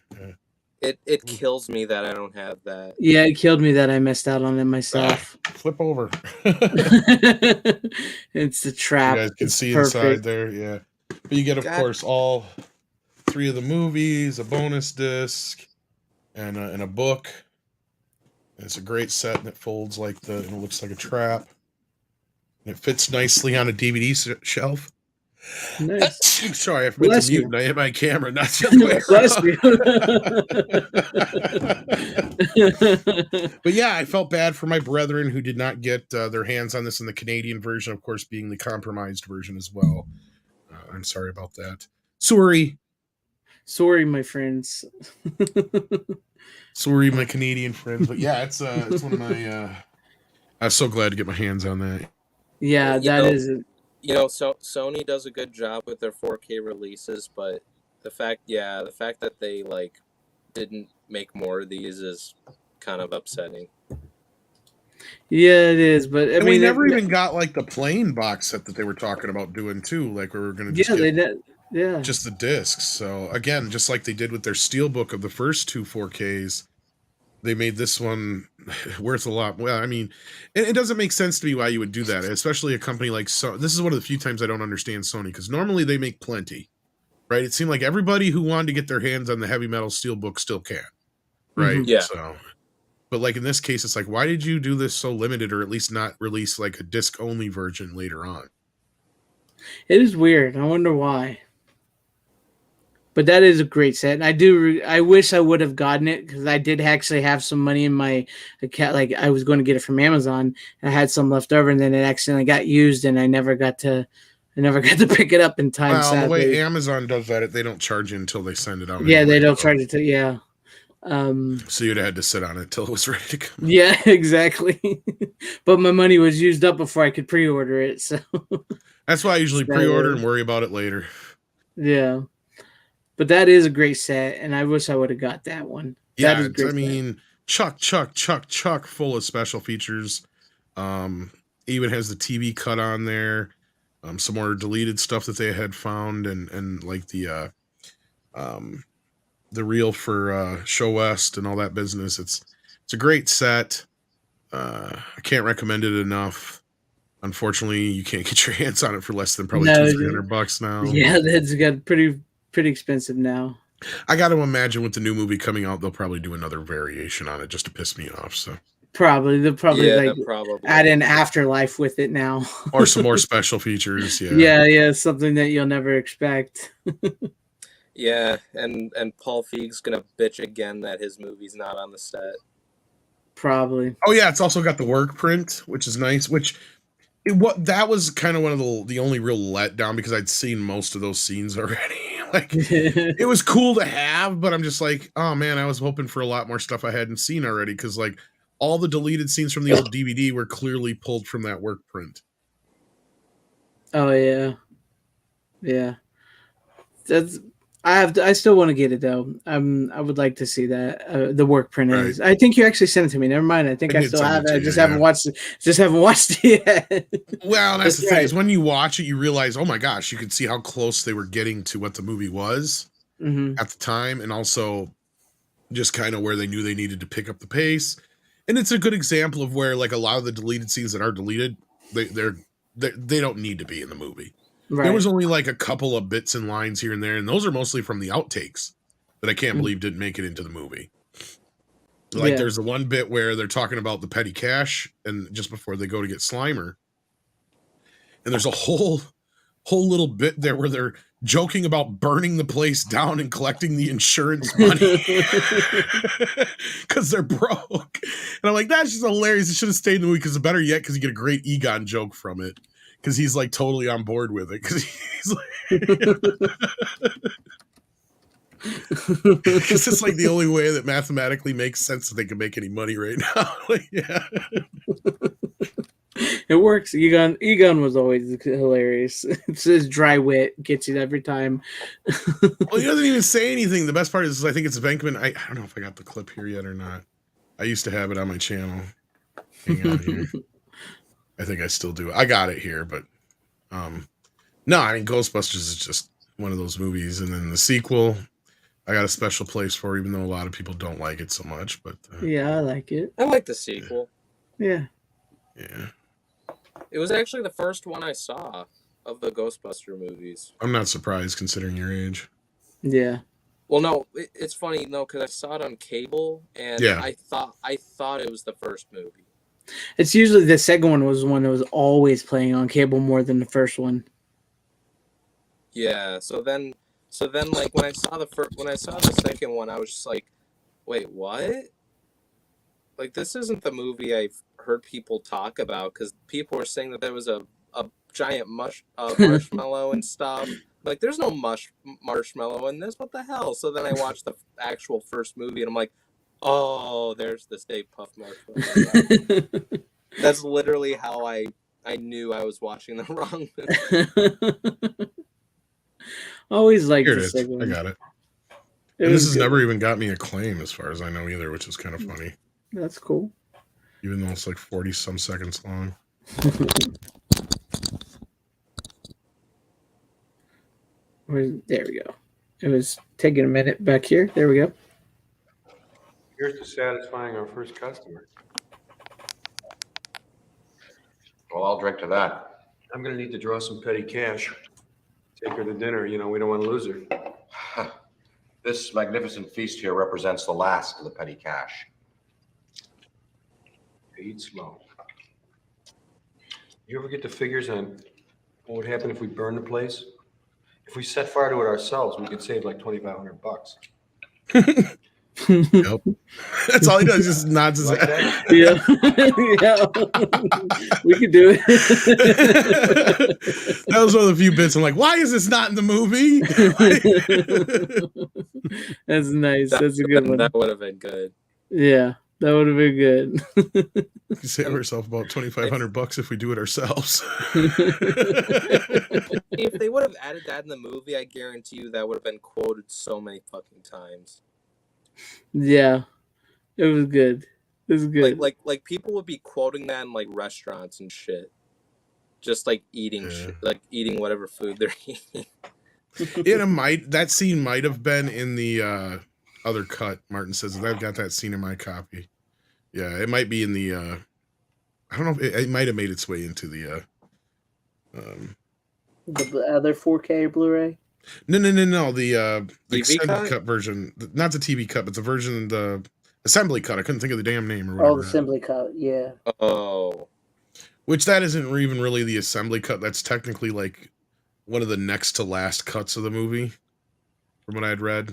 Yeah. it kills me that I don't have that. Yeah, it killed me that I missed out on it myself. Flip over. It's the trap. You guys can It's see perfect. inside there. Yeah. But you get, of God. course, all 3 of the movies, a bonus disc, and a book. And it's a great set, and it folds like and it looks like a trap. And it fits nicely on a DVD shelf. Nice. Sorry, I forgot Bless to mute you. and I hit my camera. Not the other way Bless you. But yeah, I felt bad for my brethren who did not get their hands on this in the Canadian version, of course, being the compromised version as well. I'm sorry about that. Sorry, my friends. sorry, my Canadian friends. But yeah, it's one of my. I was so glad to get my hands on that. Yeah, You that know- is. So Sony does a good job with their 4K releases, but the fact that they like didn't make more of these is kind of upsetting. Yeah, it is. But I And mean, we never even got like the plain box set that they were talking about doing too. Like we were going to just Yeah, get they did. Yeah. just the discs. So again, just like they did with their steelbook of the first 2 4Ks, they made this one worth a lot. Well, I mean, it doesn't make sense to me why you would do that, especially a company like Sony. This is one of the few times I don't understand Sony, because normally they make plenty, right? It seemed like everybody who wanted to get their hands on the heavy metal steelbook still can, right? Mhm. Yeah. So, but like in this case, it's like, why did you do this so limited, or at least not release like a disc only version later on? It is weird. I wonder why. But that is a great set. And I wish I would have gotten it, because I did actually have some money in my account. Like I was going to get it from Amazon. I had some left over, and then it accidentally got used, and I never got to pick it up in time. Well, the way sadly. Amazon does that, they don't charge you until they send it out. Yeah, anyway, they don't so- charge it to. Yeah. So you'd have had to sit on it till it was ready to come. Yeah, exactly. But my money was used up before I could pre-order it. So That's why I usually So- pre-order and worry about it later. yeah. But that is a great set, and I wish I would have got that one. Yeah, That is a great I mean, chock full of special features. Even has the TV cut on there. Some more deleted stuff that they had found, and like the reel for Show West and all that business. It's a great set. I can't recommend it enough. Unfortunately, you can't get your hands on it for less than probably No, $200-300 now. Yeah, that's got pretty expensive now. I got to imagine with the new movie coming out, they'll probably do another variation on it just to piss me off. So, Probably they'll probably like probably add in Afterlife with it now. or some more special features. Yeah. Yeah, something that you'll never expect. Yeah, and Paul Feig's gonna bitch again that his movie's not on the set. Probably. Oh yeah, it's also got the work print, which is nice. That was kind of one of the only real letdown, because I'd seen most of those scenes already. Like, it was cool to have, but I'm just like, oh man, I was hoping for a lot more stuff I hadn't seen already, because like all the deleted scenes from the old DVD were clearly pulled from that work print. Oh yeah. I still want to get it though. I would like to see that the work print Right. is. I think you actually sent it to me. Never mind. I think I did still send have it it. to I you, just yeah. haven't watched it. Just haven't watched it yet. Well, that's the That's thing, right. is when you watch it, you realize, oh my gosh, you could see how close they were getting to what the movie was Hmm. at the time, and also just kind of where they knew they needed to pick up the pace. And it's a good example of where like a lot of the deleted scenes that are deleted, they don't need to be in the movie. Right. There was only like a couple of bits and lines here and there, and those are mostly from the outtakes that I can't believe didn't make it into the movie. Like there's the one bit where they're talking about the petty cash and just before they go to get Slimer. And there's a whole little bit there where they're joking about burning the place down and collecting the insurance money because they're broke. And I'm like, that's just hilarious. It should have stayed in the movie because better yet, because you get a great Egon joke from it because he's like totally on board with it because he's like, it's just like the only way that mathematically makes sense that they can make any money right now. Like, yeah. It works. Egon was always hilarious. It's his dry wit gets you every time. Well, he doesn't even say anything. The best part is I think it's Venkman. I don't know if I got the clip here yet or not. I used to have it on my channel. Hang on here. I think I still do. I got it here, but no, I mean Ghostbusters is just one of those movies, and then the sequel I got a special place for, even though a lot of people don't like it so much. But yeah, I like it. I like the sequel. Yeah. It was actually the first one I saw of the Ghostbuster movies. I'm not surprised considering your age. Yeah. Well, no, it's funny, because I saw it on cable, and I thought it was the first movie. It's usually the second one was one that was always playing on cable more than the first one. Yeah. So then, like when I saw the second one, I was just like, wait, what? Like, this isn't the movie I've heard people talk about, because people were saying that there was a giant marshmallow and stuff. Like, there's no marshmallow in this. What the hell? So then I watched the actual first movie, and I'm like, oh, there's the Stay Puft Marshmallow. That's literally how I knew I was watching the wrong movie. Always like Here the it is. second one. I got it. And this has never even got me a claim as far as I know either, which is kind of funny. That's cool. Even though it's like 40 some seconds long. There we go. It was taking a minute back here. There we go. Here's to satisfying our first customer. Well, I'll drink to that. I'm going to need to draw some petty cash. Take her to dinner. We don't want to lose her. This magnificent feast here represents the last of the petty cash. Eat slow. You ever get the figures on what would happen if we burn the place? If we set fire to it ourselves, we could save like $2,500. Yep. That's all he does, just nods his head. Yeah. Yeah. We could do it. That was one of the few bits I'm like, why is this not in the movie? That's nice. That's a good one. That would have been good. Yeah, that would have been good. We could save ourselves about $2,500 if we do it ourselves. If they would have added that in the movie, I guarantee you that would have been quoted so many fucking times. Yeah, it was good. It was good. Like people would be quoting that in like restaurants and shit, just like eating eating whatever food they're eating. That scene might have been in the other cut. Martin says I've got that scene in my copy. Yeah, it might be in the. I don't know. It might have made its way into the other 4K Blu-ray. No. The extended cut version, not the TV cut, but the version, the assembly cut. I couldn't think of the damn name or whatever. Oh, the assembly cut. Yeah. Oh. Which that isn't even really the assembly cut. That's technically like one of the next to last cuts of the movie, from what I had read.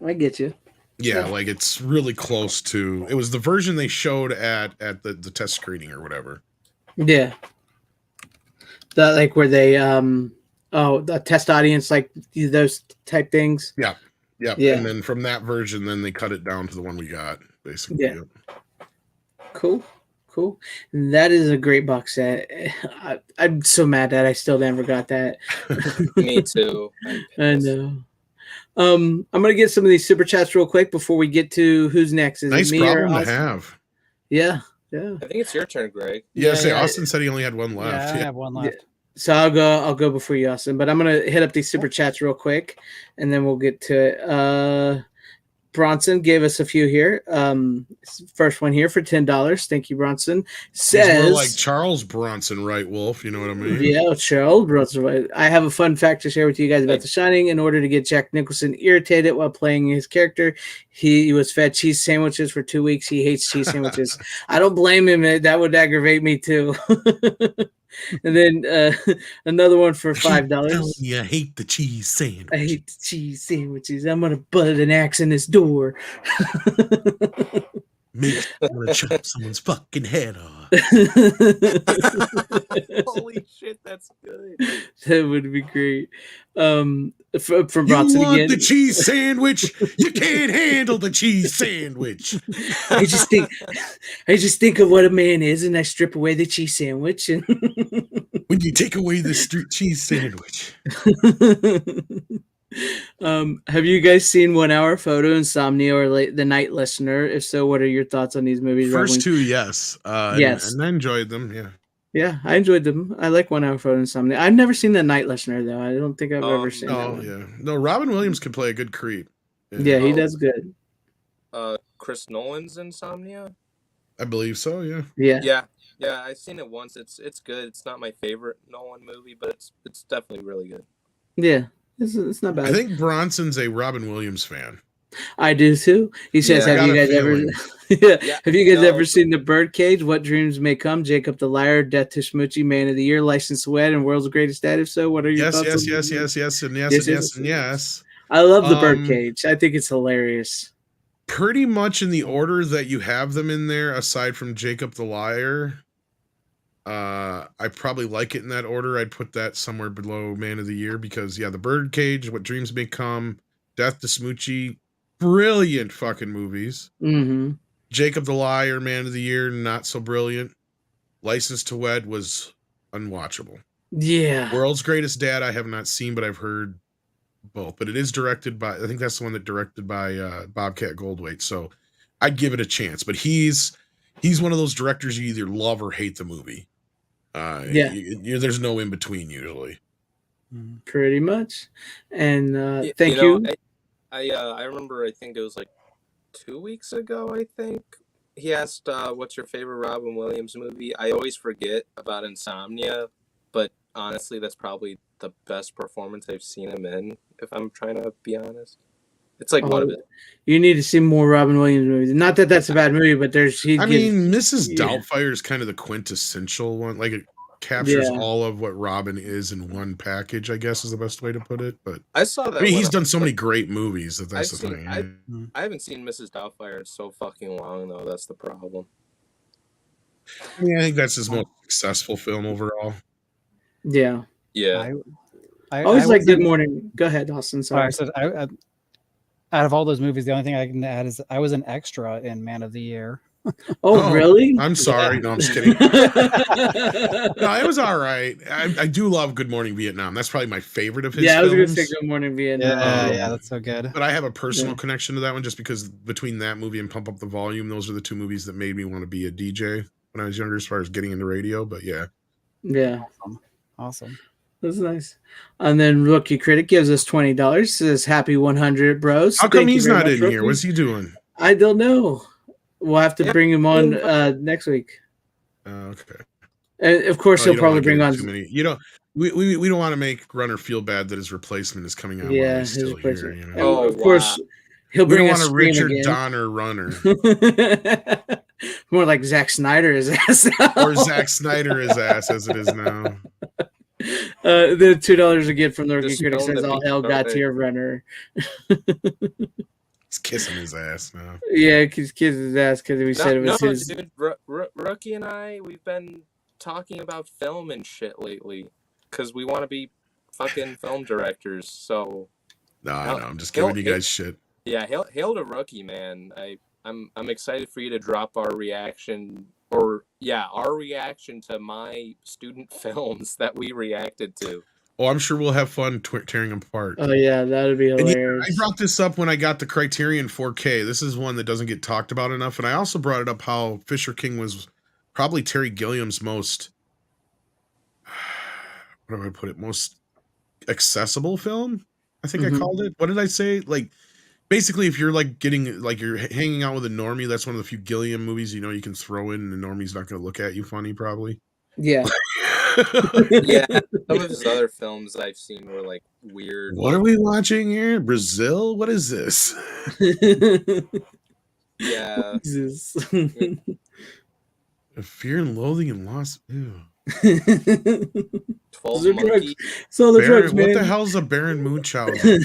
I get you. Yeah, like it's really close to. It was the version they showed at the test screening or whatever. Yeah. That like where they the test audience, like those type things. Yeah. And then from that version, then they cut it down to the one we got, basically. Yeah. Cool. That is a great box set. I'm so mad that I still never got that. Me too. I know. I'm gonna get some of these super chats real quick before we get to who's next. Is nice it me problem or to have. Yeah. I think it's your turn, Greg. Yeah. Austin said he only had one left. Yeah, I have one left. Yeah. So I'll go before you, Austin. But I'm gonna hit up these super chats real quick, and then we'll get to it. Bronson gave us a few here. First one here for $10. Thank you, Bronson. He's Says more like Charles Bronson, right, Wolf? You know what I mean? Yeah, Charles Bronson. I have a fun fact to share with you guys about Hey. The Shining. In order to get Jack Nicholson irritated while playing his character, he was fed cheese sandwiches for 2 weeks. He hates cheese sandwiches. I don't blame him. That would aggravate me too. And then another one for $5. You hate the cheese sandwich. I hate the cheese sandwiches. I'm gonna butt an axe in this door. Makes me want to chop someone's fucking head off. Holy shit, that's good. That would be great. From You Bronson want again. the cheese sandwich? You can't handle the cheese sandwich. I just think of what a man is, and I strip away the cheese sandwich. And When you take away the street cheese sandwich. have you guys seen 1 Hour Photo, Insomnia, or The Night Listener? If so, what are your thoughts on these movies? First Rob? two, yes. Yes. And I enjoyed them, yeah. Yeah, I enjoyed them. I like 1 Hour Photo, Insomnia. I've never seen The Night Listener, though. I don't think I've ever seen that Oh, one. yeah. No, Robin Williams can play a good creep. Yeah, he does good. Chris Nolan's Insomnia. I believe so, yeah. Yeah. Yeah, I've seen it once. It's good. It's not my favorite Nolan movie, but it's definitely really good. Yeah. It's not bad. I think Bronson's a Robin Williams fan. I do too. He says, Yeah. "Have you Got a guys ever? feeling. Yeah. Have you guys No. ever seen The Birdcage? What Dreams May Come? Jacob the Liar, Death to Smoochie, Man of the Year, License to Wed, and World's Greatest Dad? If so, what are your Yes, thoughts? yes, on yes, these yes, movies? yes, and yes, Yes, and yes, yes, and yes. I love The Um, Birdcage. I think it's hilarious. Pretty much in the order that you have them in there, aside from Jacob the Liar. I probably like it in that order. I'd put that somewhere below Man of the Year because, yeah, The Birdcage, What Dreams May Come, Death to Smoochie, brilliant fucking movies. Mm-hmm. Jacob the Liar, Man of the Year, not so brilliant. License to Wed was unwatchable. Yeah. World's Greatest Dad, I have not seen, but I've heard both. But it is directed by, I think that's the one that directed by Bobcat Goldthwait. So I'd give it a chance. But he's one of those directors you either love or hate the movie. Yeah. There's no in between usually. Pretty much. And thank You you. know, I remember. I think it was like 2 weeks ago. I think he asked, "What's your favorite Robin Williams movie?" I always forget about Insomnia, but honestly, that's probably the best performance I've seen him in. If I'm trying to be honest, it's like one of it. You need to see more Robin Williams movies. Not that that's a bad movie, but Mrs. Yeah. Doubtfire is kind of the quintessential one. Like it captures Yeah. all of what Robin is in one package, I guess is the best way to put it. But I saw that. I mean, one he's up, done so but many great movies that's I've the seen. thing. I haven't seen Mrs. Doubtfire in so fucking long though. That's the problem. I think that's his most successful film overall. Yeah. Yeah. I always like Good wasn't- Morning. Go ahead, Austin. Sorry, I Sorry. said out of all those movies, the only thing I can add is I was an extra in Man of the Year. Oh, really? I'm sorry. No, I'm just kidding. No, it was all right. I do love Good Morning Vietnam. That's probably my favorite of his Yeah, I was going to films. say Good Morning Vietnam. Yeah, that's so good. But I have a personal Yeah. connection to that one just because between that movie and Pump Up the Volume, those are the two movies that made me want to be a DJ when I was younger as far as getting into radio. But yeah. Yeah. Awesome. That's nice. And then Rookie Critic gives us $20. Says happy 100, bros. How come Thank you he's very not much, in here? Rookie. What's he doing? I don't know. We'll have to Yeah. bring him on next week. Okay. And of course, Oh, he'll probably bring on. too many. You know, we don't want to make Runner feel bad that his replacement is coming out Yeah, while he's his still here. replacement. You And know? Oh, of course, wow. he'll We don't bring want us a Scream Richard again. Donner Runner More like Zack Snyder his ass. or Zack Snyder his ass as it is now. The $2 again from the Rookie Just Critic known says to all be hell got okay. to your runner. He's kissing his ass now. Yeah, he's kissing his ass because we said it was his. Dude. Rookie and I, we've been talking about film and shit lately because we want to be fucking film directors. So No, I No, know. I'm just giving you guys shit. yeah, hail to Rookie, man. I'm excited for you to drop our reaction to my student films that we reacted to. Oh, I'm sure we'll have fun tearing them apart. Oh yeah, that would be And yeah, hilarious. I brought this up when I got the Criterion 4K. This is one that doesn't get talked about enough. And I also brought it up how Fisher King was probably Terry Gilliam's most, what do I put it, most accessible film, I think I called it. What did I say? Like, Basically, if you're like getting like you're hanging out with a normie, that's one of the few Gilliam movies you can throw in, and the normie's not going to look at you funny, probably. Yeah. Yeah, some of his other films I've seen were like weird. What are we watching here? Brazil? What is this? Yeah. Jesus. Fear and Loathing and Lost. Ew. 12 Those are Monkeys. drugs. So the drugs, man. What the hell's a Baron Munchausen?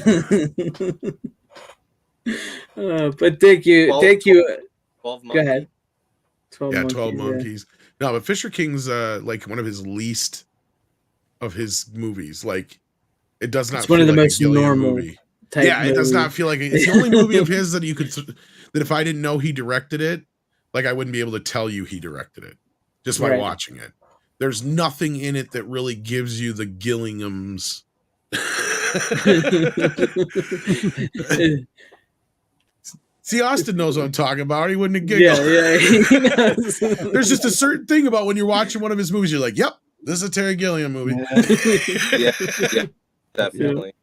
But thank you. 12 Monkeys. Go ahead. 12 Yeah, monkeys, 12 Monkeys. No, but Fisher King's like one of his least of his movies. Like, it does not It's feel one of the like most a Gilliam normal movie. type Yeah, it does movie. not feel like it's the only movie of his that you could that if I didn't know he directed it, like I wouldn't be able to tell you he directed it just by Right. watching it. There's nothing in it that really gives you the Gilliam's. See, Austin knows what I'm talking about. He wouldn't have giggled. Yeah, he knows. There's just a certain thing about when you're watching one of his movies, you're like, yep, this is a Terry Gilliam movie. Yeah, definitely.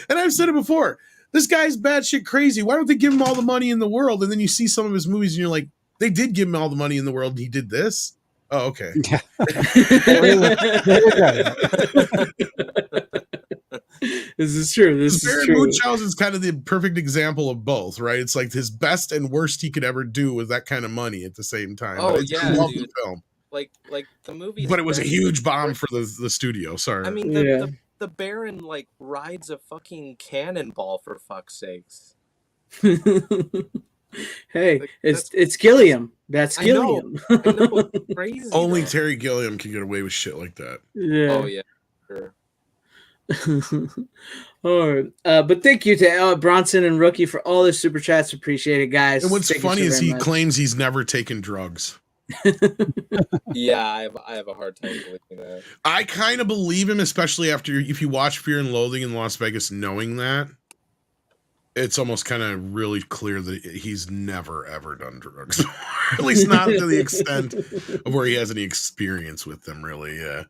And I've said it before. This guy's batshit crazy. Why don't they give him all the money in the world? And then you see some of his movies and you're like, they did give him all the money in the world and he did this? Oh, okay. Yeah. This is true. This is Baron true. Munchausen is kind of the perfect example of both, right? It's like his best and worst he could ever do with that kind of money at the same time. Oh, But yeah, I love dude. the film. Like the movie. But it was a huge bomb for the studio. Sorry. I mean, the Baron like rides a fucking cannonball for fuck's sakes. Hey, it's Gilliam. That's Gilliam. I know, it's crazy. Only though. Terry Gilliam can get away with shit like that. Yeah. Oh yeah, sure. All right. But thank you to Bronson and Rookie for all the super chats. Appreciate it, guys. And what's Thank you funny so is very he much. claims he's never taken drugs. Yeah, I have a hard time believing that. I kind of believe him, especially after if you watch Fear and Loathing in Las Vegas, knowing that it's almost kind of really clear that he's never ever done drugs, at least not to the extent of where he has any experience with them. Really, yeah.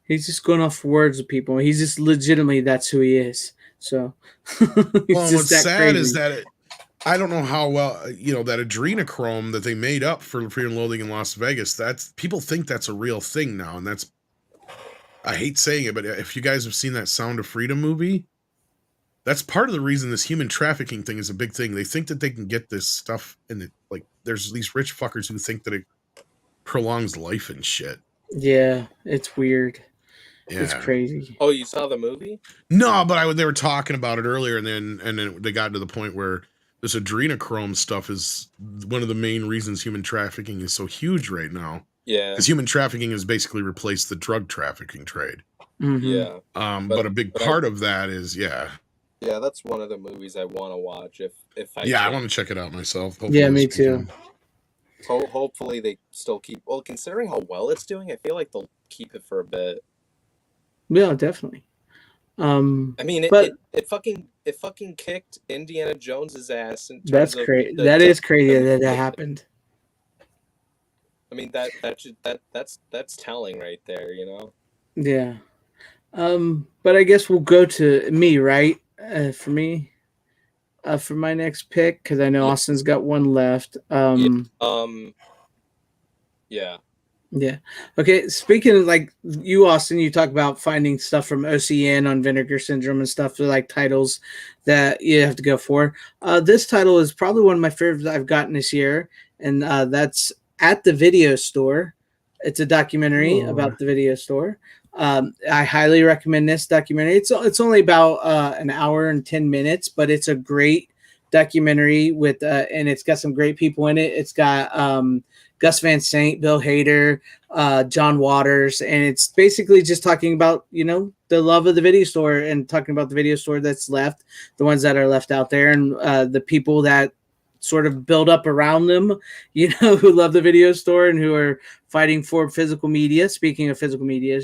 He's just going off words of people. He's just legitimately that's who he is. So, Well, what's sad is that I don't know how well that adrenochrome that they made up for Fear and Loathing in Las Vegas. That's people think that's a real thing now, and that's I hate saying it, but if you guys have seen that Sound of Freedom movie, that's part of the reason this human trafficking thing is a big thing. They think that they can get this stuff, and there's these rich fuckers who think that it prolongs life and shit. Yeah, it's weird. Yeah. It's crazy. Oh, you saw the movie? No, but they were talking about it earlier, and then they got to the point where this adrenochrome stuff is one of the main reasons human trafficking is so huge right now. Yeah. Because human trafficking has basically replaced the drug trafficking trade. Mm-hmm. Yeah. But a big part of that is Yeah, that's one of the movies I want to watch. If I I want to check it out myself. Hopefully yeah, me too. Hopefully they still keep. Well, considering how well it's doing, I feel like they'll keep it for a bit. Yeah, definitely. I mean, it fucking kicked Indiana Jones's ass. That's crazy. That is crazy that happened. I mean that's telling right there, you know. Yeah. But I guess we'll go to me, right? For me, for my next pick, because I know Austin's got one left. Yeah. Yeah. Okay. Speaking of like you, Austin, you talk about finding stuff from OCN on Vinegar Syndrome and stuff like titles that you have to go for. This title is probably one of my favorites I've gotten this year, and that's At the Video Store. It's a documentary about the video store. I highly recommend this documentary. It's only about an hour and 10 minutes, but it's a great documentary with and it's got some great people in it. It's got Gus Van Sant, Bill Hader, John Waters, and it's basically just talking about the love of the video store and talking about the video store that's left, the ones that are left out there, and the people that sort of build up around them, who love the video store and who are fighting for physical media. Speaking of physical media,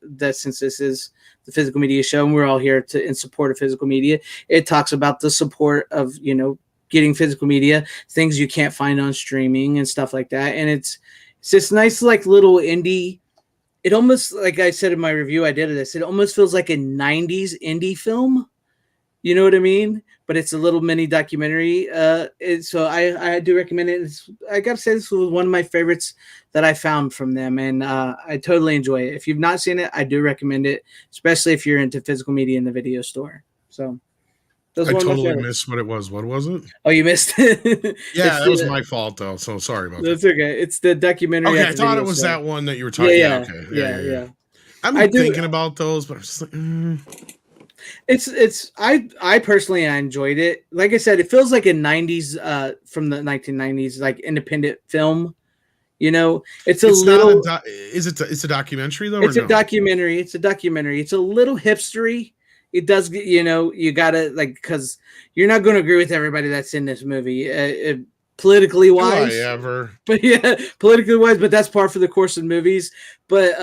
that since this is the physical media show and we're all here in support of physical media, it talks about the support of, getting physical media, things you can't find on streaming and stuff like that. And it's this nice, like little indie. It almost, like I said in my review, I did this. It almost feels like a 90s indie film. You know what I mean? But it's a little mini documentary. So I do recommend it. I gotta say, this was one of my favorites that I found from them, and I totally enjoy it. If you've not seen it, I do recommend it, especially if you're into physical media in the video store. So those I are one of my totally favorites. missed what it was. What was it? Oh, you missed it. Yeah, that was my fault though. So sorry about that. That's okay. It's the documentary. Okay, at I the thought video it was store. that one that you were talking. Yeah, okay, yeah. I've I been do- thinking about those, but I'm just like, It's I personally I enjoyed it. Like I said, it feels like a 90s from the 1990s like independent film. You know, it's little not it's a documentary though. it's or a no? documentary. It's a documentary. It's a little hipstery. It does, you gotta like because you're not going to agree with everybody that's in this movie, politically Do wise. I ever? But yeah, politically wise. But that's par for the course of movies. But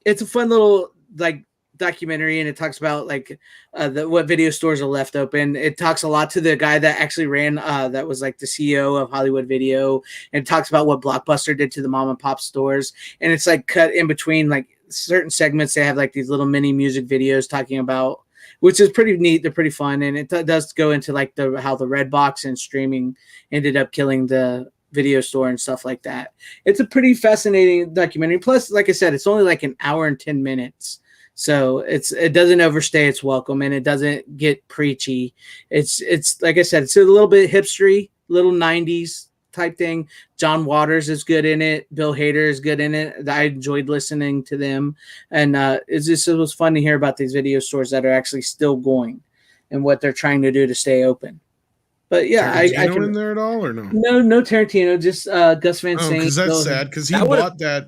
it's a fun little like documentary, and it talks about like what video stores are left open. It talks a lot to the guy that actually ran that was like the CEO of Hollywood Video, and it talks about what Blockbuster did to the mom and pop stores. And it's like cut in between like certain segments. They have like these little mini music videos talking about, which is pretty neat. They're pretty fun, and it does go into like how the red box and streaming ended up killing the video store and stuff like that. It's a pretty fascinating documentary. Plus, like I said, it's only like an hour and 10 minutes. So it doesn't overstay its welcome, and it doesn't get preachy. It's like I said, it's a little bit hipstery, little 90s type thing. John Waters is good in it. Bill Hader is good in it. I enjoyed listening to them, and it was fun to hear about these video stores that are actually still going and what they're trying to do to stay open. But yeah, I can, in there at all or no? No Tarantino, just Gus Van Sant. Because that's sad. Because he bought that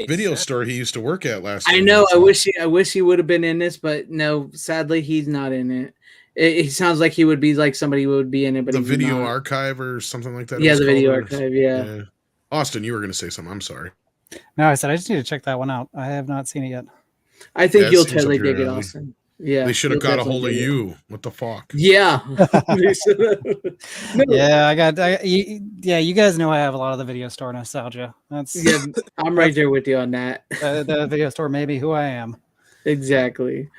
video store he used to work at last. I know. I wish he would have been in this, but no. Sadly, he's not in it. It sounds like he would be like somebody who would be in it, but the he's video not. archive or something like that. Yeah, the video archive. Yeah. Austin, you were going to say something. I'm sorry. No, I said I just need to check that one out. I have not seen it yet. I think you'll totally dig it, Austin. Yeah, they should have got a hold of you. What the fuck? Yeah. Yeah, you guys know I have a lot of the video store nostalgia. That's I'm right there with you on that. The video store may be who I am. Exactly.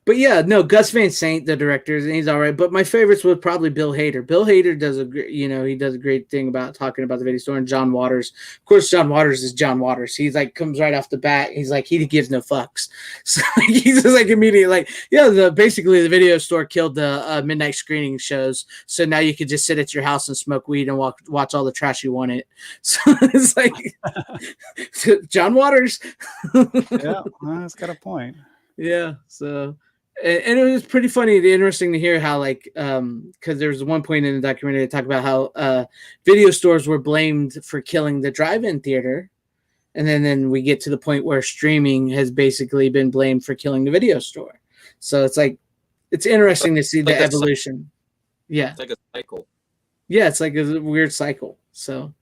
But yeah, no, Gus Van Sant, the director, and he's all right. But my favorites was probably Bill Hader. Bill Hader does he does a great thing about talking about the video store. And John Waters, of course, John Waters is John Waters. He's like comes right off the bat. He's like he gives no fucks. So he's just like immediately like basically the video store killed the midnight screening shows. So now you could just sit at your house and smoke weed and watch all the trash you wanted. So it's like John Waters. Yeah, that's got a point. Yeah, so. And it was pretty funny and interesting to hear how, like, because there's one point in the documentary they talk about how video stores were blamed for killing the drive-in theater. And then we get to the point where streaming has basically been blamed for killing the video store. So it's like, it's interesting to see the evolution. Yeah. It's like a cycle. Yeah, it's like a weird cycle. So,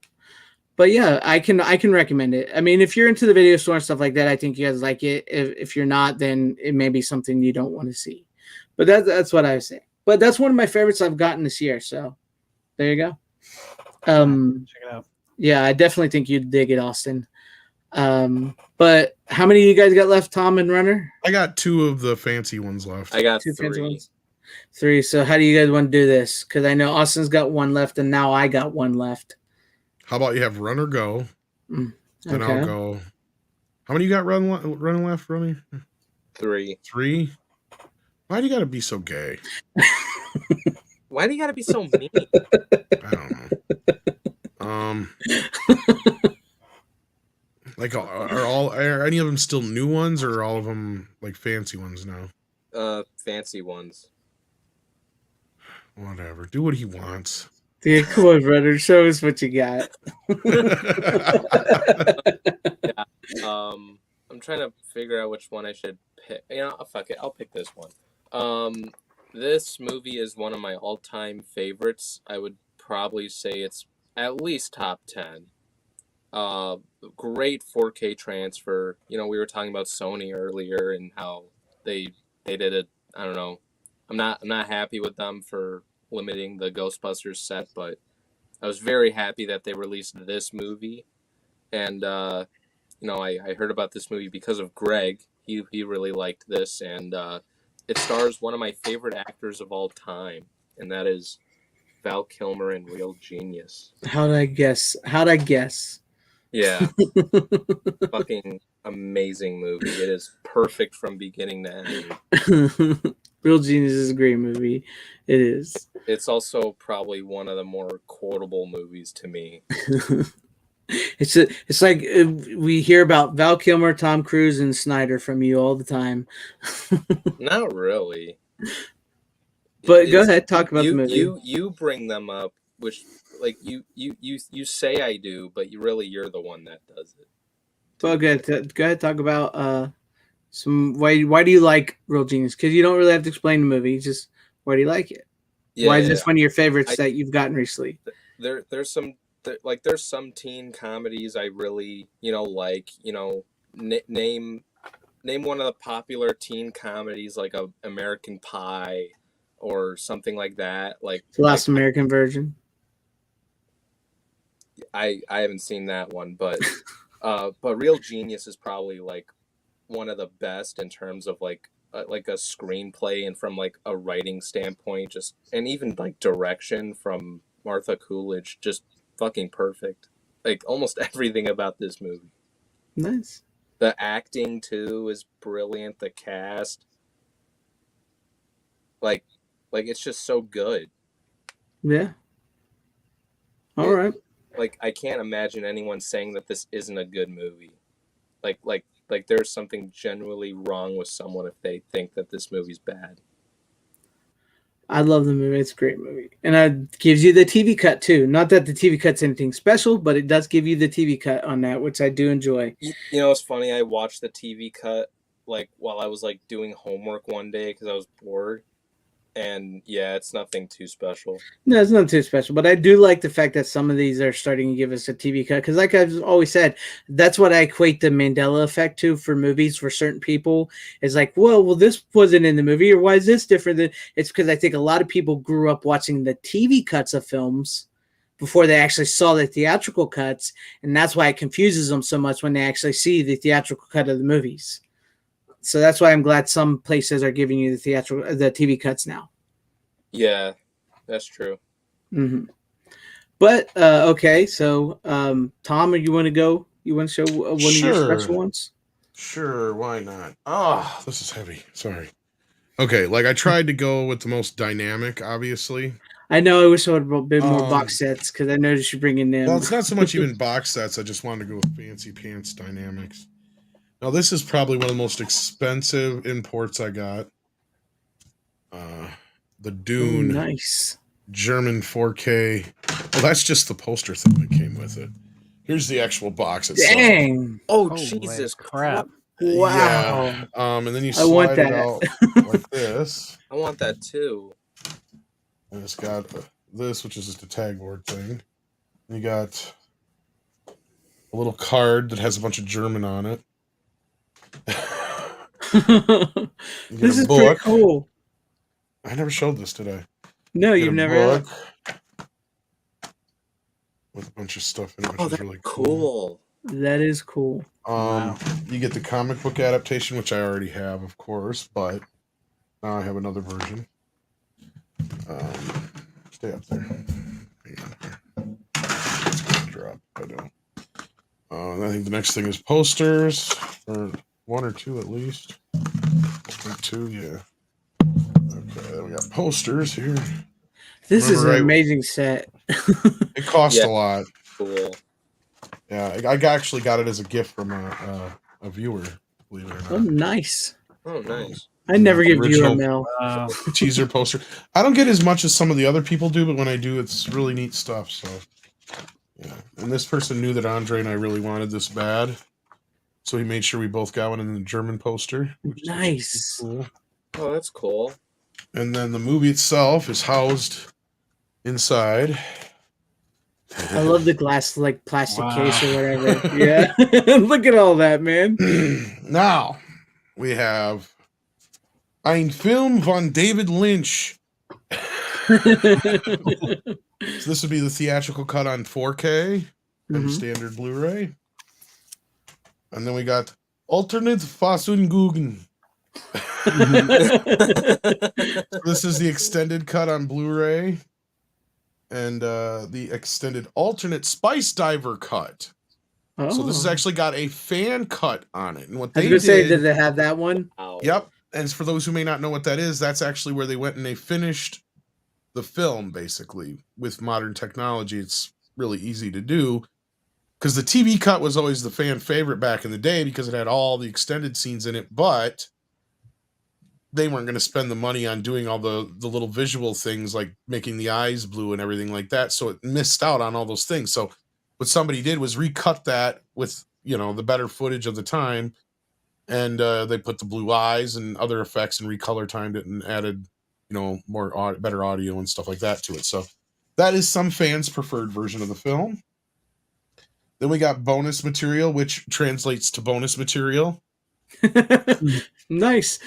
but yeah, I can recommend it. I mean, if you're into the video store and stuff like that, I think you guys like it. If you're not, then it may be something you don't want to see. But that's what I would say. But that's one of my favorites I've gotten this year. So there you go. Check it out. Yeah, I definitely think you'd dig it, Austin. But how many of you guys got left, Tom and Runner? I got 2 of the fancy ones left. I got 2 fancy 3. ones. 3. So how do you guys want to do this? Because I know Austin's got 1 left, and now I got 1 left. How about you have run or go? Then I'll go. How many you got running left, Runny? 3. 3? Why do you got to be so gay? Why do you got to be so mean? I don't know. Like, are any of them still new ones, or are all of them like fancy ones now? Fancy ones. Whatever. Do what he wants. Dude, come on, brother. Show us what you got. Yeah. I'm trying to figure out which one I should pick. Fuck it. I'll pick this one. This movie is one of my all-time favorites. I would probably say it's at least top 10. Great 4K transfer. We were talking about Sony earlier and how they did it. I don't know. I'm not happy with them for limiting the Ghostbusters set, but I was very happy that they released this movie. And I heard about this movie because of Greg. He really liked this, and it stars one of my favorite actors of all time, and that is Val Kilmer in Real Genius. How'd I guess? Yeah, fucking amazing movie. It is perfect from beginning to end. Real Genius is a great movie. It is. It's also probably one of the more quotable movies to me. It's like we hear about Val Kilmer, Tom Cruise, and Snyder from you all the time. Not really. But go ahead, talk about the movie. You bring them up, which like you say I do, but you're the one that does it. Well, go ahead, talk about some why do you like Real Genius? Because you don't really have to explain the movie. Just why do you like it? Yeah, why is this one of your favorites that you've gotten recently? There's some teen comedies I really like. Name one of the popular teen comedies like American Pie or something like that. Like The Last American Virgin. I haven't seen that one, but Real Genius is probably like one of the best in terms of like a screenplay and from like a writing standpoint, just and even like direction from Martha Coolidge, just fucking perfect. Like almost everything about this movie. Nice. The acting too is brilliant. The cast, like it's just so good. Yeah. All right. Like I can't imagine anyone saying that this isn't a good movie. Like there's something genuinely wrong with someone if they think that this movie's bad. I love the movie. It's a great movie. And it gives you the TV cut too. Not that the TV cut's anything special, but it does give you the TV cut on that, which I do enjoy. It's funny. I watched the TV cut like while I was like doing homework one day because I was bored. And yeah, it's nothing too special. No, it's not too special, but I do like the fact that some of these are starting to give us a TV cut because, like I've always said, that's what I equate the Mandela effect to for movies. For certain people, is like, well, this wasn't in the movie, or why is this different? It's because I think a lot of people grew up watching the TV cuts of films before they actually saw the theatrical cuts, and that's why it confuses them so much when they actually see the theatrical cut of the movies. So that's why I'm glad some places are giving you the TV cuts now. Yeah, that's true. Mm-hmm. But okay, so Tom, you want to go? You want to show one of your special ones? Sure, why not? Oh, this is heavy. Sorry. Okay, like I tried to go with the most dynamic, obviously. I know. I wish I would have a bit more box sets because I noticed you bringing them. Well, it's not so much even box sets. I just wanted to go with fancy pants dynamics. Now, this is probably one of the most expensive imports I got. The Dune. Nice. German 4K. Well, that's just the poster thing that came with it. Here's the actual box itself. Dang. Oh, Jesus crap. Wow. Yeah. And then you slide it out like this. I want that too. And it's got this, which is just a tag board thing. And you got a little card that has a bunch of German on it. This is pretty cool. I never showed this, did I? No, you've never. Book with a bunch of stuff in it, which is that's really cool. That is cool. Wow. You get the comic book adaptation, which I already have, of course, but now I have another version. Stay up there. It's gonna drop. I don't. I think the next thing is posters, or one or two at least. Or two, yeah. Okay, then we got posters here. This is an amazing set. It cost a lot. Cool. Yeah, I actually got it as a gift from a viewer, believe it or not. Oh, nice. Oh, nice. I never give viewer mail. Teaser poster. I don't get as much as some of the other people do, but when I do, it's really neat stuff. So, yeah. And this person knew that Andre and I really wanted this bad, so he made sure we both got one in the German poster. Nice. Cool. Oh, that's cool. And then the movie itself is housed inside. I love the glass, like plastic case or whatever. Yeah. Look at all that, man. Now, we have Ein Film von David Lynch. So this would be the theatrical cut on 4K and standard Blu-ray. And then we got Alternate Fassung. This is the extended cut on Blu-ray, and the extended alternate Spice Diver cut. So this has actually got a fan cut on it. And what I was they gonna say, did did, they have that one? yep. And for those who may not know what that is, that's actually where they went and they finished the film, basically, with modern technology. It's really easy to do because the TV cut was always the fan favorite back in the day because it had all the extended scenes in it, but they weren't going to spend the money on doing all the little visual things like making the eyes blue and everything like that. So it missed out on all those things. So what somebody did was recut that with, you know, the better footage of the time. And they put the blue eyes and other effects and recolor timed it and added, you know, more better audio and stuff like that to it. So that is some fans' preferred version of the film. Then we got bonus material, which translates to bonus material. Nice.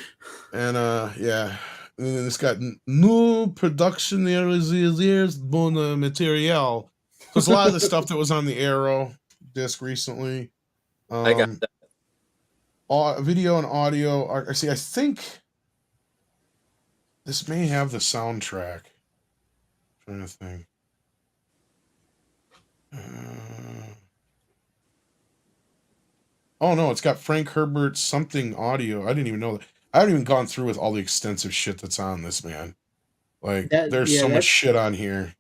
And yeah, and then it's got new production years bonus material. So it's a lot of the stuff that was on the Arrow disc recently. I got that. Video and audio. I think this may have the soundtrack. I'm trying to think. Oh no, it's got Frank Herbert's something audio. I didn't even know that. I haven't even gone through with all the extensive shit that's on this, man. Like, there's so much shit on here.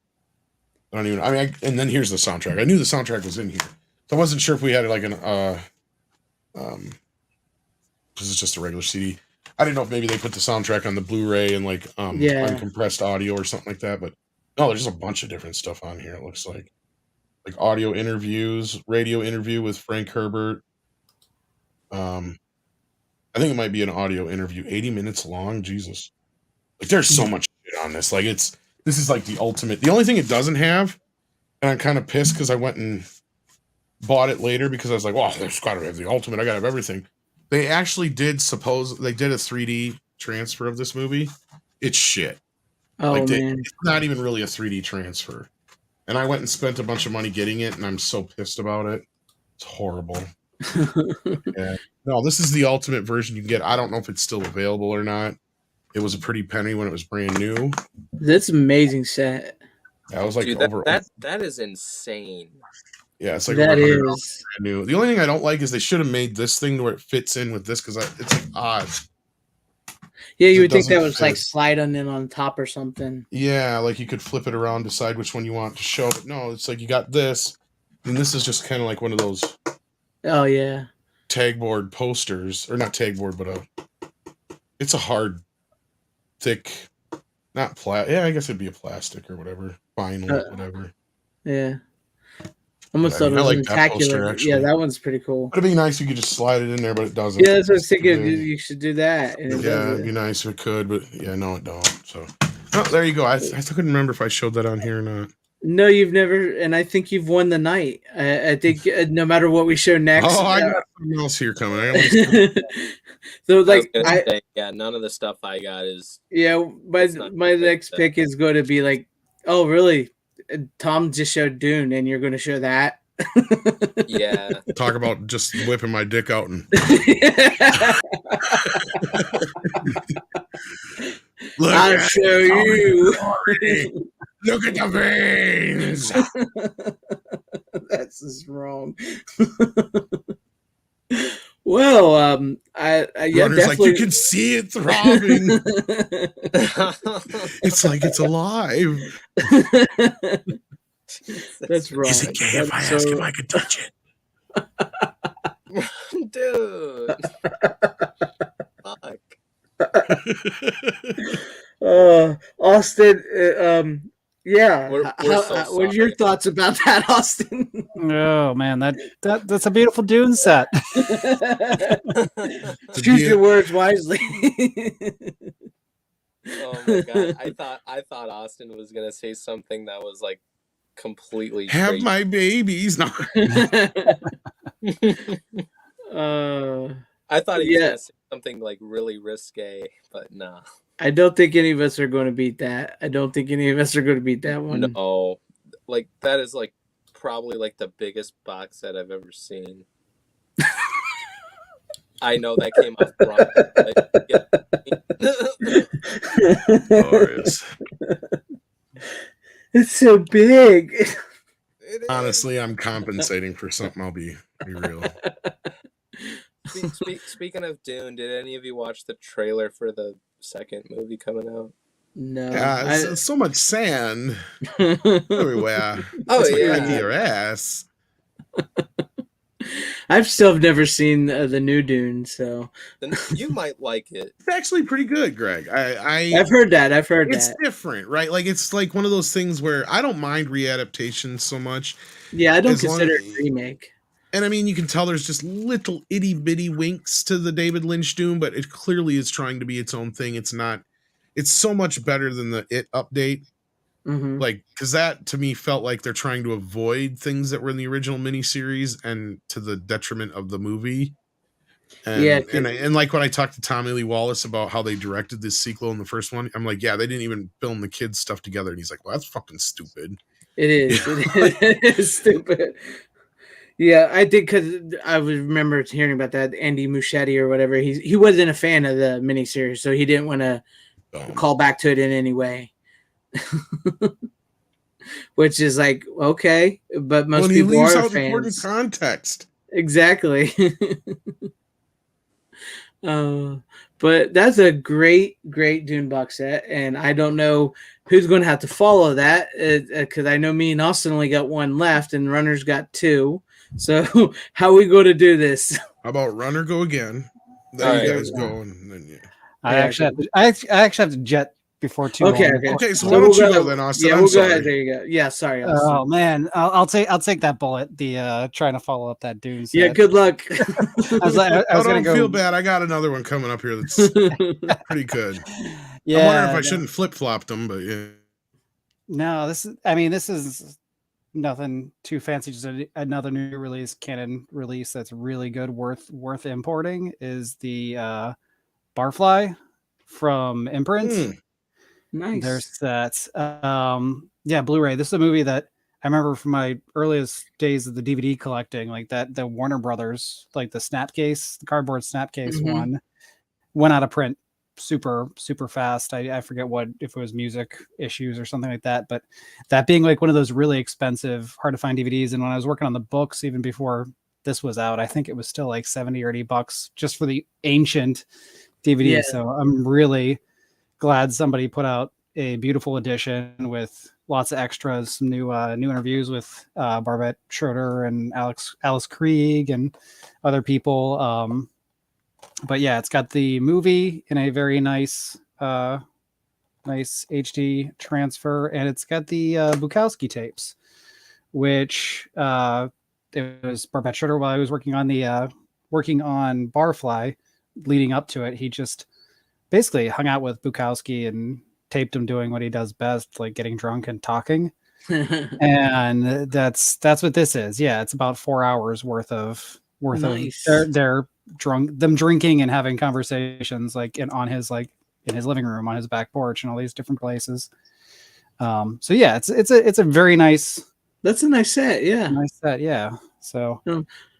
I don't even. I mean, and then here's the soundtrack. I knew the soundtrack was in here, so I wasn't sure if we had like an because it's just a regular CD. I didn't know if maybe they put the soundtrack on the Blu-ray and like uncompressed audio or something like that. But no, there's just a bunch of different stuff on here. It looks like audio interviews, radio interview with Frank Herbert. I think it might be an audio interview, 80 minutes long. Jesus, like there's so much shit on this. Like this is like the ultimate. The only thing it doesn't have, and I'm kind of pissed because I went and bought it later because I was like, well, there's got to have the ultimate. I got to have everything. They actually did a 3D transfer of this movie. It's shit. Oh, like man. it's not even really a 3D transfer. And I went and spent a bunch of money getting it, and I'm so pissed about it. It's horrible. Yeah. No, this is the ultimate version you can get. I don't know if it's still available or not. It was a pretty penny when it was brand new. That's amazing set. That was like Dude, that is insane. Yeah, it's like that over is brand new. The only thing I don't like is they should have made this thing where it fits in with this because it's like odd. Yeah, you would think that was like sliding in on top or something. Yeah, like you could flip it around, decide which one you want to show. But no, it's like you got this, and this is just kind of like one of those. Oh yeah. Tagboard posters, or not tagboard, but it's a hard, thick, not yeah, I guess it'd be a plastic or whatever, vinyl, whatever. Yeah. Almost thought it was spectacular. Yeah, that one's pretty cool. It'd be nice if you could just slide it in there, but it doesn't. Yeah, that's what I was thinking. You should do that. Yeah, it'd be nice if it could, but yeah, no, it don't. So, oh, there you go. I couldn't remember if I showed that on here or not. No, you've never, and I think you've won the night. I think no matter what we show next. Oh, I got something else here coming. So, like, yeah, none of the stuff I got is. Yeah, my next pick is going to be like, oh, really? Tom just showed Dune, and you're going to show that? Yeah. Talk about just whipping my dick out and. Look, I'll show you. Look at the veins. That's just wrong. Well, I yeah, definitely. Like you can see it throbbing. It's like it's alive. That's wrong. Is it gay if I ask if I could touch it? Dude. Fuck. Austin, yeah. What are your thoughts about that, Austin? Oh man, that's a beautiful Dune set. Choose your words wisely. Oh my god! I thought Austin was gonna say something that was like completely have crazy. My babies. No. I thought he was gonna say something like really risque, but nah. I don't think any of us are going to beat that. I don't think any of us are going to beat that one. No, like that is like probably like the biggest box set I've ever seen. I know that came off wrong. Glorious. It's so big. Honestly, I'm compensating for something. I'll be real. Speaking of Dune, did any of you watch the trailer for the second movie coming out? No. Yeah, it's so much sand I, everywhere. Oh, It's like yeah. into your ass. I've still never seen the new Dune, so Then you might like it. It's actually pretty good, Greg. I've heard that. It's different, right? Like it's like one of those things where I don't mind readaptations so much. Yeah, I don't as long consider as- it a remake. And I mean, you can tell there's just little itty bitty winks to the David Lynch Doom, but it clearly is trying to be its own thing. It's not. It's so much better than the It update. Mhm. Like, because that to me felt like they're trying to avoid things that were in the original miniseries and to the detriment of the movie. And, Yeah, and like when I talked to Tommy Lee Wallace about how they directed this sequel in the first one, I'm like, yeah, they didn't even film the kids stuff together. And he's like, well, that's fucking stupid. It is. It is stupid. Yeah, I did because I remember hearing about that Andy Muschietti or whatever. He wasn't a fan of the miniseries, so he didn't want to call back to it in any way. Which is like okay, but most he people leaves are out important fans. context. Exactly. But that's a great Dune box set, and I don't know who's going to have to follow that because I know me and Austin only got one left, and Runner's got two. So how are we going to do this? How about Runner go again? Then All you right. guys go, and then you. I actually have to jet before too Okay, long. Okay, so why don't you go then, Austin? Yeah, I'm we'll go sorry. ahead. There you go. Yeah, sorry, Austin. Oh man, I'll take that bullet. The trying to follow up that Dune set. Yeah, good luck. I was gonna Don't go. feel bad. I got another one coming up here that's pretty good. Yeah, I'm wondering if I shouldn't flip flop them, but yeah. No, this is nothing too fancy. Just another new release, canon release that's really good, worth importing. Is the Barfly from Imprint. Nice. There's that. Blu-ray. This is a movie that I remember from my earliest days of the DVD collecting, like that the Warner Brothers, like the Snapcase, the cardboard Snapcase one, went out of print super fast. I forget if it was music issues or something like that, but that being like one of those really expensive, hard to find DVDs. And when I was working on the books, even before this was out, I think it was still like $70 or $80 just for the ancient DVD. Yeah. So I'm really glad somebody put out a beautiful edition with lots of extras, some new interviews with Barbette Schroeder and Alice Krieg and other people. But yeah, it's got the movie in a very nice HD transfer, and it's got the Bukowski tapes, which it was Barbette Schroeder while I was working on Barfly. Leading up to it, he just basically hung out with Bukowski and taped him doing what he does best, like getting drunk and talking. And that's what this is. Yeah, it's about 4 hours worth of they're drunk, them drinking and having conversations like in his living room, on his back porch, and all these different places. So yeah, it's a very nice. That's a nice set. Yeah, nice set. Yeah. So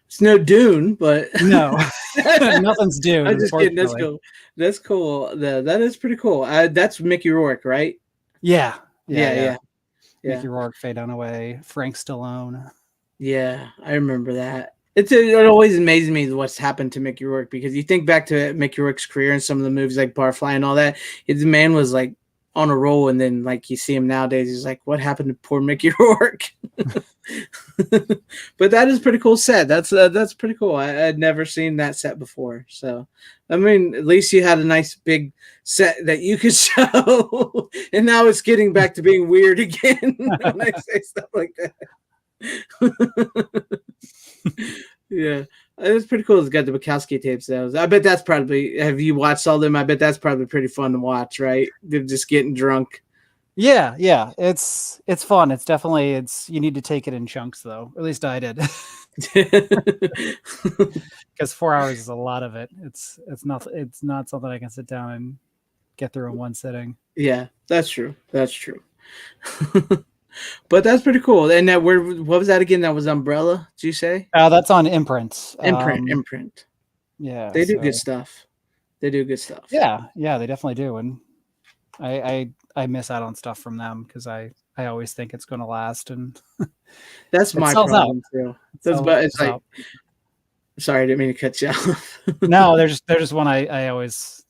it's no Dune, but no, nothing's Dune. I'm just kidding. That's cool. That's cool. That is pretty cool. That's Mickey Rourke, right? Yeah. Mickey Rourke, Faye Dunaway, Frank Stallone. Yeah, I remember that. It always amazes me what's happened to Mickey Rourke, because you think back to Mickey Rourke's career and some of the movies like Barfly and all that. The man was like on a roll, and then like you see him nowadays, he's like, what happened to poor Mickey Rourke? But that is pretty cool set. That's pretty cool. I'd never seen that set before. So I mean, at least you had a nice big set that you could show. And now it's getting back to being weird again when I say stuff like that. Yeah, it's pretty cool. It's got the Bukowski tapes. I bet that's probably. Have you watched all them? I bet that's probably pretty fun to watch, right? They're just getting drunk. Yeah, it's fun. It's definitely you need to take it in chunks, though. At least I did, because 4 hours is a lot of it. It's not something I can sit down and get through in one sitting. Yeah, that's true. That's true. But that's pretty cool. And what was that again? That was Umbrella, did you say? That's on Imprint. Imprint. Yeah, They do so- good stuff. They do good stuff. Yeah, they definitely do, and I miss out on stuff from them because I always think it's going to last, and That's it my sells out. problem too. Sells It's like, out. sorry, I didn't mean to cut you off. No, they're just one I always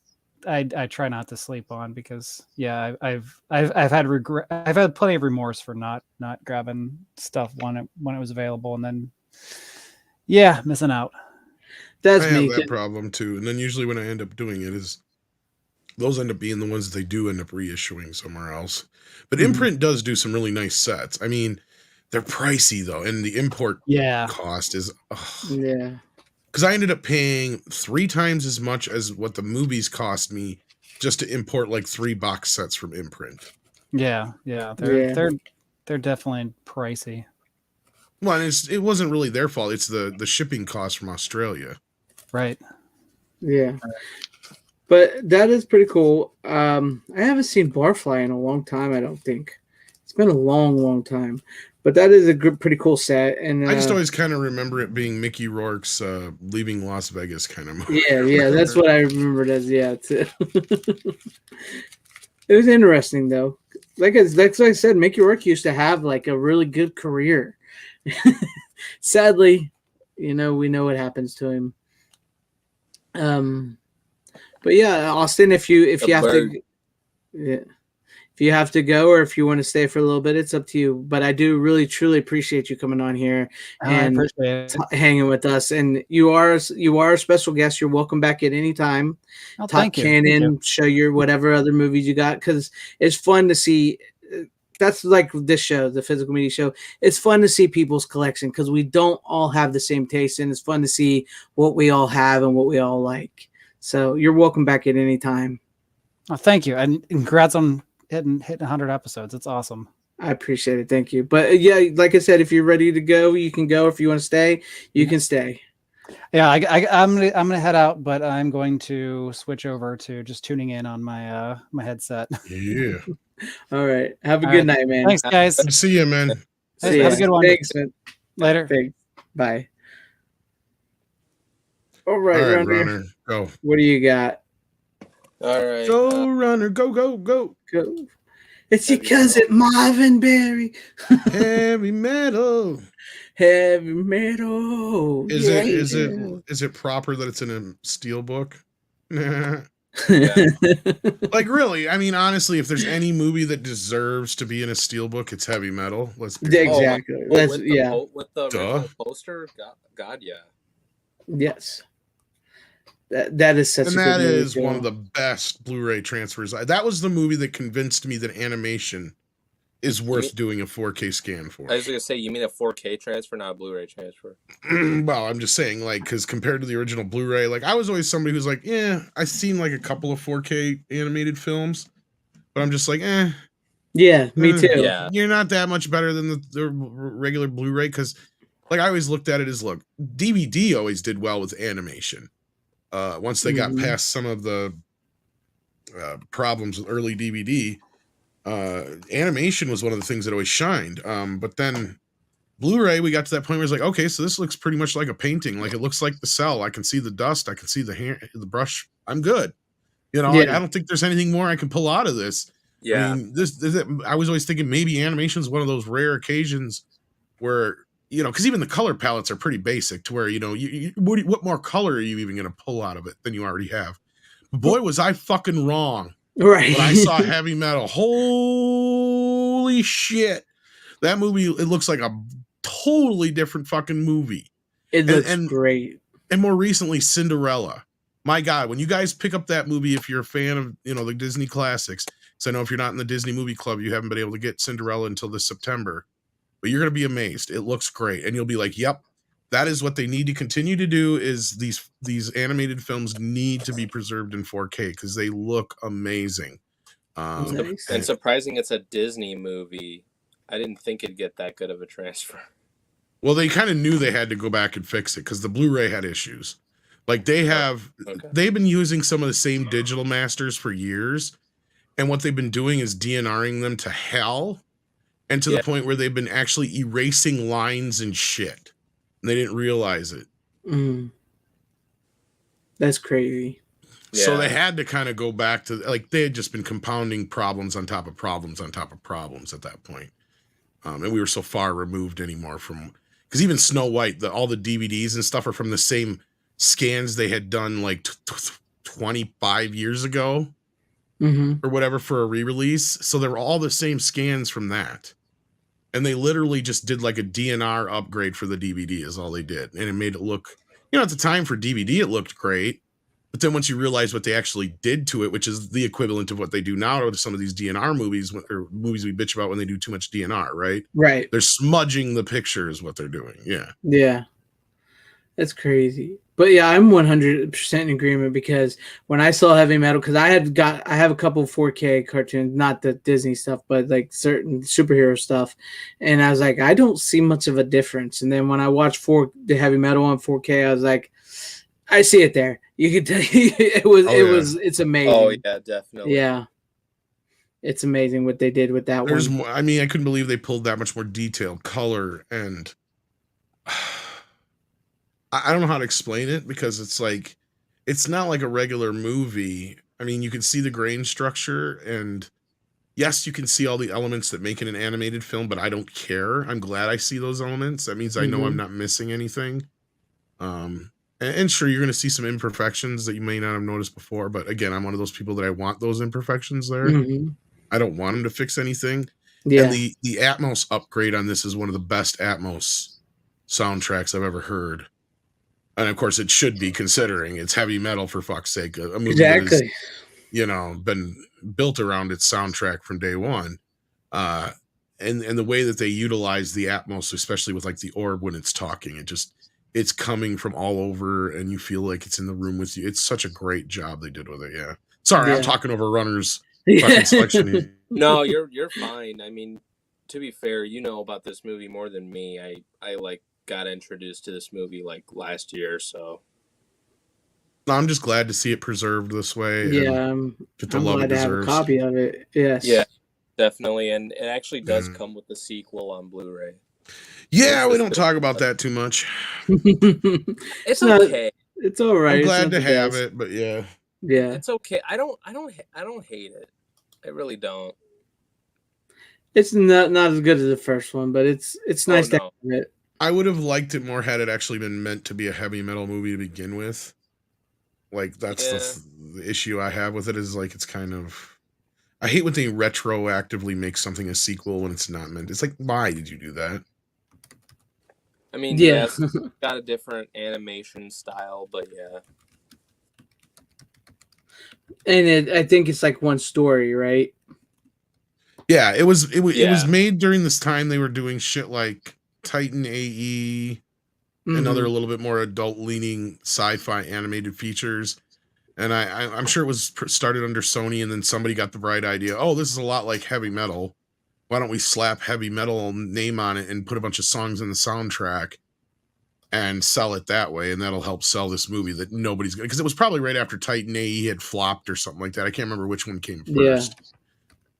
I try not to sleep on because I've had regret. I've had plenty of remorse for not grabbing stuff when it was available, and then missing out. That's I have me. that problem too. And then usually when I end up doing it is those end up being the ones that they do end up reissuing somewhere else. But Imprint does do some really nice sets. I mean, they're pricey though, and the import cost is Yeah. because I ended up paying 3 times as much as what the movies cost me just to import like 3 box sets from Imprint. They're definitely pricey. Well, and it wasn't really their fault. It's the shipping cost from Australia. Right. Yeah. But that is pretty cool. I haven't seen Barfly in a long time, I don't think. It's been a long time. But that is a pretty cool set. And I just always kind of remember it being Mickey Rourke's Leaving Las Vegas kind of movie. Yeah, that's what I remembered as, too. It was interesting, though. Like I said, Mickey Rourke used to have, like, a really good career. Sadly, we know what happens to him. But yeah, Austin, if you have to, if you have to go or if you want to stay for a little bit, it's up to you. But I do really truly appreciate you coming on here and hanging with us. And you are a special guest. You're welcome back at any time. Talk canon, show your whatever other movies you got, because it's fun to see. That's like this show, the Physical Media Show. It's fun to see people's collection because we don't all have the same taste, and it's fun to see what we all have and what we all like. So you're welcome back at any time. Oh, thank you, and congrats on hitting 100 episodes. It's awesome. I appreciate it. Thank you. But yeah, like I said, if you're ready to go, you can go. If you want to stay, you can stay. Yeah, I'm gonna head out, but I'm going to switch over to just tuning in on my my headset. Yeah. All right. Have a good night, man. Thanks, guys. See you, man. Hey, have a good one. Thanks, man. Later. Thanks. Bye. All right, Runner. Go. What do you got? All right. Go, Runner. Go, go, go. Go. It's your cousin Marvin Berry. Heavy metal. Heavy metal. Is it proper that it's in a steel book? Like really, I mean, honestly, if there's any movie that deserves to be in a steelbook, it's Heavy Metal. Let's be exactly. With the original poster, God, yeah. Yes. That is such. And a that good movie is one of the best Blu-ray transfers. That was the movie that convinced me that animation is worth doing a 4K scan for. I was gonna say, you mean a 4K transfer, not a Blu-ray transfer? Well, I'm just saying, like, because compared to the original Blu-ray, like, I was always somebody who's like, I've seen like a couple of 4K animated films, but I'm just like, Yeah, me too. Yeah, you're not that much better than the regular Blu-ray, because, like, I always looked at it as, look, DVD always did well with animation. Once they got past some of the problems with early DVD. Animation was one of the things that always shined. But then Blu-ray, we got to that point where it's like, okay, so this looks pretty much like a painting. Like, it looks like the cell. I can see the dust. I can see the brush. I'm good. Like, I don't think there's anything more I can pull out of this. yeah. I mean, I was always thinking maybe animation is one of those rare occasions where, because even the color palettes are pretty basic to where, what more color are you even going to pull out of it than you already have? But boy, was I fucking wrong. Right. When I saw Heavy Metal, holy shit. That movie, it looks like a totally different fucking movie. It looks great. And more recently, Cinderella. My God, when you guys pick up that movie, if you're a fan of, the Disney classics, because I know if you're not in the Disney movie club, you haven't been able to get Cinderella until this September, but you're going to be amazed. It looks great. And you'll be like, yep, that is what they need to continue to do, is these animated films need to be preserved in 4K because they look amazing. Nice. And surprising it's a Disney movie. I didn't think it'd get that good of a transfer. Well, they kind of knew they had to go back and fix it because the Blu-ray had issues. Like they've been using some of the same digital masters for years. And what they've been doing is DNRing them to hell. And to the point where they've been actually erasing lines and shit. And they didn't realize it. That's crazy. So they Yeah. had to kind of go back to, like, they had just been compounding problems on top of problems on top of problems at that point. And we were so far removed anymore from, because even Snow White, all the DVDs and stuff are from the same scans they had done like 25 years ago Mm-hmm. or whatever for a re-release. So they were all the same scans from that. And they literally just did like a DNR upgrade for the DVD is all they did. And it made it look, at the time for DVD, it looked great. But then once you realize what they actually did to it, which is the equivalent of what they do now to some of these DNR movies, or movies we bitch about when they do too much DNR, right? Right. They're smudging the picture is what they're doing. Yeah. Yeah. That's crazy. But yeah, I'm 100% in agreement because when I saw Heavy Metal, because I have a couple 4K cartoons, not the Disney stuff, but like certain superhero stuff, and I was like, I don't see much of a difference. And then when I watched the Heavy Metal on 4K, I was like, I see it there. You could tell it's amazing. Oh yeah, definitely. Yeah, it's amazing what they did with that There's one. more, I mean, I couldn't believe they pulled that much more detail, color, and I don't know how to explain it because it's like, it's not like a regular movie. I mean, you can see the grain structure, and yes, you can see all the elements that make it an animated film, but I don't care. I'm glad I see those elements. That means I know I'm not missing anything. And sure, you're going to see some imperfections that you may not have noticed before, but again, I'm one of those people that I want those imperfections there. I don't want them to fix anything. Yeah. And the Atmos upgrade on this is one of the best Atmos soundtracks I've ever heard. And of course, it should be, considering it's heavy metal, for fuck's sake. A movie that has, been built around its soundtrack from day one. And the way that they utilize the Atmos, especially with like the orb when it's talking, it's coming from all over, and you feel like it's in the room with you. It's such a great job they did with it. Yeah. Sorry, I'm talking over Runner's fucking selection here. No, you're fine. I mean, to be fair, you know about this movie more than me. I like got introduced to this movie like last year, so I'm just glad to see it preserved this way. Yeah, get the I'm love glad it to have a deserves. copy of it. Yes. Yeah, definitely, and it actually does come with the sequel on Blu-ray. Yeah, we don't talk about that too much. It's okay. It's all right. I'm glad to have it, but yeah. Yeah. It's okay. I don't hate it. I really don't. It's not as good as the first one, but it's nice to have it. I would have liked it more had it actually been meant to be a heavy metal movie to begin with. Like, that's the issue I have with it, is like, it's kind of, I hate when they retroactively make something a sequel when it's not meant. It's like, why did you do that? I mean, yes, it's got a different animation style, but yeah. And I think it's like one story, right? Yeah, it was made during this time they were doing shit like Titan AE and other a little bit more adult leaning sci-fi animated features. And I'm sure it was started under Sony, and then somebody got the bright idea, oh, this is a lot like heavy metal. Why don't we slap heavy metal name on it and put a bunch of songs in the soundtrack and sell it that way, and that'll help sell this movie that nobody's gonna, because it was probably right after Titan AE had flopped or something like that. I can't remember which one came first. Yeah.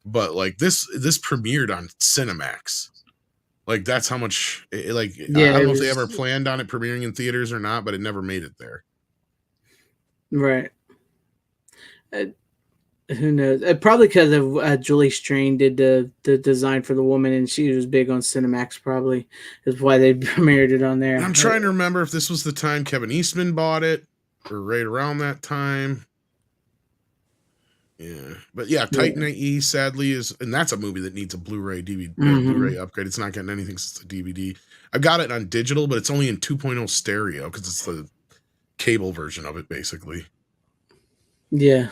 But like this premiered on Cinemax. Like, that's how much I don't know if they ever planned on it premiering in theaters or not, but it never made it there. Right. Who knows? Probably because of Julie Strain did the design for the woman, and she was big on Cinemax. Probably is why they premiered it on there. And I'm trying to remember if this was the time Kevin Eastman bought it, or right around that time. Yeah, but yeah, Titan AE sadly is, and that's a movie that needs a Blu-ray DVD, Blu-ray upgrade. It's not getting anything since the DVD. I've got it on digital, but it's only in 2.0 stereo because it's the cable version of it, basically. Yeah,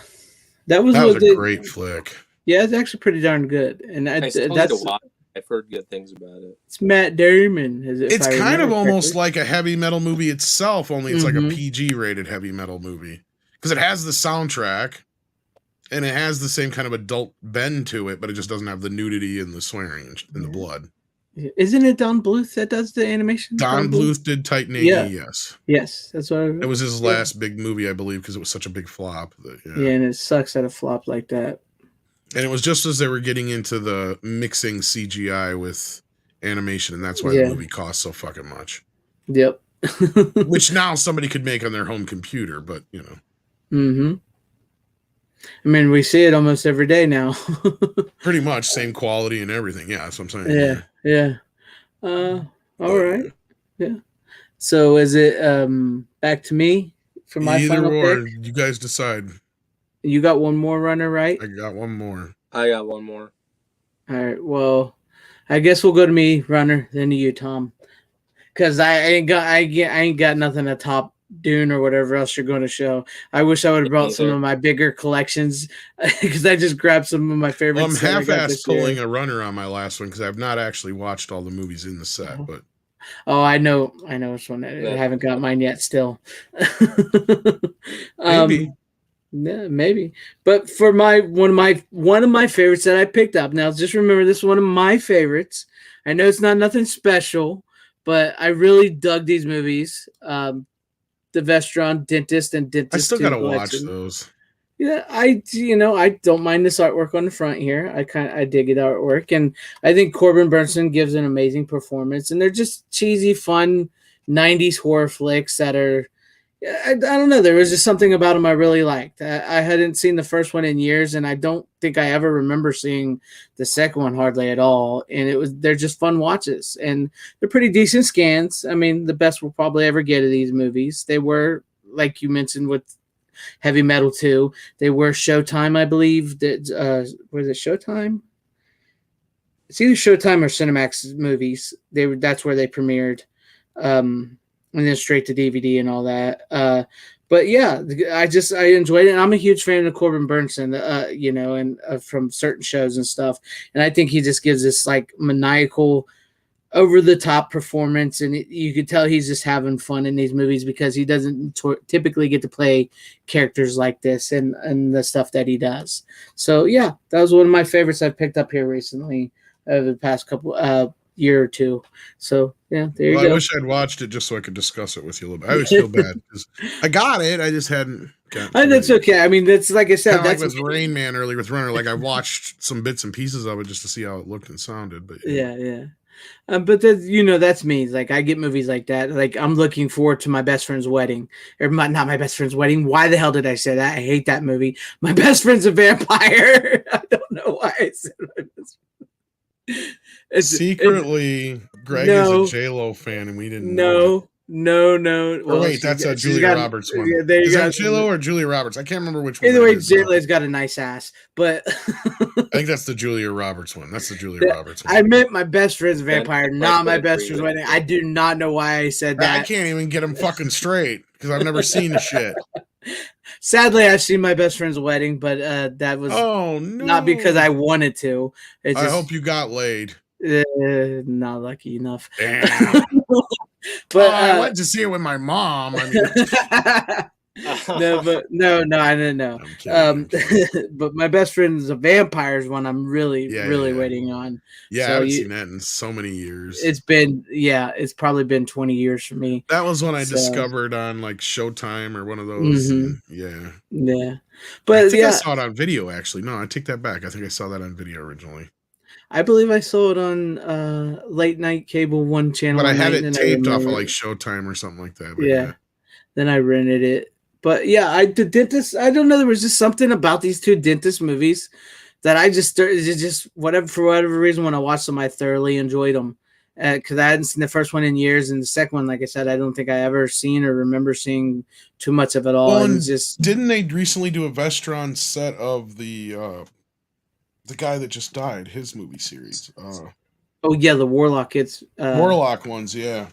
that was a great flick. Yeah, it's actually pretty darn good, and that's I've heard good things about it. It's Matt Damon. It's kind of almost like a heavy metal movie itself, only it's like a PG rated heavy metal movie because it has the soundtrack. And it has the same kind of adult bend to it, but it just doesn't have the nudity and the swearing and the blood. Isn't it Don Bluth that does the animation? Don Bluth did Titan AE, yes. Yes, that's what it was his last big movie, I believe, because it was such a big flop. Yeah, and it sucks that it flopped like that. And it was just as they were getting into the mixing CGI with animation, and that's why the movie cost so fucking much. Yep. which now somebody could make on their home computer, but you know. Mm-hmm. I mean, we see it almost every day now. Pretty much same quality and everything. Yeah, that's what I'm saying. Yeah. All right. Yeah. So is it back to me for my Either final or, pick? you guys decide. You got one more runner, right? I got one more. I got one more. All right. Well, I guess we'll go to me, runner, then to you, Tom, because I ain't got nothing to top Dune or whatever else you're going to show. I wish I would have brought some of my bigger collections because I just grabbed some of my favorites. Well, I'm that I got half-assed this year. pulling a runner on my last one because I've not actually watched all the movies in the set, but. Oh, I know which one. I haven't got mine yet. Still, Maybe. Yeah, maybe. But for one of my favorites that I picked up. Now, just remember, this is one of my favorites. I know it's not nothing special, but I really dug these movies. The Vestron Dentist and Dentist. I still 2 gotta watch collection. those. Yeah, I don't mind this artwork on the front here. I dig it artwork, and I think Corbin Burnson gives an amazing performance. And they're just cheesy, fun '90s horror flicks that are. I don't know. There was just something about them I really liked. I hadn't seen the first one in years, and I don't think I ever remember seeing the second one hardly at all. And they're just fun watches, and they're pretty decent scans. I mean, the best we'll probably ever get of these movies. They were, like you mentioned, with Heavy Metal 2. They were Showtime, I believe. Was it Showtime? It's either Showtime or Cinemax movies. That's where they premiered. And then straight to DVD and all that. But yeah, I enjoyed it. And I'm a huge fan of Corbin Burnson, and from certain shows and stuff. And I think he just gives this like maniacal, over the top performance, and you could tell he's just having fun in these movies because he doesn't typically get to play characters like this and the stuff that he does. So yeah, that was one of my favorites I've picked up here recently over the past couple year or two. So yeah, there you go. I wish I'd watched it just so I could discuss it with you a little bit. I always feel bad because I got it, I just hadn't gotten. That's okay. I mean, that's like I said. Kinda That's like with Rain Man earlier with Runner. Like I watched some bits and pieces of it just to see how it looked and sounded. But yeah. But that's me. Like I get movies like that. Like I'm looking forward to My Best Friend's Wedding, or not My Best Friend's Wedding. Why the hell did I say that? I hate that movie. My Best Friend's a Vampire. I don't know why I said My Best Friend. Secretly, Greg is a J-Lo fan, and we didn't know. No. Well, wait, that's a Julia Roberts one. Yeah, there you is go. that J-Lo or Julia Roberts? I can't remember which one. Either way, J-Lo's got a nice ass, but I think that's the Julia Roberts one. That's the Julia Roberts one. I meant My Best Friend's Vampire, not My Best Friend's Wedding. I do not know why I said that. I can't even get them fucking straight because I've never seen the shit. Sadly, I've seen My Best Friend's Wedding, but that was not because I wanted to. I hope you got laid. Not lucky enough. Damn. But I went to see it with my mom. I mean, no, I didn't know. But My Best Friend is a Vampires one. I'm really waiting on. Yeah, I haven't seen that in so many years. It's probably been 20 years for me. That was when I discovered on like Showtime or one of those. Mm-hmm. Yeah. But I think I saw it on video actually. No, I take that back. I think I saw that on video originally. I believe I saw it on late night cable one channel. But I had it taped off of like Showtime or something like that. But yeah. Then I rented it. But yeah, the Dentist, I don't know. There was just something about these two Dentist movies that I just for whatever reason, when I watched them, I thoroughly enjoyed them. Because I hadn't seen the first one in years. And the second one, like I said, I don't think I ever seen or remember seeing too much of it all. Well, didn't they recently do a Vestron set of the guy that just died, his movie series? Oh yeah, the Warlock. It's Warlock ones, yeah.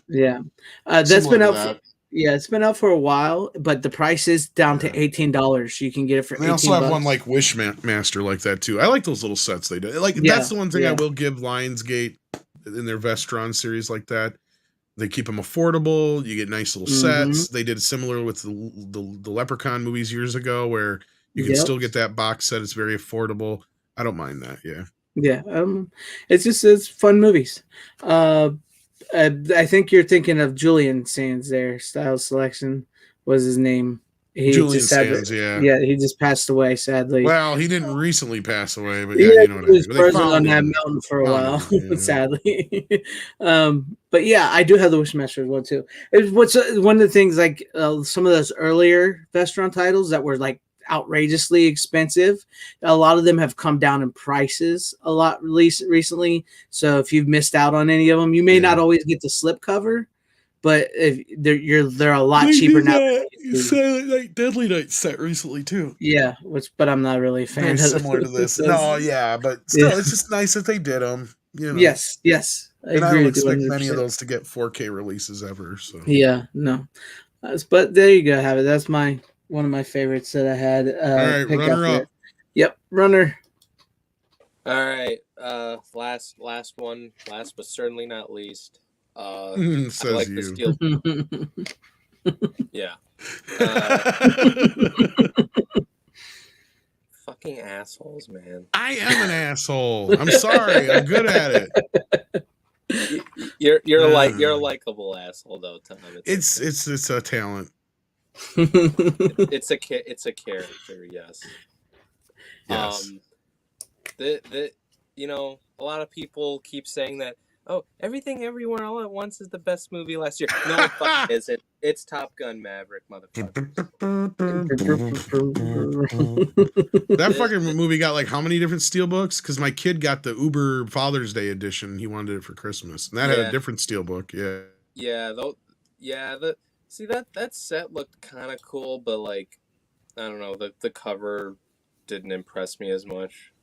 That's been out. It's been out for a while, but the price is down to $18. You can get it for. They also have one like Wishmaster like that too. I like those little sets they do. That's the one thing I will give Lionsgate in their Vestron series like that. They keep them affordable. You get nice little sets. They did similar with the Leprechaun movies years ago, where you can still get that box set. It's very affordable. I don't mind that. It's fun movies. I think you're thinking of Julian Sands there. Style Selection was his name. He Julian just had, Sands, yeah. he just passed away, sadly. Well, he didn't recently pass away, but Yeah, yeah, you know what I he mean. was But they frozen on found that him. mountain for a Found while, him, yeah. sadly. But yeah, I do have the Wishmaster as well too. It's what's one of the things, like some of those earlier Vestron titles that were like outrageously expensive. A lot of them have come down in prices a lot recently. So if you've missed out on any of them, you may not always get the slipcover, but if they're a lot cheaper now. Silent Night, Deadly Night set recently too. Yeah, but I'm not really a fan. Very of similar to this. No, yeah, but still, it's just nice that they did them. You know. Yes, I and I agree don't with you expect many of 100%. those to get 4K releases ever. So Yeah, no. But there you go, have it. That's one of my favorites that I had. all right, runner up. Yep, runner. All right. Last one. Last but certainly not least. Says I like you. the steel. Yeah. Fucking assholes, man. I am an asshole. I'm sorry. I'm good at it. You're a likable asshole though, Tom. It's a talent. It's a character, yes. Yes. A lot of people keep saying that, oh, Everything Everywhere All at Once is the best movie last year. No, it fucking isn't. It's Top Gun Maverick, motherfucker. That fucking movie got like how many different steelbooks? Because my kid got the Uber Father's Day edition. He wanted it for Christmas, and that had a different steelbook. Yeah. Yeah. That set looked kind of cool, but like, I don't know, the cover didn't impress me as much.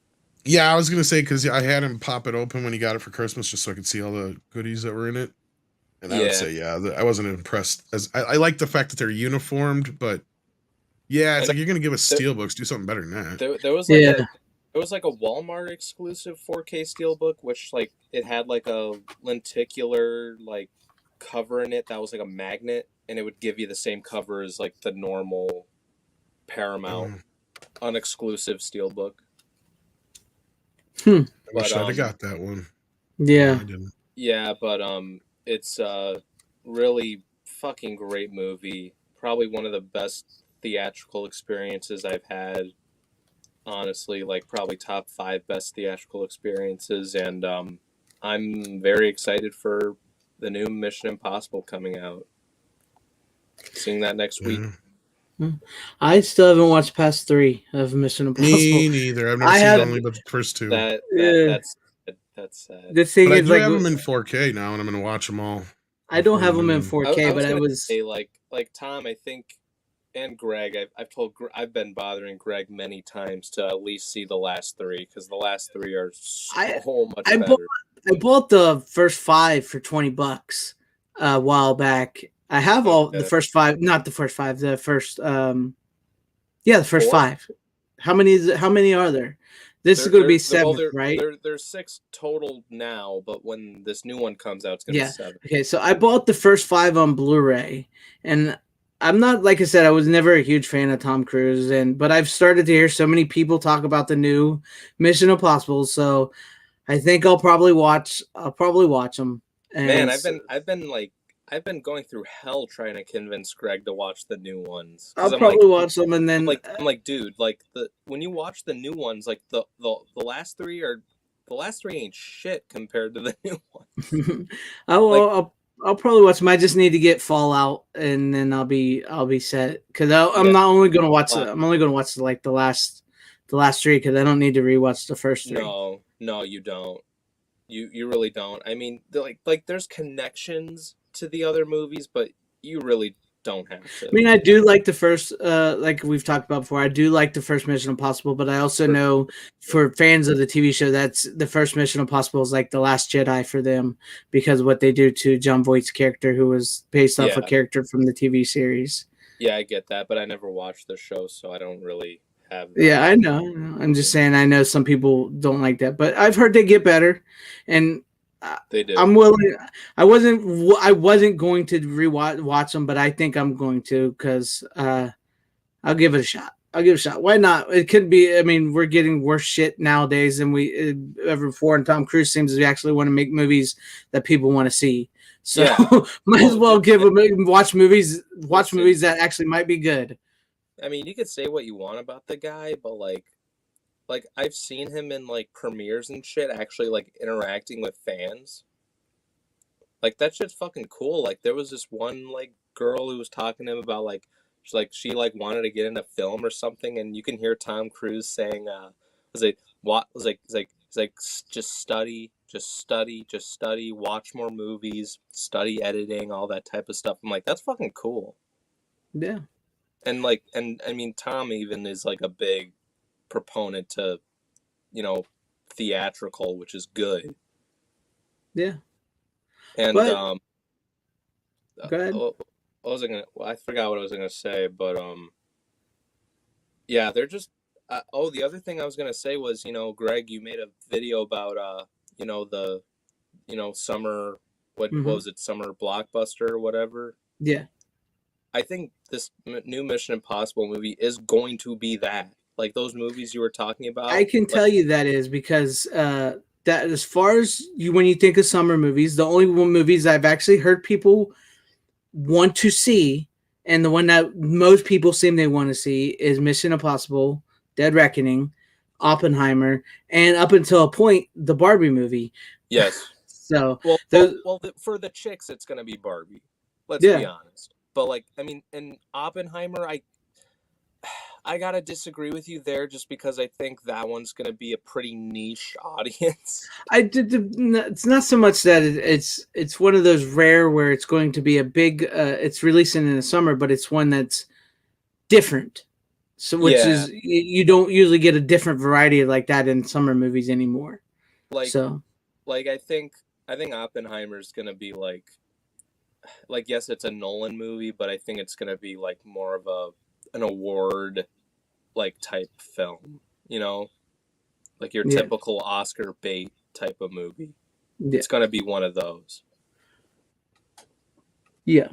Yeah, I was gonna say because I had him pop it open when he got it for Christmas, just so I could see all the goodies that were in it. And I would say, I wasn't impressed. As I like the fact that they're uniformed, but yeah, it's like you're gonna give us steelbooks, do something better than that. There was like a Walmart exclusive 4K steelbook, which like it had like a lenticular like cover in it that was like a magnet, and it would give you the same cover as like the normal Paramount unexclusive steelbook. I wish I'd have got that one. Yeah. No, I didn't. Yeah, but it's a really fucking great movie. Probably one of the best theatrical experiences I've had. Honestly, like probably top 5 best theatrical experiences, and I'm very excited for the new Mission Impossible coming out. Seeing that next week. I still haven't watched past 3 of Mission Impossible. Me neither. I've never seen only but the first 2. That's sad. The thing but is, I do like, have them in 4K now, and I'm gonna watch them all. I don't have them in 4K, but I was say, like Tom, I think, and Greg, I've been bothering Greg many times to at least see the last 3, because the last 3 are so much better. I bought the first 5 for $20 a while back. I have all the first 5, not the first 5, the first the first 5. How many are there? This is going to be 7, right? There's 6 total now, but when this new one comes out, it's going to be 7. Okay, so I bought the first 5 on Blu-ray, and I'm not, like I said, I was never a huge fan of Tom Cruise, but I've started to hear so many people talk about the new Mission Impossible, so I think I'll probably watch them. And man, I've been going through hell trying to convince Greg to watch the new ones. I'll probably watch them, and then I'm like, dude, like when you watch the new ones, like the last 3 ain't shit compared to the new ones. I'll probably watch them. I just need to get Fallout, and then I'll be set, because I'm not only going to watch it. I'm only going to watch like the last 3, because I don't need to rewatch the first 3. No, you don't. You really don't. I mean, like there's connections to the other movies, but you really don't have to. I mean, I do like the first, like we've talked about before, I do like the first Mission Impossible, but I also know for fans of the TV show, that's the first Mission Impossible is like the Last Jedi for them, because of what they do to Jon Voight's character, who was based off a character from the TV series. Yeah, I get that, but I never watched the show, so I don't really have that. Yeah, I know. I'm just saying, I know some people don't like that, but I've heard they get better, and they do. I'm willing. I wasn't going to watch them, but I think I'm going to, because I'll give it a shot. Why not? It could be. I mean, we're getting worse shit nowadays than we ever before, and Tom Cruise seems to actually want to make movies that people want to see. So might as well watch movies that actually might be good. I mean, you could say what you want about the guy, but like I've seen him in like premieres and shit, actually like interacting with fans. Like that shit's fucking cool. Like there was this one like girl who was talking to him about like she like wanted to get into film or something, and you can hear Tom Cruise saying, was it what was like just study, just study, watch more movies, study editing, all that type of stuff. I'm like, that's fucking cool. Yeah. And like and I mean Tom even is like a big proponent to, you know, theatrical, which is good. Yeah. And But go ahead. what was I gonna? Well, I forgot what I was gonna say, but yeah, they're just. The other thing I was gonna say was, you know, Greg, you made a video about you know, the, you know, summer. What was it? Summer blockbuster or whatever. Yeah. I think this new Mission Impossible movie is going to be that. Like those movies you were talking about. I can tell you that is because that as far as you when you think of summer movies, the only one movies I've actually heard people want to see, and the one that most people seem they want to see is Mission Impossible, Dead Reckoning, Oppenheimer, and up until a point, the Barbie movie. Yes. So for the chicks, it's gonna be Barbie. Let's be honest. But like, I mean, in Oppenheimer, I gotta disagree with you there, just because I think that one's gonna be a pretty niche audience. It's not so much that it's one of those rare where it's going to be a big. It's releasing in the summer, but it's one that's different. So which is you don't usually get a different variety like that in summer movies anymore. Like I think Oppenheimer's gonna be like yes, it's a Nolan movie, but I think it's gonna be like more of an award like type film, you know, like your typical Oscar bait type of movie. It's gonna be one of those. Yeah.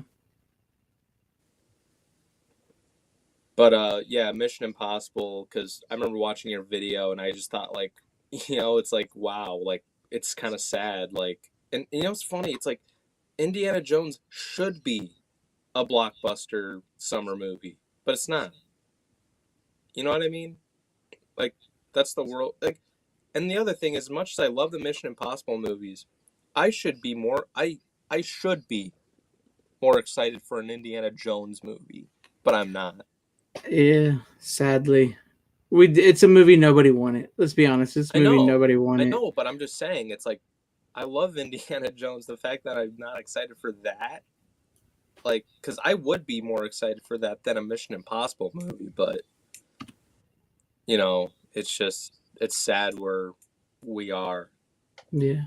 But yeah, Mission Impossible, because I remember watching your video and I just thought, like, you know, it's like, wow, like it's kind of sad, like, and you know it's funny, it's like Indiana Jones should be a blockbuster summer movie, but it's not. You know what I mean? Like, that's the world. Like, and the other thing, as much as I love the Mission Impossible movies, I should be more excited for an Indiana Jones movie, but I'm not. Yeah, sadly, it's a movie nobody wanted. Let's be honest, it's a movie nobody wanted. I know, but I'm just saying, it's like I love Indiana Jones. The fact that I'm not excited for that, like, because I would be more excited for that than a Mission Impossible movie, but you know, it's sad where we are. Yeah.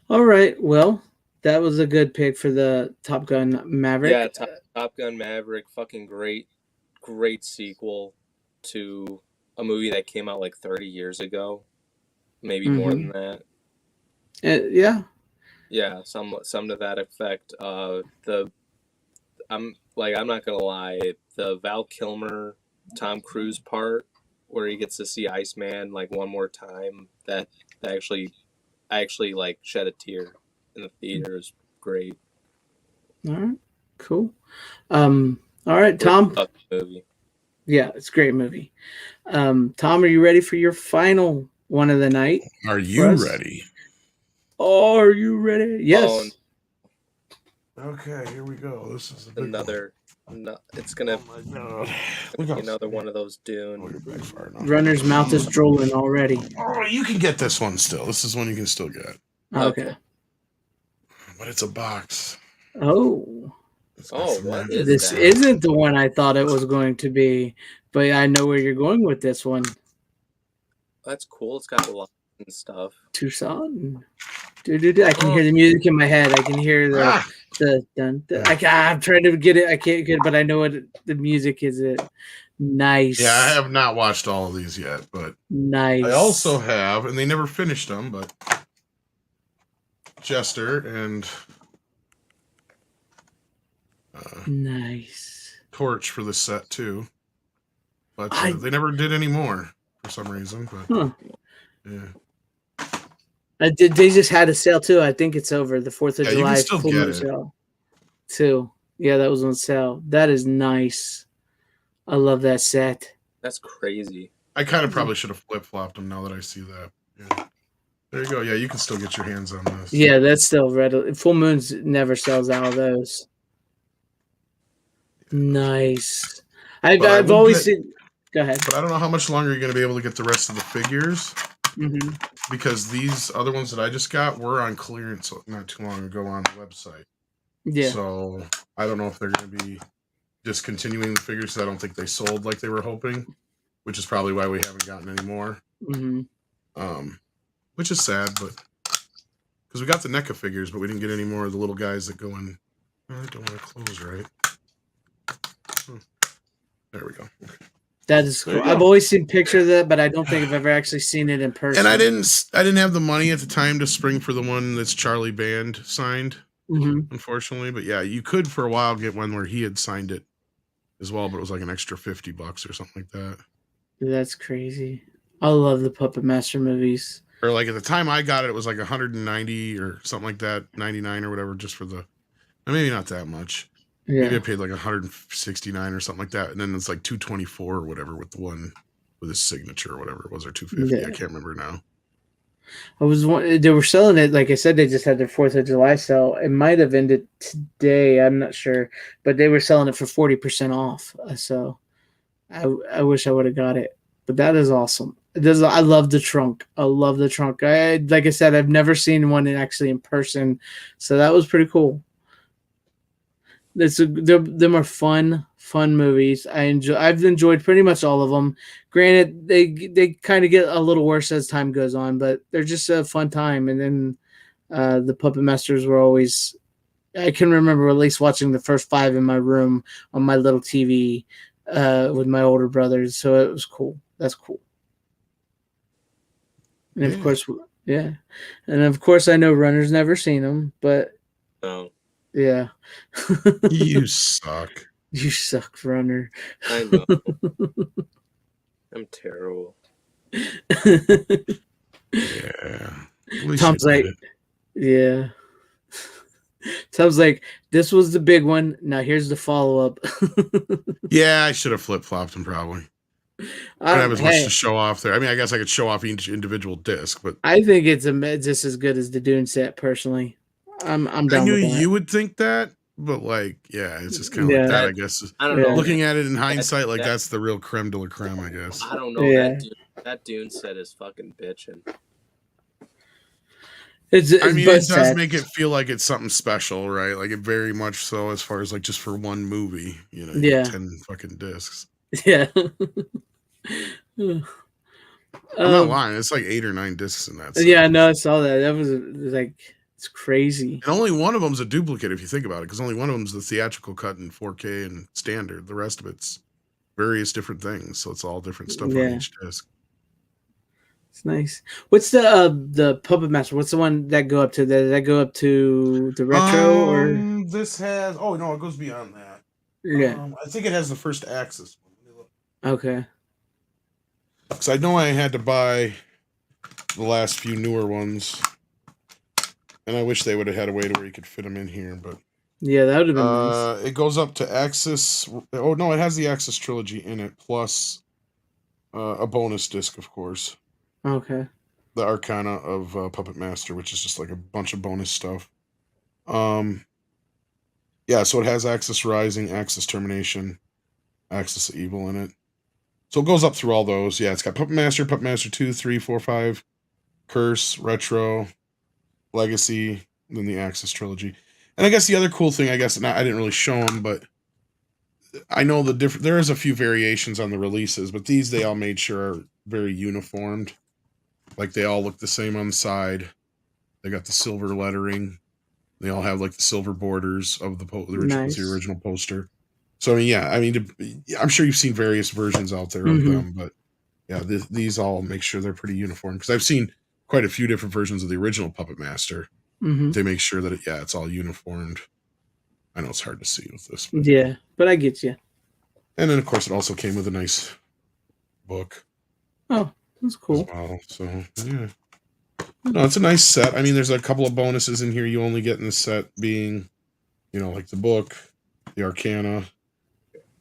All right. Well, that was a good pick for the Top Gun Maverick. Yeah, Top Gun Maverick, fucking great sequel to a movie that came out like 30 years ago, maybe more than that. Yeah. Yeah, some to that effect. I'm not gonna lie, the Val Kilmer, Tom Cruise part where he gets to see Iceman like one more time, that I actually like shed a tear in the theater. Is great. All right, cool. All right, Tom. Movie. Yeah, it's a great movie. Tom, are you ready for your final one of the night? Are you ready? Are you ready? Yes. Okay, here we go. This is another. No, it's gonna. Oh my God. Another one of those Dune. Runner's mouth is drooling already. Oh, you can get this one still. This is one you can still get. Okay. But it's a box. Oh. What is this? That? Isn't the one I thought it was going to be, but I know where you're going with this one. That's cool. It's got a lot and stuff. Tucson. I can hear the music in my head. I can hear the dun. I'm trying to get it. I can't get it, but I know what the music is. It nice. Yeah, I have not watched all of these yet, but nice. I also have, and they never finished them, but Jester and nice Torch for the set too, but they never did any more for some reason. But yeah. They just had a sale too. I think it's over the 4th of July. You can still get it. Sale too. Yeah, that was on sale. That is nice. I love that set. That's crazy. I kind of probably should have flip-flopped them now that I see that. Yeah. There you go. Yeah, you can still get your hands on this. Yeah, that's still red. Full Moons never sells out of those. Nice. I've always seen. Go ahead. But I don't know how much longer you're going to be able to get the rest of the figures. Mm-hmm. Because these other ones that I just got were on clearance not too long ago on the website. Yeah. So I don't know if they're going to be discontinuing the figures. Because I don't think they sold like they were hoping, which is probably why we haven't gotten any more. Mm-hmm. Which is sad, but because we got the NECA figures, but we didn't get any more of the little guys that go in. Oh, I don't want to close right. There we go. Okay. That is cool. I've always seen pictures of that, but I don't think I've ever actually seen it in person. And I didn't have the money at the time to spring for the one that's Charlie Band signed, unfortunately. But yeah, you could for a while get one where he had signed it as well, but it was like an extra $50 or something like that. That's crazy. I love the Puppet Master movies. Or like at the time I got it, it was like 190 or something like that, 99 or whatever, just for the, maybe not that much. Yeah. Maybe I paid like 169 or something like that, and then it's like 224 or whatever with the one with his signature or whatever it was, or 250. Yeah. I can't remember now. They were selling it, like I said, they just had their 4th of July sale. It might have ended today, I'm not sure, but they were selling it for 40% off. So I wish I would have got it, but that is awesome. I love the trunk. I love the trunk. Like I said, I've never seen one actually in person, so that was pretty cool. Them are fun movies. I've enjoyed pretty much all of them. Granted, they kind of get a little worse as time goes on, but they're just a fun time. And then the Puppet Masters were always. I can remember at least watching the first 5 in my room on my little TV with my older brothers, so it was cool. That's cool. And of course, yeah, and of course, I know Runner's never seen them, but No. Yeah. You suck. You suck, Runner. I know. I'm terrible. Yeah. Tom's like, yeah. Tom's like, this was the big one. Now here's the follow-up. Yeah, I should have flip-flopped him probably. I don't have as much to show off there. I mean, I guess I could show off each individual disc, but I think it's just as good as the Dune set, personally. I'm down I knew with that. you would think that, but like, yeah, it's just kind of like that, I guess. I don't know. Looking at it in hindsight, like that's the real creme de la creme, I guess. I don't know. That Dune set is fucking bitching. I mean, it does make it feel like it's something special, right? Like it very much so, as far as like just for one movie, you know, you get 10 fucking discs. Yeah. I'm not lying. It's like 8 or 9 discs in that set. Yeah, I know. I saw that. That was like, it's crazy. And only one of them's a duplicate if you think about it, because only one of them's the theatrical cut in 4K and standard. The rest of it's various different things, so it's all different stuff on each disc. It's nice. What's the Puppet Master? What's the one that go up to? Does that go up to the retro or? This has. Oh no, it goes beyond that. Yeah, I think it has the first Axis one. Okay. Because I know I had to buy the last few newer ones, and I wish they would have had a way to where you could fit them in here, but yeah, that would have been nice. It goes up to Axis. Oh no, it has the Axis trilogy in it, plus a bonus disc, of course. Okay. The Arcana of Puppet Master, which is just like a bunch of bonus stuff. Yeah, so it has Axis Rising, Axis Termination, Axis Evil in it. So it goes up through all those. Yeah, it's got Puppet Master 2, 3, 4, 5, Curse, Retro, Legacy, then the Axis trilogy. And I guess the other cool thing, I didn't really show them, but I know there is a few variations on the releases, but these they all made sure are very uniformed. Like they all look the same on the side. They got the silver lettering. They all have like the silver borders of the original poster. So I mean, I'm sure you've seen various versions out there of them, but yeah, these all make sure they're pretty uniform, because I've seen quite a few different versions of the original Puppet Master. They make sure that it's all uniformed. I know it's hard to see with this. But I get you. And then of course it also came with a nice book. Oh, that's cool. As well. So yeah. No, it's a nice set. I mean, there's a couple of bonuses in here you only get in the set, being, like the book, the Arcana,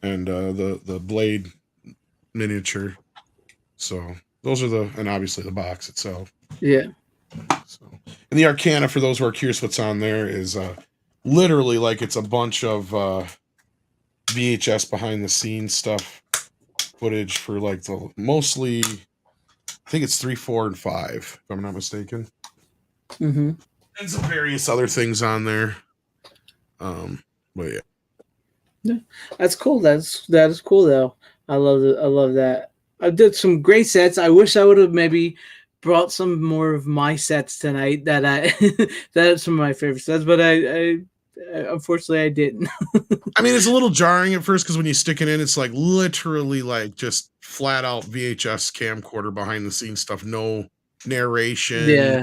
and the blade miniature. So those are and obviously the box itself. Yeah. So, and the Arcana, for those who are curious what's on there, is literally like it's a bunch of VHS behind the scenes stuff, footage for like the mostly, I think it's 3, 4, and 5, if I'm not mistaken. Mm-hmm. And some various other things on there. But yeah. Yeah, that's cool. That is cool though. I love that. I did some great sets. I wish I would have maybe brought some more of my sets tonight. That's some of my favorite sets, but I unfortunately I didn't. I mean, it's a little jarring at first because when you stick it in, it's like literally like just flat out VHS camcorder behind the scenes stuff, no narration. Yeah.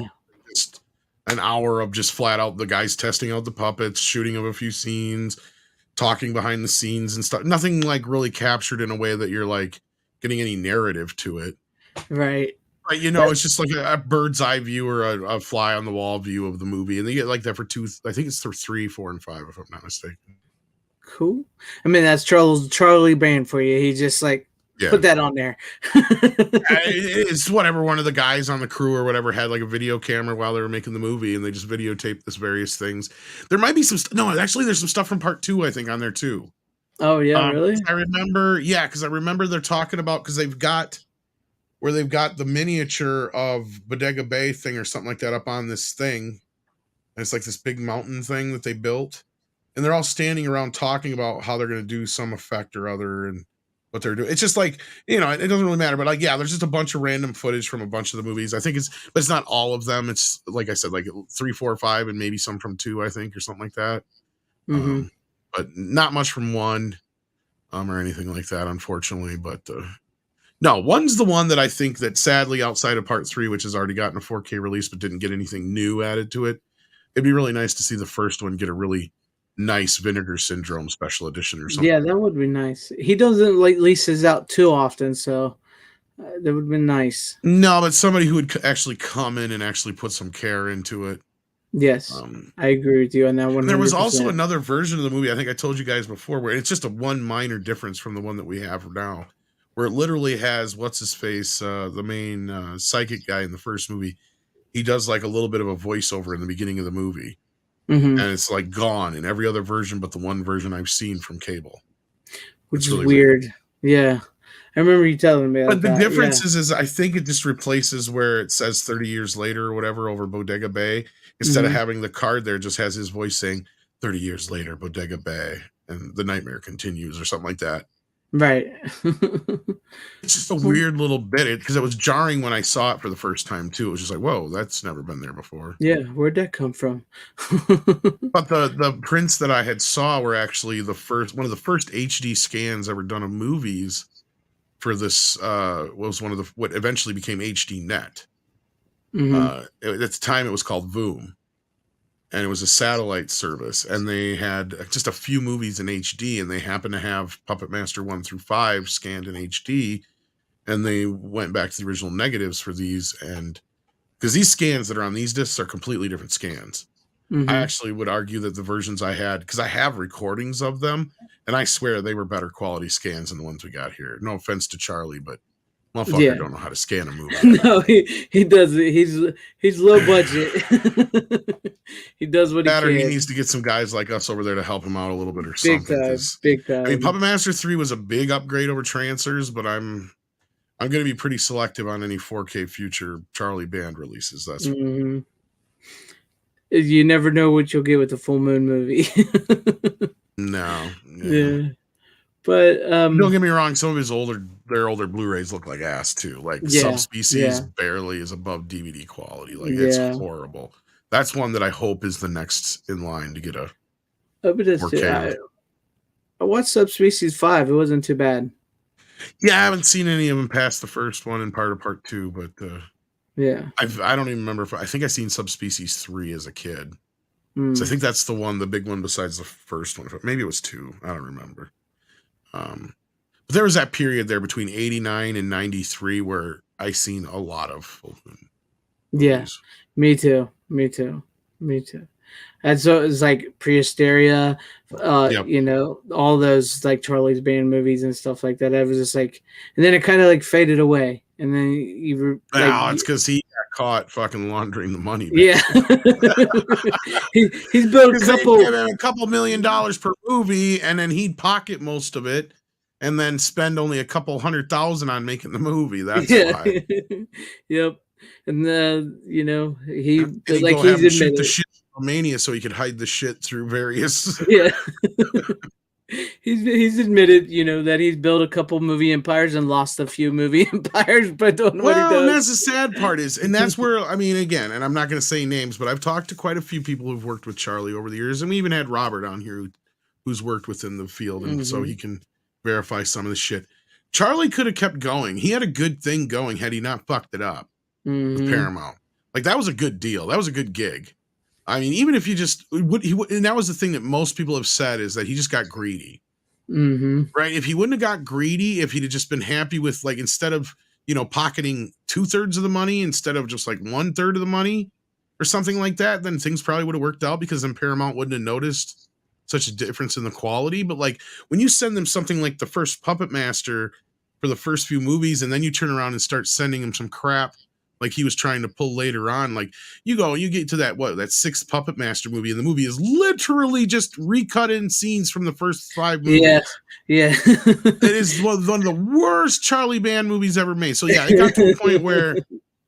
Just an hour of just flat out the guys testing out the puppets, shooting of a few scenes, talking behind the scenes and stuff. Nothing like really captured in a way that you're like getting any narrative to it. Right. Right, it's just like a bird's eye view or a fly on the wall view of the movie, and they get like that for 2. I think it's for 3, 4, and 5, if I'm not mistaken. Cool. I mean, that's Charlie Band for you. He just like put that on there. It's whatever one of the guys on the crew or whatever had like a video camera while they were making the movie, and they just videotaped this various things. There might be some. No, actually, there's some stuff from part 2, I think, on there too. Oh yeah, really? I remember. Yeah, because I remember they're talking about because they've got the miniature of Bodega Bay thing or something like that up on this thing. And it's like this big mountain thing that they built. And they're all standing around talking about how they're going to do some effect or other and what they're doing. It's just like, it doesn't really matter. But like, yeah, there's just a bunch of random footage from a bunch of the movies. I think but it's not all of them. It's like I said, like 3, 4, 5, and maybe some from 2, I think, or something like that. Mm-hmm. But not much from 1 or anything like that, unfortunately. But no, 1's the one that I think that sadly outside of part 3, which has already gotten a 4K release, but didn't get anything new added to it. It'd be really nice to see the first one get a really nice Vinegar Syndrome special edition or something. Yeah, that would be nice. He doesn't like leases out too often, so that would be nice. No, but somebody who would actually come in and actually put some care into it. Yes, I agree with you on that one. There was also another version of the movie, I think I told you guys before, where it's just a one minor difference from the one that we have now, where it literally has, what's his face, the main psychic guy in the first movie. He does like a little bit of a voiceover in the beginning of the movie. Mm-hmm. And it's like gone in every other version but the one version I've seen from cable. Which is really weird. Yeah. I remember you telling me But the difference is I think it just replaces where it says 30 years later or whatever over Bodega Bay. Instead of having the card there, just has his voice saying 30 years later, Bodega Bay, and the nightmare continues or something like that. Right. It's just a weird little bit because it was jarring when I saw it for the first time too. It was just like, whoa, that's never been there before. Yeah, where'd that come from? But the prints that I had saw were actually one of the first HD scans ever done of movies for this was one of what eventually became HD Net. Mm-hmm. At the time it was called Voom, and it was a satellite service, and they had just a few movies in HD, and they happened to have Puppet Master 1 through 5 scanned in HD, and they went back to the original negatives for these, and because these scans that are on these discs are completely different scans. Mm-hmm. I actually would argue that the versions I had, because I have recordings of them, and I swear they were better quality scans than the ones we got here. No offense to Charlie, but motherfucker don't know how to scan a movie. No, he does it. He's low budget. He does what he can. He needs to get some guys like us over there to help him out a little bit or something. Big time. I mean, Puppet Master 3 was a big upgrade over Trancers, but I'm going to be pretty selective on any 4K future Charlie Band releases. That's You never know what you'll get with the Full Moon movie. No. Yeah. But don't get me wrong, some of his older Blu-rays look like ass too. Like Subspecies barely is above DVD quality. Like it's horrible. That's one that I hope is the next in line to get a 4K. I watched Subspecies 5. It wasn't too bad. Yeah, I haven't seen any of them past the first one and part of part 2, but I don't even remember I think I seen Subspecies 3 as a kid. So I think that's the big one besides the first one. Maybe it was 2. I don't remember. But there was that period there between 89 and 93 where I seen a lot of Full Moon movies. Me too. And so it was like Prehysteria, Yep. you know, all those like Charlie's Band movies and stuff like that. It was just like, and then it kind of like faded away, and then you were like, Wow, it's because he got caught fucking laundering the money. yeah, he's built a Because they couple. give him a couple $1 million per movie, and then he'd pocket most of it, and then spend only a couple $100,000 on making the movie. That's why. Yep. And you know, he And he'd like go have him he's shoot the admitted. shit in Romania so he could hide the shit through various. Yeah. He's admitted, you know, that he's built a couple movie empires and lost a few movie empires, but don't know what he Well, and that's does. the sad part is, and that's where, I mean, again, and I'm not going to say names, but I've talked to quite a few people who've worked with Charlie over the years, and we even had Robert on here who's worked within the field, and so he can verify some of the shit. Charlie could have kept going. He had a good thing going had he not fucked it up with Paramount. Like, that was a good deal. That was a good gig. I mean, even if you just and that was the thing that most people have said is that he just got greedy. Right? If he wouldn't have got greedy, if he'd have just been happy with, like, instead of, you know, pocketing 2/3 of the money instead of just like 1/3 of the money or something like that, then things probably would have worked out because then Paramount wouldn't have noticed such a difference in the quality. But like when you send them something like the first Puppet Master for the first few movies, and then you turn around and start sending him some crap like he was trying to pull later on, like you get to that 6th Puppet Master movie, and the movie is literally just recut in scenes from the first 5 movies. Yeah. It is one of the worst Charlie Band movies ever made. So yeah, it got to a point where,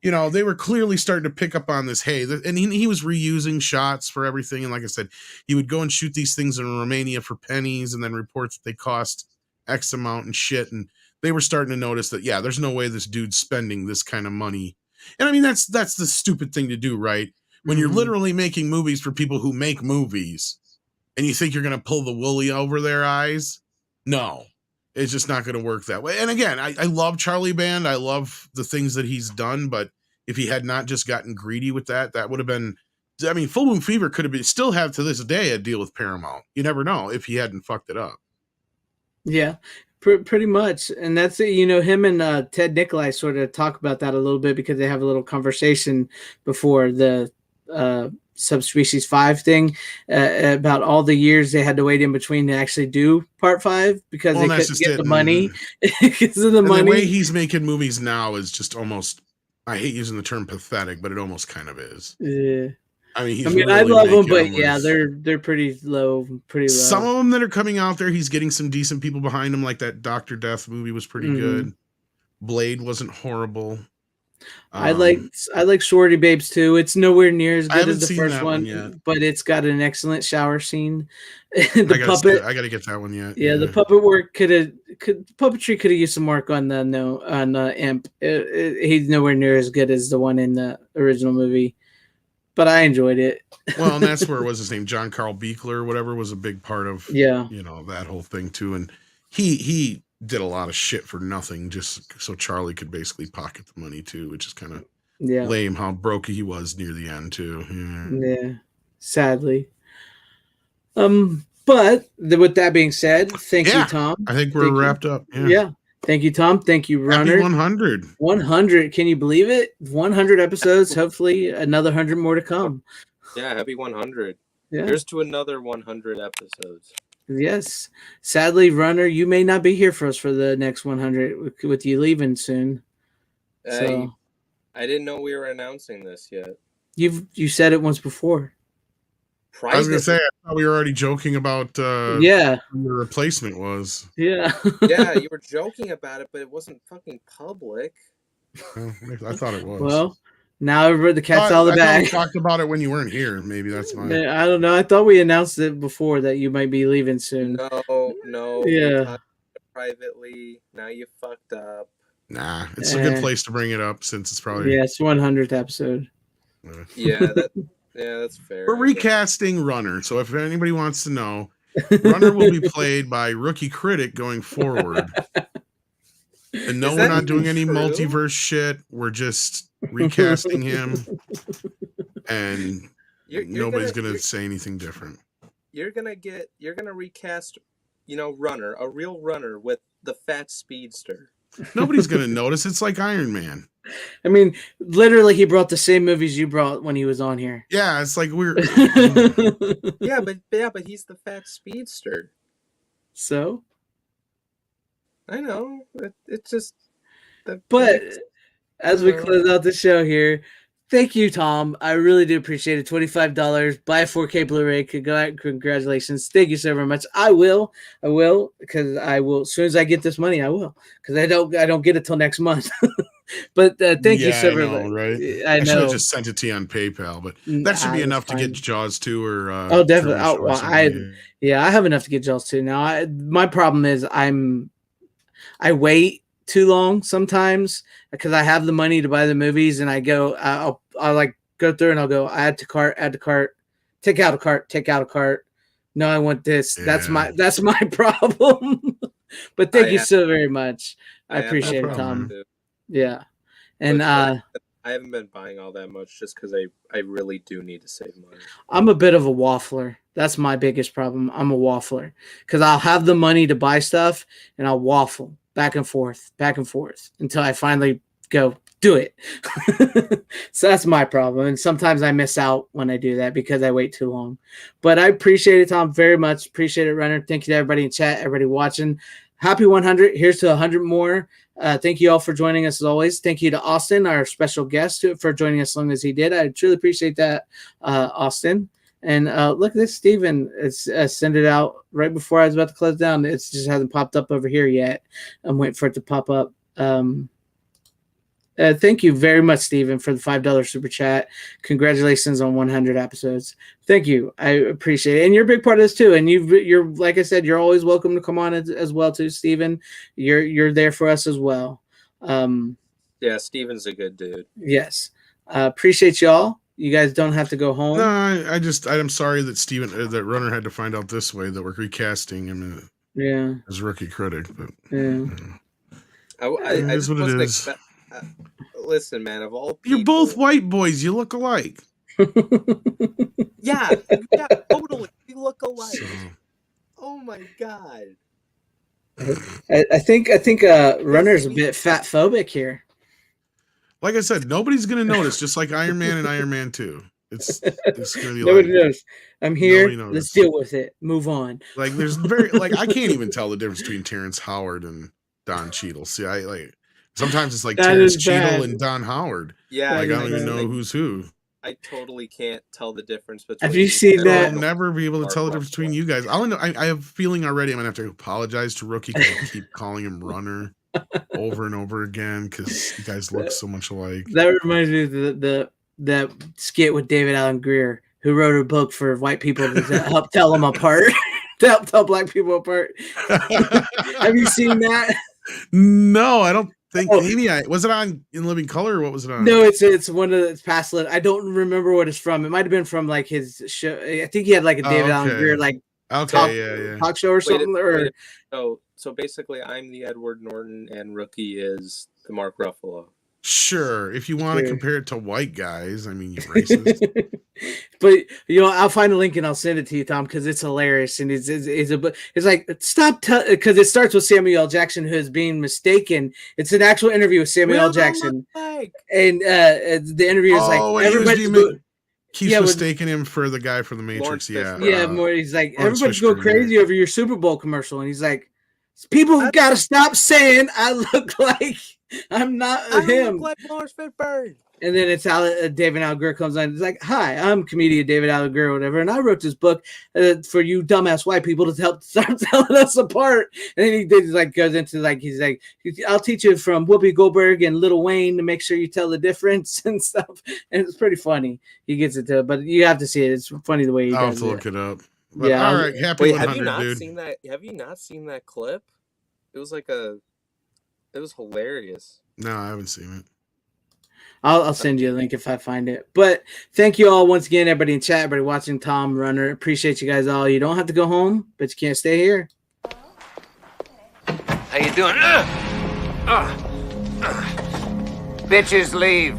you know, they were clearly starting to pick up on this. Hey, and he was reusing shots for everything. And like I said, he would go and shoot these things in Romania for pennies and then report that they cost X amount and shit. And they were starting to notice that, yeah, there's no way this dude's spending this kind of money. And I mean, that's the stupid thing to do, right? When you're literally making movies for people who make movies and you think you're going to pull the woolly over their eyes. No, it's just not going to work that way. And again, I love Charlie Band. I love the things that he's done. But if he had not just gotten greedy with that would have been, I mean, Full Moon Fever could have been, still have to this day a deal with Paramount. You never know if he hadn't fucked it up. Yeah, pretty much. And that's it. You know, him and Ted Nikolai sort of talk about that a little bit because they have a little conversation before the Subspecies 5 thing about all the years they had to wait in between to actually do part 5 because they couldn't get the money because of the money. The way he's making movies now is just almost, I hate using the term pathetic, but it almost kind of is. Yeah. I mean, really I love them, but yeah, they're pretty low, Some of them that are coming out there, he's getting some decent people behind him, like that Dr. Death movie was pretty good. Blade wasn't horrible. I like Shorty Babes too. It's nowhere near as good as the first one, but it's got an excellent shower scene. Puppet, I gotta get that one yet. Yeah, the puppet work puppetry could have used some work on the Imp. He's nowhere near as good as the one in the original movie, but I enjoyed it. Well, and that's where, what's his name, John Carl Beekler or whatever, was a big part of you know, that whole thing too. And he did a lot of shit for nothing just so Charlie could basically pocket the money too, which is kind of lame how broke he was near the end too. Yeah, sadly. But with that being said, thank you, Tom. I think we're wrapped up. Yeah. Thank you, Tom. Thank you, Runner. Happy 100. 100. Can you believe it? 100 episodes. Hopefully another 100 more to come. Yeah, happy 100. Yeah. Here's to another 100 episodes. Yes. Sadly, Runner, you may not be here for us for the next 100 with you leaving soon. So I didn't know we were announcing this yet. You said it once before. I was gonna say, I thought we were already joking about who the replacement was. Yeah. Yeah, you were joking about it, but it wasn't fucking public. Well, I thought it was. Well, now the cat's out of the bag. We talked about it when you weren't here. Maybe that's fine. I don't know. I thought we announced it before that you might be leaving soon. No. Yeah. Privately. Now you fucked up. Nah, it's a good place to bring it up since it's probably it's 100th episode. Yeah, that's fair. We're recasting Runner, so if anybody wants to know, Runner will be played by Rookie Critic going forward. And no, we're not doing any multiverse shit. We're just recasting him, and nobody's gonna say anything different. You're gonna recast, Runner, a real Runner with the fat speedster. Nobody's gonna notice. It's like Iron Man. I mean, literally, he brought the same movies you brought when he was on here. Yeah, it's like we're. Yeah, but he's the fat speedster. So, I know. It's just. but as we close out the show here, thank you, Tom. I really do appreciate it. $25. Buy a 4K Blu-ray. Congratulations. Thank you so very much. I will, because I will. As soon as I get this money, I will. Because I don't get it till next month. But thank you so very much. Right? I should know. have just sent it to you on PayPal, but that should be enough to get Jaws 2 or. Oh, definitely. Trunick I have enough to get Jaws 2 now. My problem is I wait too long sometimes because I have the money to buy the movies, and I'll like go through and I'll go add to cart, take out a cart. No, I want this. Yeah. That's my problem. But thank you so very much. I appreciate it, Tom. Too. Yeah. And I haven't been buying all that much just because I really do need to save money. I'm a bit of a waffler. That's my biggest problem. I'm a waffler because I'll have the money to buy stuff and I'll waffle back and forth until I finally go do it. So that's my problem. And sometimes I miss out when I do that because I wait too long. But I appreciate it, Tom, very much. Appreciate it, Runner. Thank you to everybody in chat, everybody watching. Happy 100. Here's to 100 more. Thank you all for joining us as always. Thank you to Austin, our special guest, for joining us as long as he did. I truly appreciate that, Austin. And look at this, Steven. It's send it out right before I was about to close down. It just hasn't popped up over here yet. I'm waiting for it to pop up. Thank you very much, Steven, for the $5 super chat. Congratulations on 100 episodes. Thank you. I appreciate it. And you're a big part of this too. And you're like I said, you're always welcome to come on as well too, Steven. You're there for us as well. Yeah, Steven's a good dude. Yes. Appreciate y'all. You guys don't have to go home. No, I'm sorry that that Runner had to find out this way that we're recasting him as rookie critic. But yeah. I is what it is. Listen, man, of all people, you're both white boys. You look alike. Yeah, totally. We look alike. So. Oh my god. I think Runner's a bit fat phobic here. Like I said, nobody's gonna notice. Just like Iron Man and Iron Man 2. It's gonna be nobody knows. I'm here. Knows. Let's deal with it. Move on. Like there's I can't even tell the difference between Terrence Howard and Don Cheadle. See, sometimes it's like Terrence Cheadle and Don Howard. Yeah, I don't even know who's who. I totally can't tell the difference between. Have you seen that? I'll never be able to tell the difference between you guys. I have a feeling already. I'm gonna have to apologize to Rookie because I keep calling him Runner over and over again because you guys look so much alike. That reminds me of that skit with David Allen Greer, who wrote a book for white people to help tell them apart, to help tell black people apart. Have you seen that? No, I don't think. Maybe was it on In Living Color or what was it on? No, it's one of its past. I don't remember what it's from. It might have been from like his show. I think he had like a David Allen Greer talk show or something. So basically, I'm the Edward Norton, and Rookie is the Mark Ruffalo. Sure, if you want to compare it to white guys, I mean, you're racist. But I'll find a link and I'll send it to you, Tom, because it's hilarious and it's like stop because it starts with Samuel L. Jackson who is being mistaken. It's an actual interview with Samuel L. Jackson, and the interview is everybody keeps mistaking him for the guy from the Matrix. More. He's like everybody's going crazy over your Super Bowl commercial, and he's like, people got to stop saying I look like. I'm not him. Look like Lawrence Fishburne. And then it's how David Allen Greer comes on. He's like, "Hi, I'm comedian David Allen Greer, or whatever, and I wrote this book for you dumbass white people to help start telling us apart." And then he goes into he's like, "I'll teach you from Whoopi Goldberg and Lil Wayne to make sure you tell the difference and stuff." And it's pretty funny. He gets it to, but you have to see it. It's funny the way he does it. I'll have to look it up. But, yeah. All right. Happy 100, have you not dude. seen that? Have you not seen that clip? It was it was hilarious. No, I haven't seen it. I'll send you a link if I find it. But thank you all once again, everybody in chat, everybody watching, Tom, Runner. Appreciate you guys all. You don't have to go home, but you can't stay here. How you doing? Bitches leave.